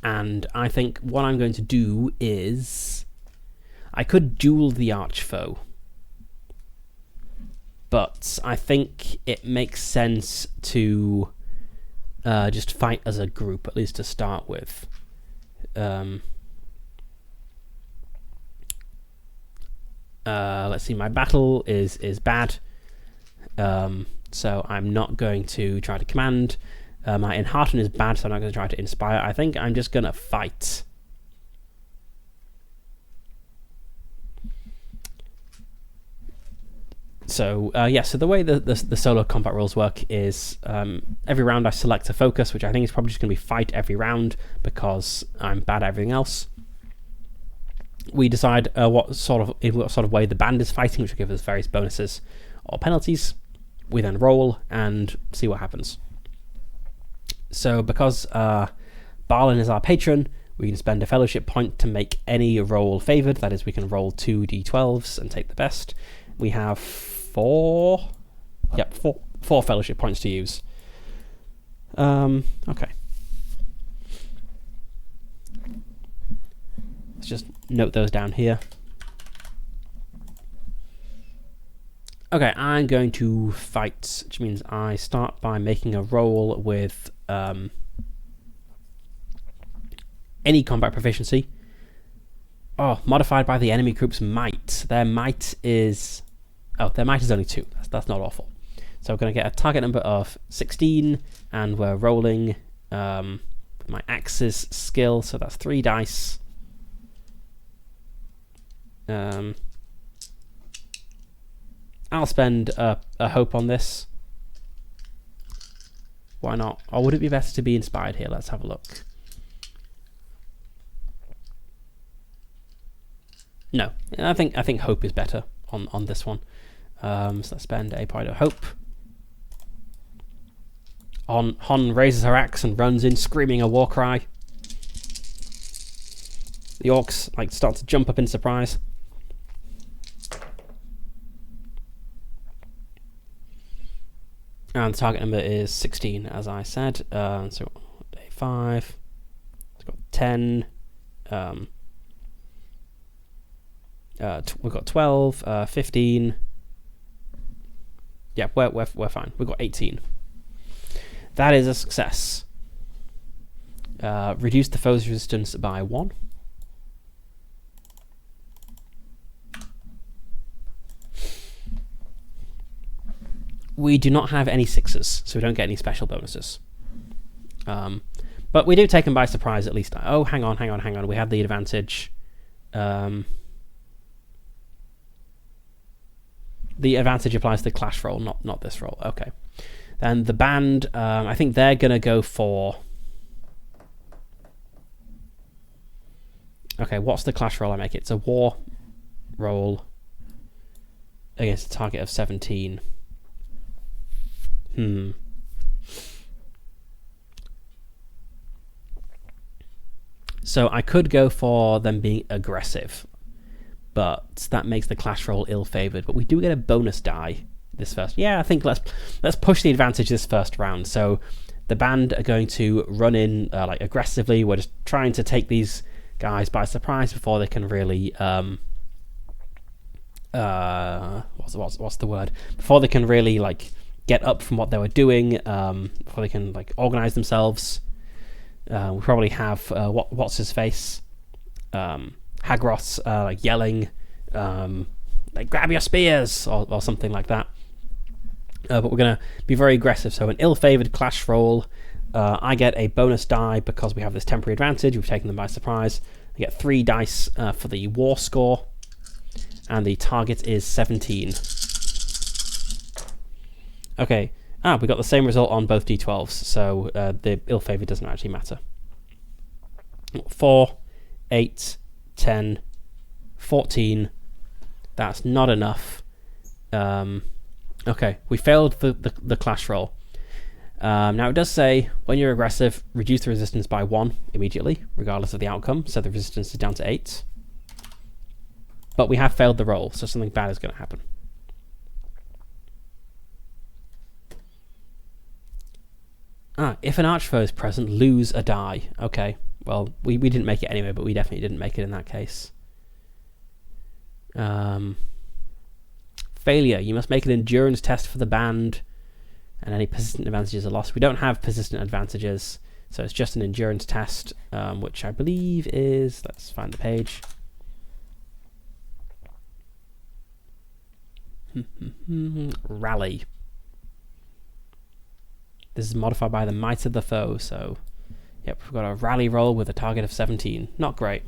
And I think what I'm going to do is I could duel the archfoe, but I think it makes sense to just fight as a group, at least to start with. Let's see, my battle is bad, so I'm not going to try to command. My enhearten is bad, so I'm not going to try to inspire. I think I'm just going to fight. So yeah, so the way the solo combat rules work is every round I select a focus, which I think is probably just going to be fight every round because I'm bad at everything else. We decide in what sort of way the band is fighting, which will give us various bonuses or penalties. We then roll and see what happens. So because Balin is our patron, we can spend a fellowship point to make any roll favoured. That is, we can roll 2 d12s and take the best. We have four fellowship points to use. Okay. Let's just note those down here. Okay, I'm going to fight, which means I start by making a roll with any combat proficiency. Oh, modified by the enemy group's might. Their might is only 2. That's not awful. So we're going to get a target number of 16, and we're rolling with my axes skill, so that's 3 dice. I'll spend a hope on this. Why not? Or would it be better to be inspired here? Let's have a look. No, I think hope is better on this one. So let's spend a point of hope. Hon raises her axe and runs in, screaming a war cry. The orcs start to jump up in surprise. And the target number is 16, as I said. So day 5. It's got 10. We've got 12, 15. Yeah, we're fine. We've got 18. That is a success. Reduce the foe's resistance by 1. We do not have any 6s, so we don't get any special bonuses. But we do take them by surprise at least. Oh, hang on. We have the advantage. The advantage applies to the clash roll, not this roll. Okay. Then the band, I think they're going to go for... Okay, what's the clash roll I make? It's a war roll against a target of 17. So I could go for them being aggressive, but that makes the clash roll ill-favored. But we do get a bonus die this first. Yeah, I think let's push the advantage this first round. So the band are going to run in aggressively. We're just trying to take these guys by surprise before they can really what's the word? Before they can really get up from what they were doing, before they can organize themselves. We probably have what's his face, Hagroth yelling, grab your spears or something like that. But we're gonna be very aggressive. So an ill-favored clash roll. I get a bonus die because we have this temporary advantage. We've taken them by surprise. I get 3 dice for the war score, and the target is 17. Okay. We got the same result on both d12s, so the ill-favored doesn't actually matter. 4, 8, 10, 14. That's not enough. Okay, we failed the clash roll. Now it does say, when you're aggressive, reduce the resistance by 1 immediately, regardless of the outcome, so the resistance is down to 8. But we have failed the roll, so something bad is going to happen. If an archfoe is present, lose a die. Okay, well, we didn't make it anyway, but we definitely didn't make it in that case. Failure. You must make an endurance test for the band, and any persistent advantages are lost. We don't have persistent advantages, so it's just an endurance test, which I believe is... Let's find the page. Rally. This is modified by the might of the foe, so... Yep, we've got a rally roll with a target of 17. Not great.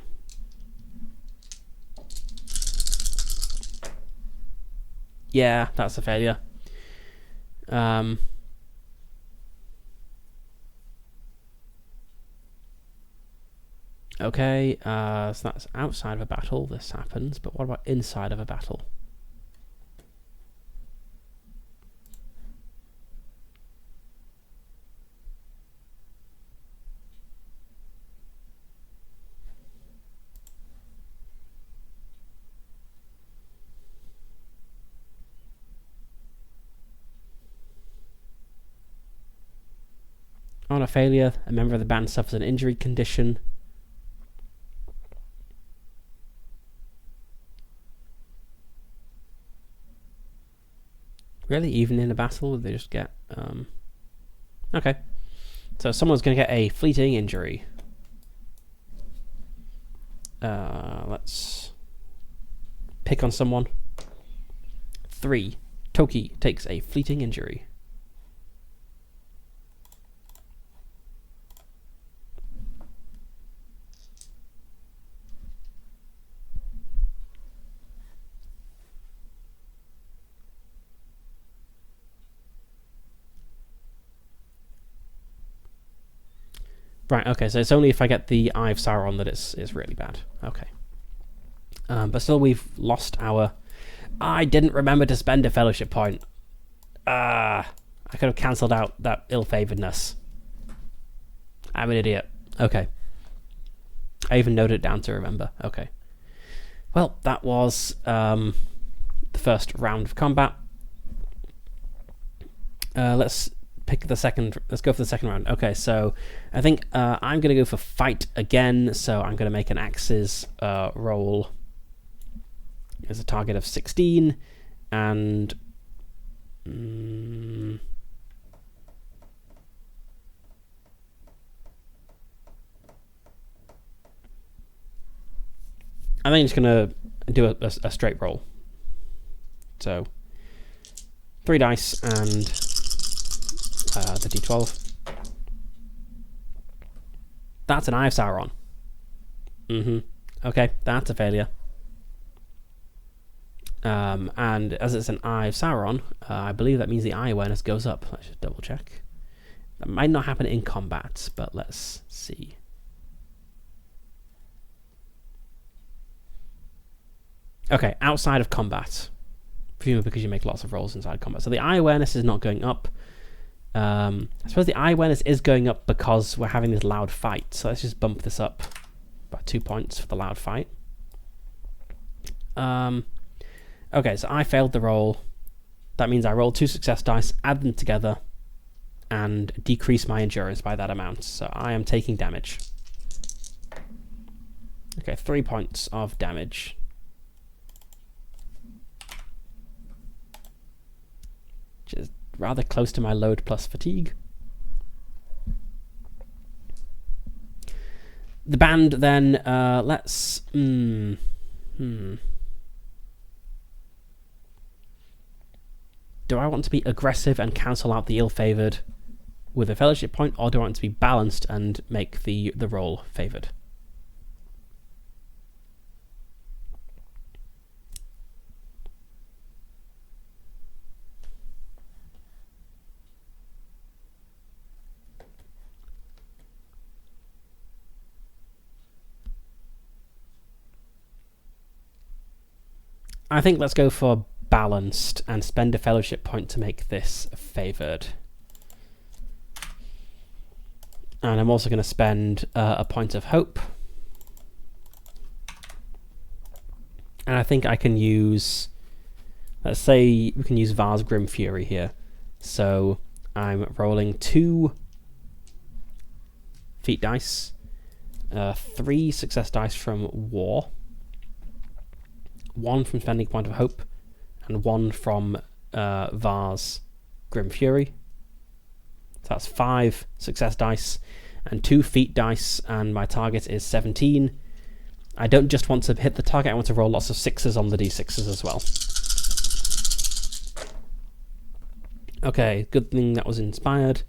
Yeah, that's a failure. Okay, so that's outside of a battle this happens, but what about inside of a battle? On a failure, a member of the band suffers an injury condition. Really? Even in a battle, they just get... Okay. So someone's going to get a fleeting injury. Let's pick on someone. 3. Toki takes a fleeting injury. Right, okay, so it's only if I get the Eye of Sauron that it's really bad. Okay. But still, we've lost our... I didn't remember to spend a fellowship point. I could have cancelled out that ill-favouredness. I'm an idiot. Okay. I even noted it down to remember. Okay. Well, that was the first round of combat. Let's pick the second. Let's go for the second round. Okay, so I think I'm going to go for fight again. So I'm going to make an axes roll as a target of 16, and I think it's going to do a straight roll. So 3 dice and the d12. That's an Eye of Sauron. Okay, that's a failure. And as it's an Eye of Sauron, I believe that means the eye awareness goes up. Let's just double check. That might not happen in combat, but let's see. Okay, outside of combat. Presumably because you make lots of rolls inside combat. So the eye awareness is not going up. I suppose the eye awareness is going up because we're having this loud fight. So let's just bump this up by 2 points for the loud fight. Okay, so I failed the roll. That means I roll 2 success dice, add them together, and decrease my endurance by that amount. So I am taking damage. Okay, 3 points of damage. Which is rather close to my load plus fatigue. The band then, let's... Do I want to be aggressive and cancel out the ill-favoured with a fellowship point, or do I want to be balanced and make the roll favoured? I think let's go for balanced and spend a fellowship point to make this favoured. And I'm also going to spend a point of hope. And I think I can use... Let's say we can use Var's Grim Fury here. So I'm rolling 2 feat dice, 3 success dice from War, 1 from spending a point of hope, and 1 from Var's Grim Fury. So that's 5 success dice and 2 feat dice, and my target is 17. I don't just want to hit the target, I want to roll lots of 6s on the d6s as well. Okay, good thing that was inspired.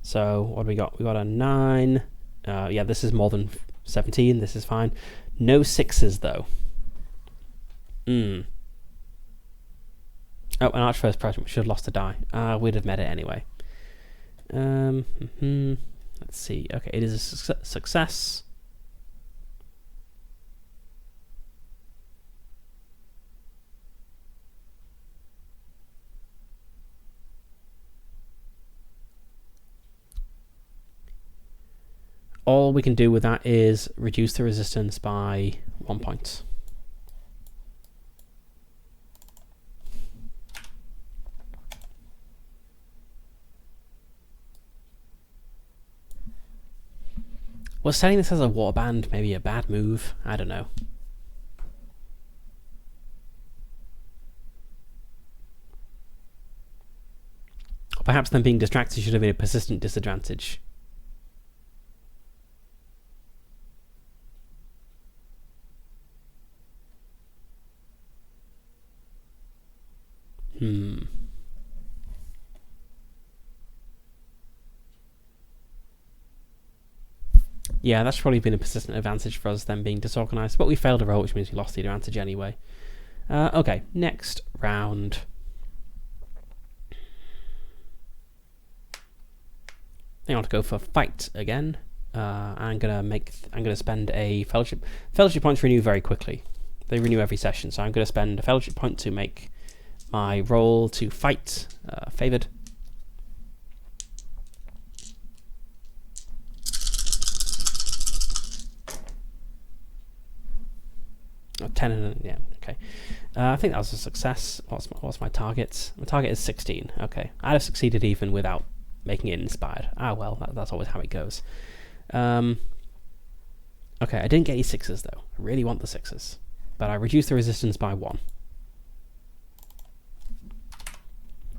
So what do we got? We got a 9. Yeah, this is more than 17, this is fine. No 6s though. Oh, an arch first present. We should have lost a die. We'd have met it anyway. Let's see. Okay, it is a success. All we can do with that is reduce the resistance by 1 point. Was setting this as a warband maybe a bad move? I don't know. Or perhaps them being distracted should have been a persistent disadvantage. Yeah, that's probably been a persistent advantage for us, them being disorganized, but we failed a roll, which means we lost the advantage anyway. Okay, next round. I want to go for fight again. I'm gonna spend a fellowship. Fellowship points renew very quickly. They renew every session, so I'm gonna spend a fellowship point to make my roll to fight favored. Oh, 10 and yeah, okay. I think that was a success. What's my target? My target is 16. Okay, I'd have succeeded even without making it inspired. Ah well, that's always how it goes. Okay, I didn't get any 6s though. I really want the 6s, but I reduced the resistance by 1.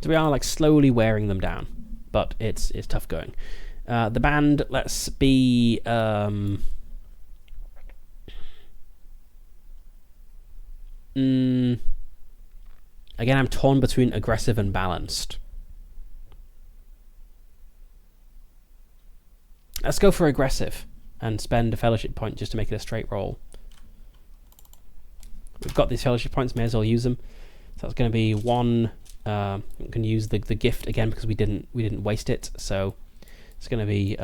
So we are like slowly wearing them down, but it's tough going. The band, let's be again, I'm torn between aggressive and balanced. Let's go for aggressive and spend a fellowship point just to make it a straight roll. We've got these fellowship points, may as well use them. So that's going to be 1. I'm going to use the gift again because we didn't waste it. So it's going to be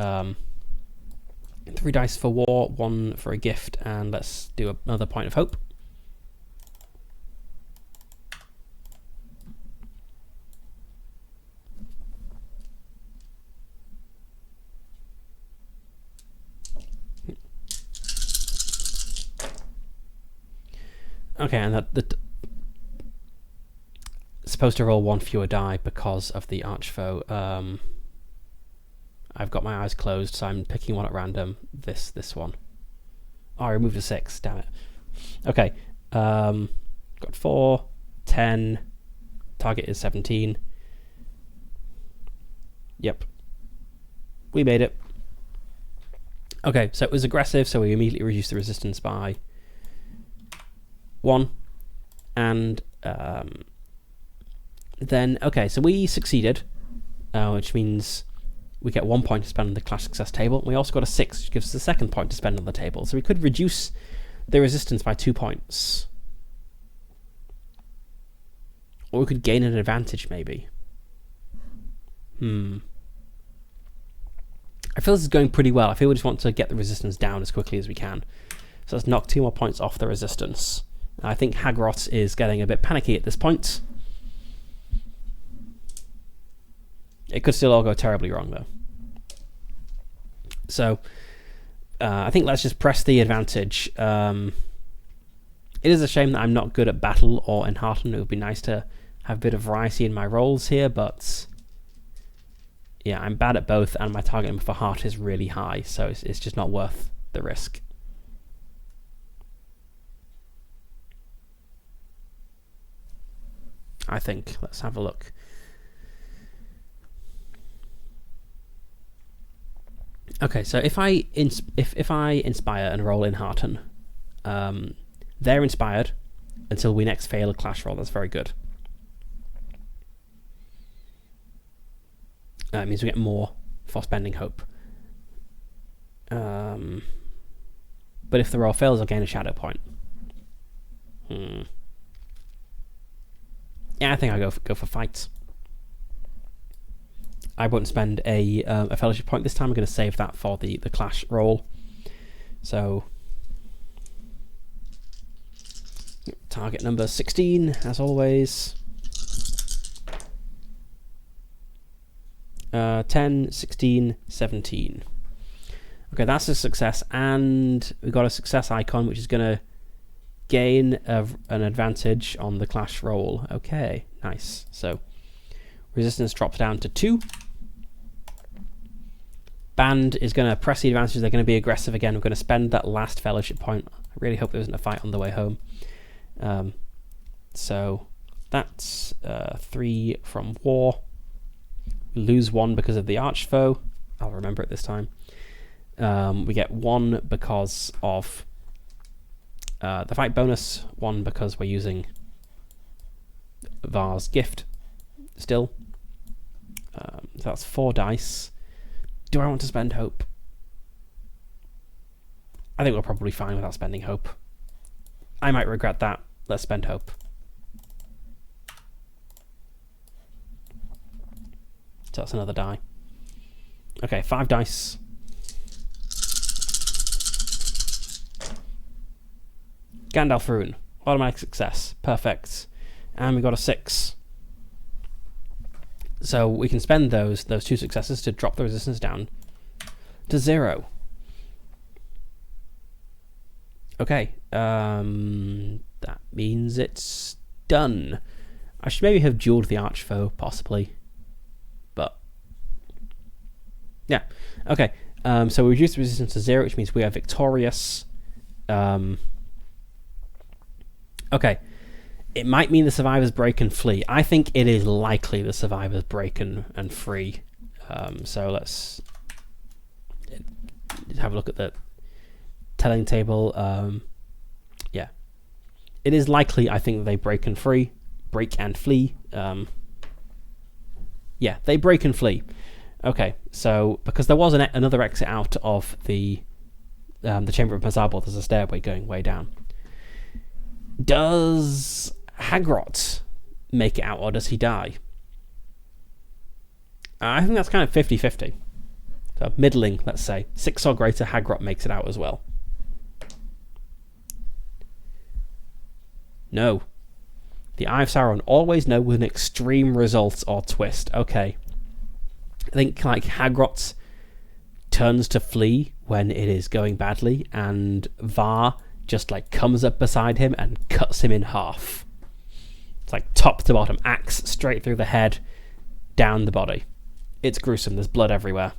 3 dice for war, 1 for a gift, and let's do another point of hope. Okay, and that supposed to roll 1 fewer die because of the archfoe. I've got my eyes closed, so I'm picking one at random. This one. Oh, I removed a 6. Damn it. Okay. Got 4, 10. Target is 17. Yep. We made it. Okay, so it was aggressive, so we immediately reduced the resistance by 1. And then, okay, so we succeeded, which means we get 1 point to spend on the clash success table. We also got a 6, which gives us a 2nd point to spend on the table. So we could reduce the resistance by 2 points. Or we could gain an advantage, maybe. I feel this is going pretty well. I feel we just want to get the resistance down as quickly as we can. So let's knock 2 more points off the resistance. I think Hagrot is getting a bit panicky at this point. It could still all go terribly wrong, though. So, I think let's just press the advantage. It is a shame that I'm not good at battle or enhearten. It would be nice to have a bit of variety in my rolls here, but yeah, I'm bad at both, and my target number for heart is really high, so it's just not worth the risk. I think. Let's have a look. Okay, so if I inspire and roll enhearten, they're inspired until we next fail a clash roll. That's very good. It means we get more for spending hope. But if the roll fails, I'll gain a shadow point. Yeah, I think I'll go for fights. I won't spend a fellowship point this time. I'm going to save that for the clash roll. So, target number 16, as always. 10, 16, 17. Okay, that's a success, and we've got a success icon, which is going to gain an advantage on the clash roll. Okay, nice. So, resistance drops down to 2. Band is going to press the advantage. They're going to be aggressive again. We're going to spend that last fellowship point. I really hope there isn't a fight on the way home. So that's 3 from war. We lose 1 because of the archfoe. I'll remember it this time. We get 1 because of the fight bonus. 1 because we're using Var's gift still. So that's 4 dice. Do I want to spend hope? I think we're probably fine without spending hope. I might regret that. Let's spend hope. So that's another die. Okay, 5 dice. Gandalf rune. Automatic success. Perfect. And we got a 6. So we can spend those 2 successes to drop the resistance down to 0. Okay. That means it's done. I should maybe have dueled the Archfoe, possibly. But yeah. Okay. So we reduce the resistance to 0, which means we are victorious. Okay. It might mean the survivors break and flee. I think it is likely the survivors break and free. So let's have a look at the telling table. Yeah. It is likely, I think, they break and flee. Yeah, they break and flee. Okay, so because there was another exit out of the Chamber of Mazarbul, there's a stairway going way down. Does Hagrot make it out, or does he die? I think that's kind of 50-50. So middling, let's say. 6 or greater, Hagrot makes it out as well. No. The Eye of Sauron, always no with an extreme result or twist. Okay. I think like Hagrot turns to flee when it is going badly, and Var just like comes up beside him and cuts him in half. It's like top to bottom, axe straight through the head, down the body. It's gruesome. There's blood everywhere.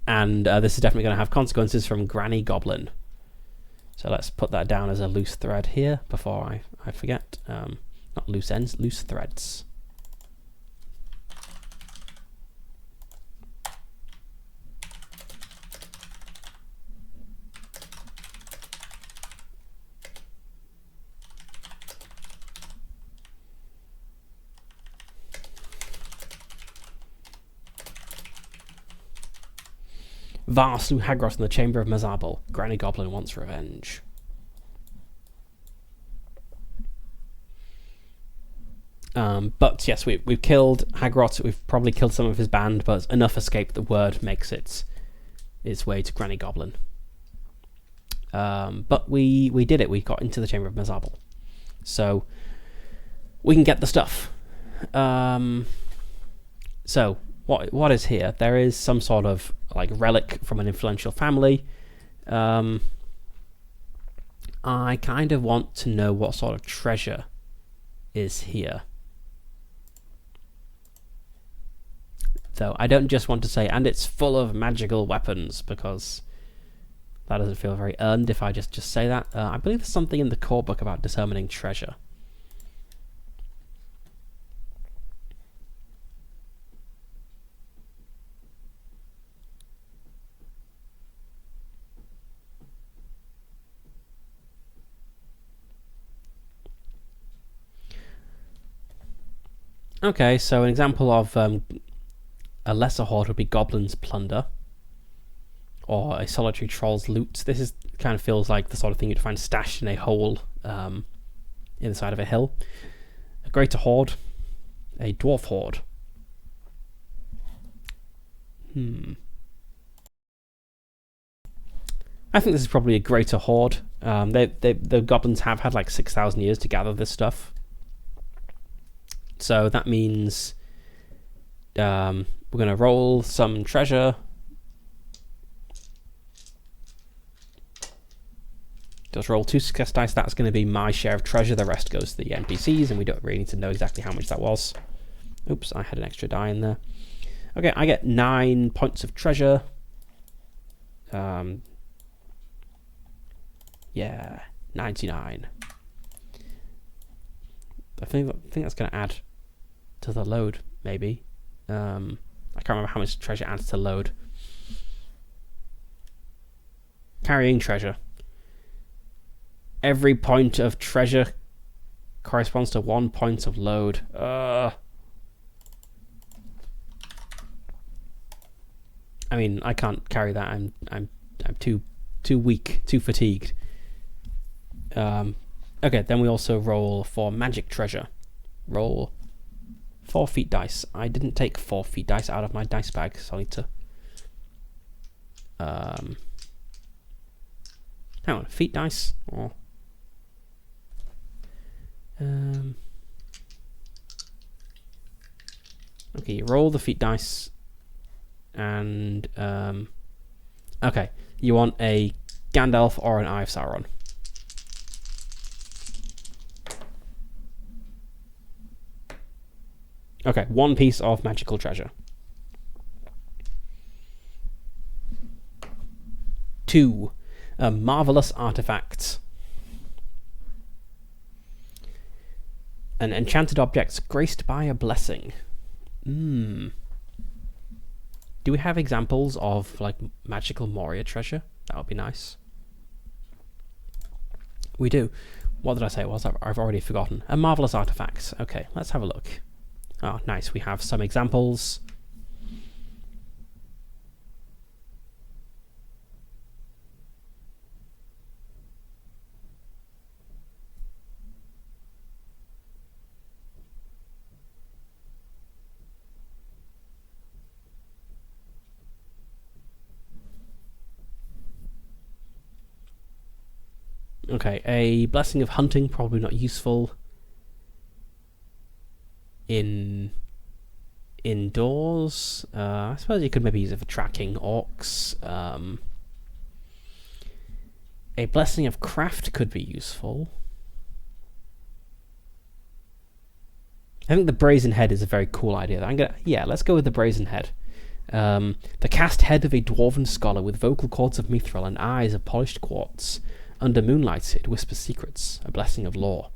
And this is definitely going to have consequences from Granny Goblin. So let's put that down as a loose thread here before I forget. Not loose ends, loose threads. Var slew Hagrot in the Chamber of Mazarbul. Granny Goblin wants revenge. But yes, we've killed Hagrot. We've probably killed some of his band, but enough escape that word makes its way to Granny Goblin. But we did it. We got into the Chamber of Mazarbul, so we can get the stuff. So what is here? There is some sort of like relic from an influential family. I kind of want to know what sort of treasure is here. Though I don't just want to say, and it's full of magical weapons, because that doesn't feel very earned if I just say that. I believe there's something in the core book about determining treasure. Okay, so an example of a lesser hoard would be Goblin's Plunder, or a solitary troll's loot. This kind of feels like the sort of thing you'd find stashed in a hole inside of a hill. A greater hoard, a dwarf hoard. I think this is probably a greater hoard. The goblins have had like 6,000 years to gather this stuff. So that means we're going to roll some treasure. Just roll 2 success dice. That's going to be my share of treasure. The rest goes to the NPCs, and we don't really need to know exactly how much that was. Oops, I had an extra die in there. Okay, I get 9 points of treasure. Yeah, 99. I think that's going to add to the load, maybe. I can't remember how much treasure adds to load. Carrying treasure. Every point of treasure corresponds to 1 point of load. I mean, I can't carry that. I'm too weak, too fatigued. Okay, then we also roll for magic treasure. Roll 4 feet dice. I didn't take 4 feet dice out of my dice bag, so I need to Hang on, feat dice? Or... okay, you roll the feat dice, and okay, you want a Gandalf or an Eye of Sauron. Okay, one piece of magical treasure. 2, a marvelous artifact. An enchanted object graced by a blessing. Do we have examples of like magical Moria treasure? That would be nice. We do. What did I say? I've already forgotten. A marvelous artifact. Okay, let's have a look. Oh, nice. We have some examples. Okay, a blessing of hunting, probably not useful. Indoors, I suppose you could maybe use it for tracking orcs. A blessing of craft could be useful. I think the brazen head is a very cool idea. Let's go with the brazen head. The cast head of a dwarven scholar with vocal cords of mithril and eyes of polished quartz. Under moonlight, it whispers secrets, a blessing of lore.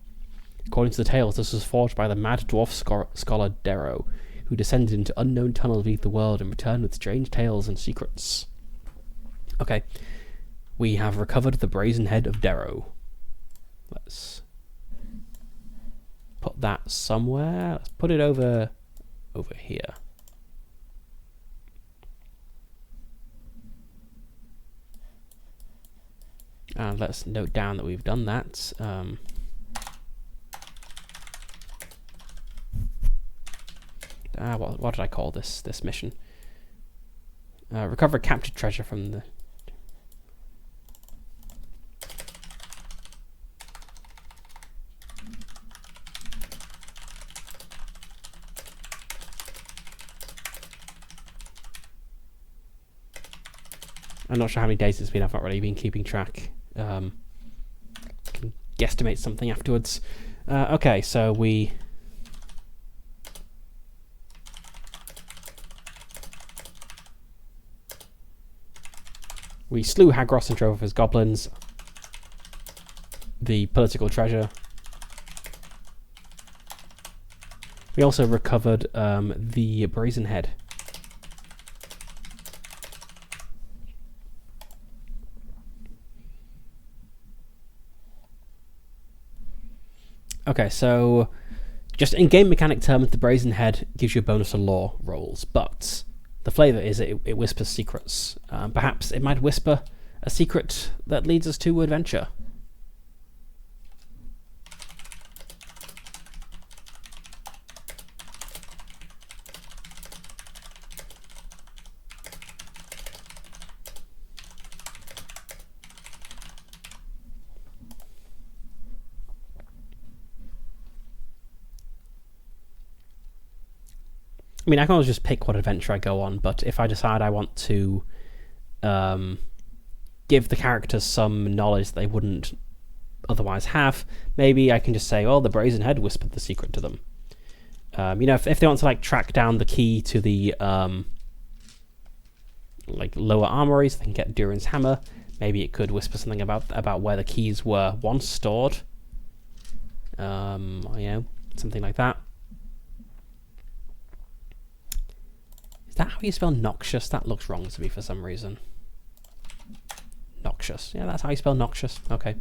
According to the tales, this was forged by the mad dwarf scholar Darrow, who descended into unknown tunnels beneath the world and returned with strange tales and secrets. Okay, we have recovered the brazen head of Darrow. Let's put that somewhere. Let's put it over here. And let's note down that we've done that. What did I call this mission? Recover captured treasure from the... I'm not sure how many days it's been. I've not really been keeping track. Can guesstimate something afterwards. Okay, so we slew Hagros and drove off his goblins. The political treasure. We also recovered the brazen head. Okay, so just in game mechanic terms, the brazen head gives you a bonus to lore rolls, but the flavour is it whispers secrets. Perhaps it might whisper a secret that leads us to adventure. I mean, I can always just pick what adventure I go on, but if I decide I want to give the characters some knowledge they wouldn't otherwise have, maybe I can just say, oh, the brazen head whispered the secret to them. If they want to like track down the key to the like lower armory so they can get Durin's hammer, maybe it could whisper something about where the keys were once stored. Something like that. Is that how you spell noxious? That looks wrong to me for some reason. Noxious. Yeah, that's how you spell noxious. Okay.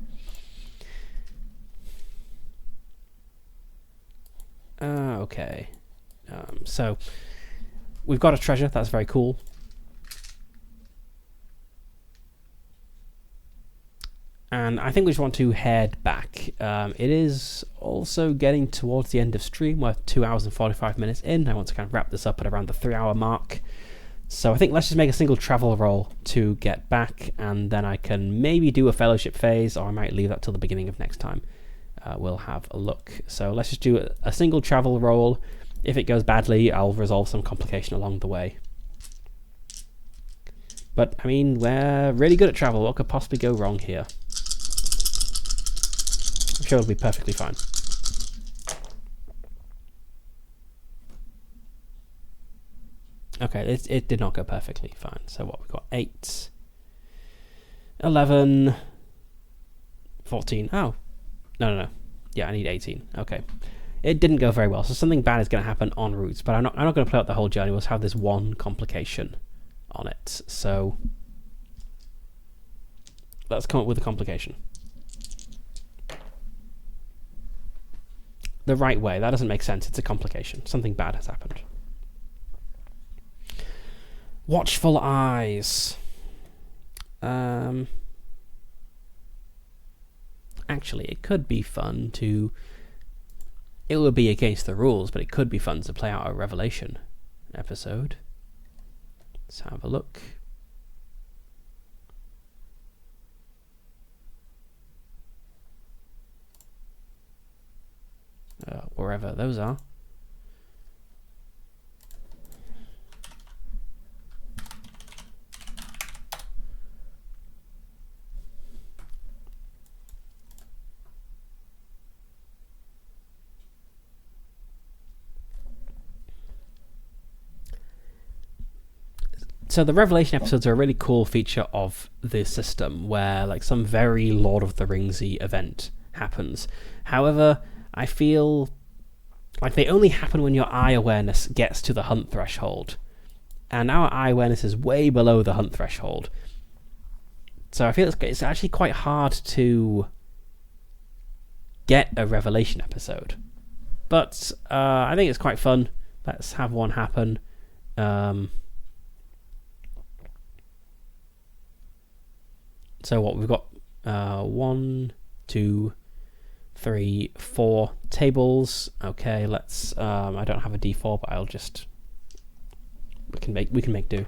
Okay. So we've got a treasure. That's very cool. And I think we just want to head back. It is also getting towards the end of stream. We're 2 hours and 45 minutes in. I want to kind of wrap this up at around the 3 hour mark. So I think let's just make a single travel roll to get back, and then I can maybe do a fellowship phase, or I might leave that till the beginning of next time. We'll have a look. So let's just do a single travel roll. If it goes badly, I'll resolve some complication along the way. But, I mean, we're really good at travel. What could possibly go wrong here? I'm sure it'll be perfectly fine. Okay, it did not go perfectly fine. So what, we've got 8, 11, 14. Oh, no. Yeah, I need 18. Okay. It didn't go very well, so something bad is going to happen en route, but I'm not going to play out the whole journey. We'll just have this one complication on it. So let's come up with a complication. The right way. That doesn't make sense. It's a complication. Something bad has happened. Watchful eyes. Actually, it could be fun to... It would be against the rules, but it could be fun to play out a Revelation episode. Let's have a look. Wherever those are. So the Revelation episodes are a really cool feature of the system, where like some very Lord of the Ringsy event happens. However, I feel like they only happen when your eye awareness gets to the hunt threshold, and our eye awareness is way below the hunt threshold. So I feel it's actually quite hard to get a Revelation episode, but I think it's quite fun. Let's have one happen. So what we've got, 1, 2, 3, 4 tables. Okay, let's. I don't have a D4, but I'll just. We can make do.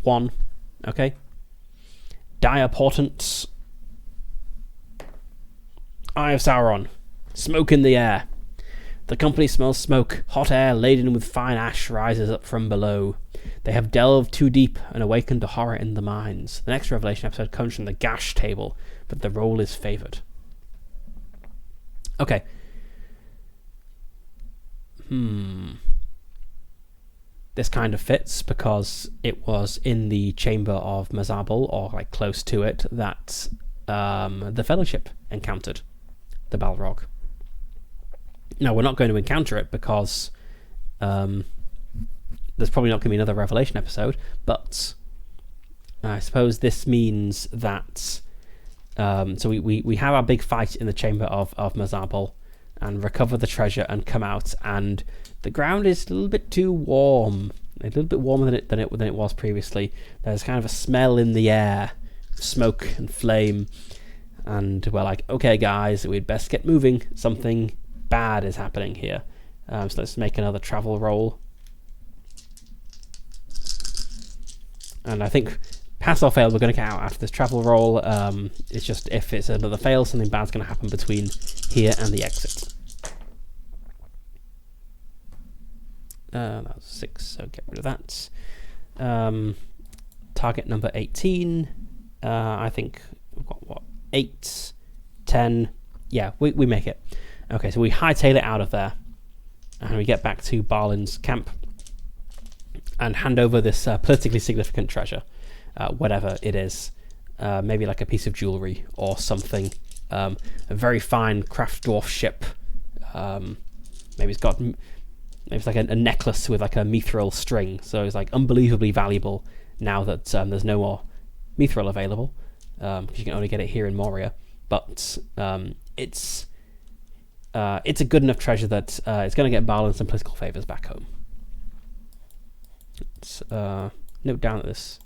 1. Okay. Dire portents. Eye of Sauron. Smoke in the air. The company smells smoke. Hot air laden with fine ash rises up from below. They have delved too deep and awakened a horror in the mines. The next Revelation episode comes from the Gash table, but the roll is favoured. Okay. This kind of fits because it was in the chamber of Mazabal, or like close to it, that the Fellowship encountered the Balrog. Now, we're not going to encounter it because there's probably not going to be another Revelation episode, but I suppose this means that so we have our big fight in the chamber of Mazabal and recover the treasure and come out, and the ground is a little bit too warm, a little bit warmer than it was previously. There's kind of a smell in the air, smoke and flame, and we're like, okay guys, we'd best get moving. Something bad is happening here. So let's make another travel roll. And I think pass or fail, we're going to get out after this travel roll. It's just if it's another fail, something bad's going to happen between here and the exit. That was 6, so get rid of that. Target number 18. I think we've got, what, 8, 10. Yeah, we make it. Okay, so we hightail it out of there. And we get back to Balin's camp and hand over this politically significant treasure, whatever it is. Maybe like a piece of jewellery or something. A very fine craft dwarf ship. Maybe it's like a necklace with like a mithril string. So it's like unbelievably valuable now that there's no more mithril available. Because you can only get it here in Moria. But it's a good enough treasure that it's going to get Balin some political favours back home. Let's note down this.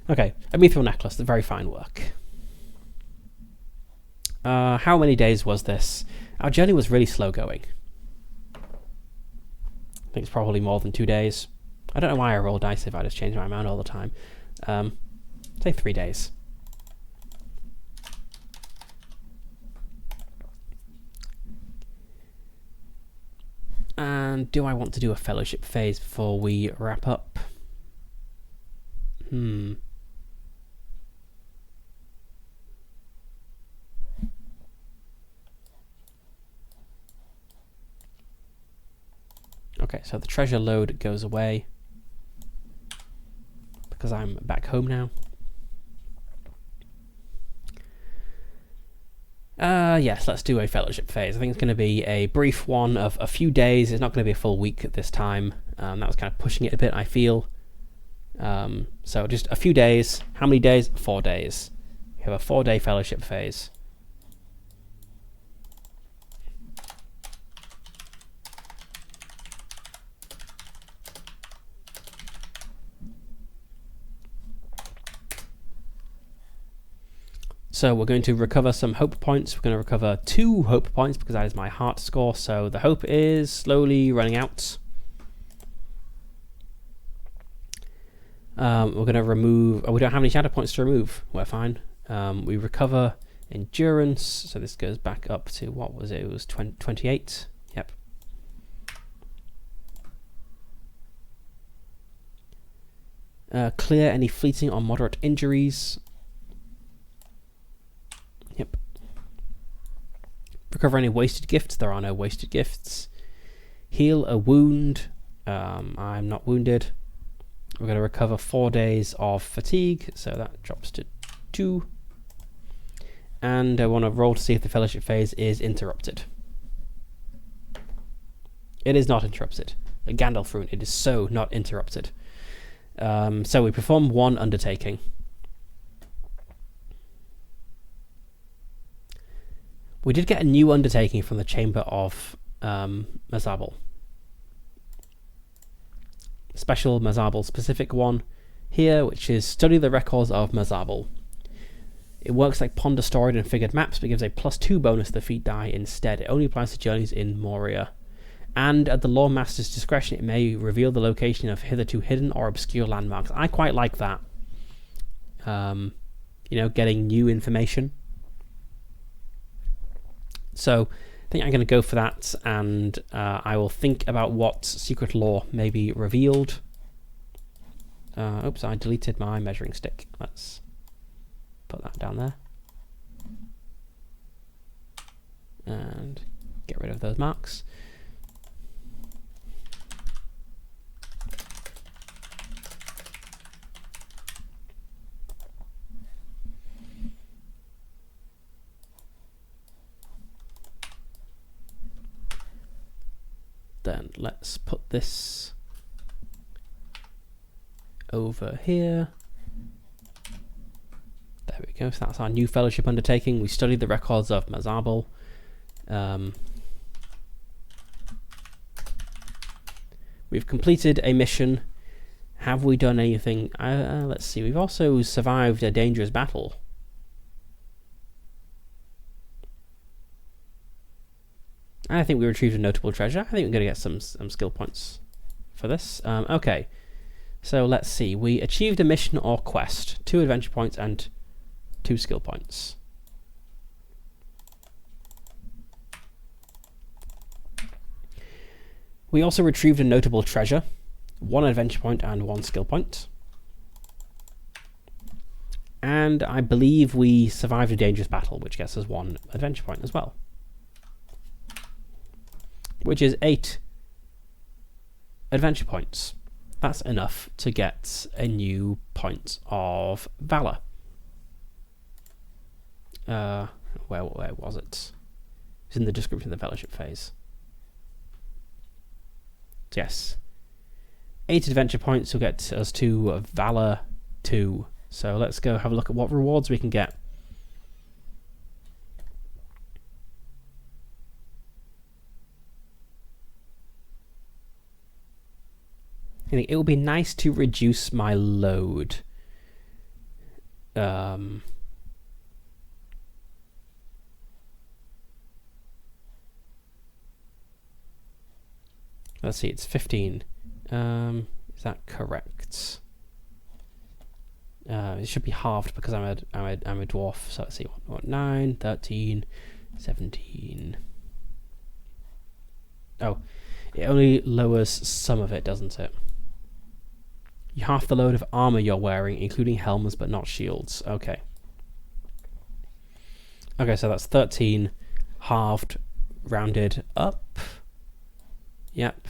Okay, a mithril necklace, the very fine work. How many days was this? Our journey was really slow going. I think it's probably more than 2 days. I don't know why I roll dice if I just change my mind all the time. Say 3 days. And do I want to do a fellowship phase before we wrap up? Okay, so the treasure load goes away because I'm back home now. Yes, let's do a fellowship phase. I think it's going to be a brief one of a few days. It's not going to be a full week at this time. That was kind of pushing it a bit, I feel. So just a few days. How many days? 4 days. We have a 4-day fellowship phase. So we're going to recover some hope points. We're going to recover 2 hope points because that is my heart score. So the hope is slowly running out. We're going to remove... Oh, we don't have any shadow points to remove. We're fine. We recover endurance. So this goes back up to... What was it? It was 28. Yep. Clear any fleeting or moderate injuries. Yep. Recover any wasted gifts. There are no wasted gifts. Heal a wound. I'm not wounded. We're going to recover 4 days of fatigue, so that drops to 2. And I want to roll to see if the fellowship phase is interrupted. It is not interrupted. A Gandalf rune, it is so not interrupted. So we perform 1 undertaking. We did get a new undertaking from the Chamber of Mazabal. Special Mazabal specific one here, which is study the records of Mazabal. It works like Ponder Storied and Figured Maps, but gives a +2 bonus to the feat die instead. It only applies to journeys in Moria. And at the Lore Master's discretion, it may reveal the location of hitherto hidden or obscure landmarks. I quite like that. Getting new information. So I think I'm going to go for that, and I will think about what secret lore may be revealed. Oops, I deleted my measuring stick. Let's put that down there. And get rid of those marks. Then let's put this over here. There we go. So that's our new fellowship undertaking. We studied the records of Mazabal. We've completed a mission. Have we done anything? Let's see. We've also survived a dangerous battle. I think we retrieved a notable treasure. I think we're going to get some skill points for this. Okay, so let's see. We achieved a mission or quest, 2 adventure points and 2 skill points. We also retrieved a notable treasure, 1 adventure point and 1 skill point. And I believe we survived a dangerous battle, which gets us 1 adventure point as well. Which is 8 adventure points. That's enough to get a new point of valor. Where was it? It's in the description of the fellowship phase. Yes. 8 adventure points will get us to valor 2. So let's go have a look at what rewards we can get. I think it would be nice to reduce my load. Let's see, it's 15. Is that correct? It should be halved because I'm a dwarf. So let's see, 9, 13, 17. Oh, it only lowers some of it, doesn't it? You half the load of armor you're wearing, including helmets but not shields. Okay. Okay, so that's 13 halved, rounded up. Yep.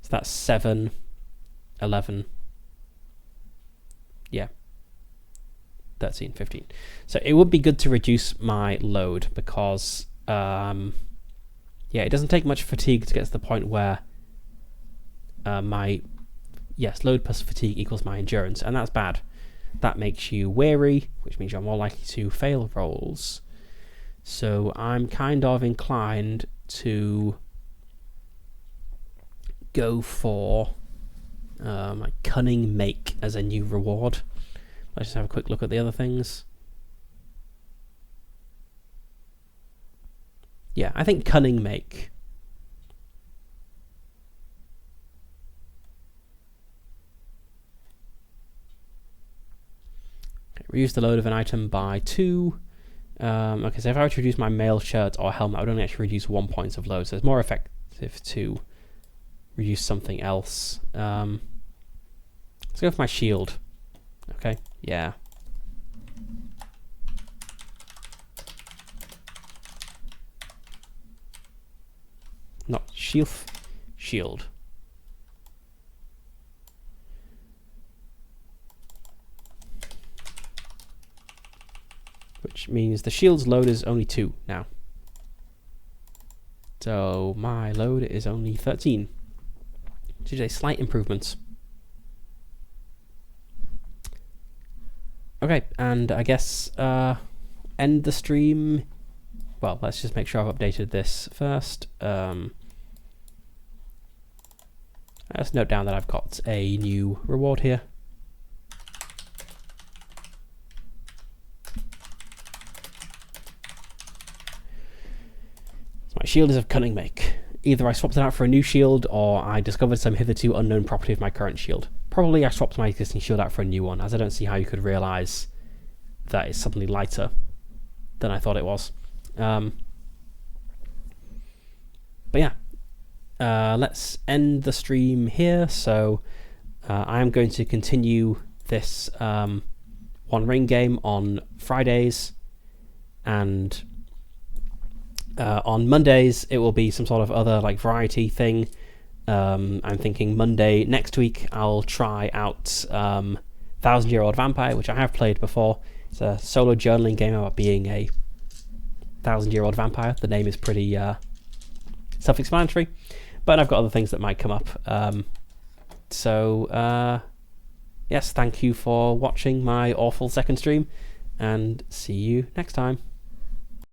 So that's 7, 11. Yeah. 13, 15. So it would be good to reduce my load because, yeah, it doesn't take much fatigue to get to the point where load plus fatigue equals my endurance, and that's bad. That makes you weary, which means you're more likely to fail rolls. So I'm kind of inclined to go for my cunning make as a new reward. Let's just have a quick look at the other things. Yeah, I think cunning make. Okay, reduce the load of an item by 2. Okay, so if I were to reduce my mail shirt or helmet, I would only actually reduce 1 point of load, so it's more effective to reduce something else. Let's go for my shield. Okay, yeah. Not shield. Which means the shield's load is only 2 now. So my load is only 13. Which is a slight improvement. Okay, and I guess end the stream. Well, let's just make sure I've updated this first. Let's note down that I've got a new reward here. So my shield is of cunning make. Either I swapped it out for a new shield, or I discovered some hitherto unknown property of my current shield. Probably I swapped my existing shield out for a new one, as I don't see how you could realise that it's suddenly lighter than I thought it was. But yeah, let's end the stream here. So I am going to continue this One Ring game on Fridays, and on Mondays it will be some sort of other like variety thing. I'm thinking Monday next week I'll try out 1000-Year-Old Vampire, which I have played before. It's a solo journaling game about being a 1000-year-old vampire. The name is pretty self-explanatory, but I've got other things that might come up. Yes, thank you for watching my awful second stream, and see you next time.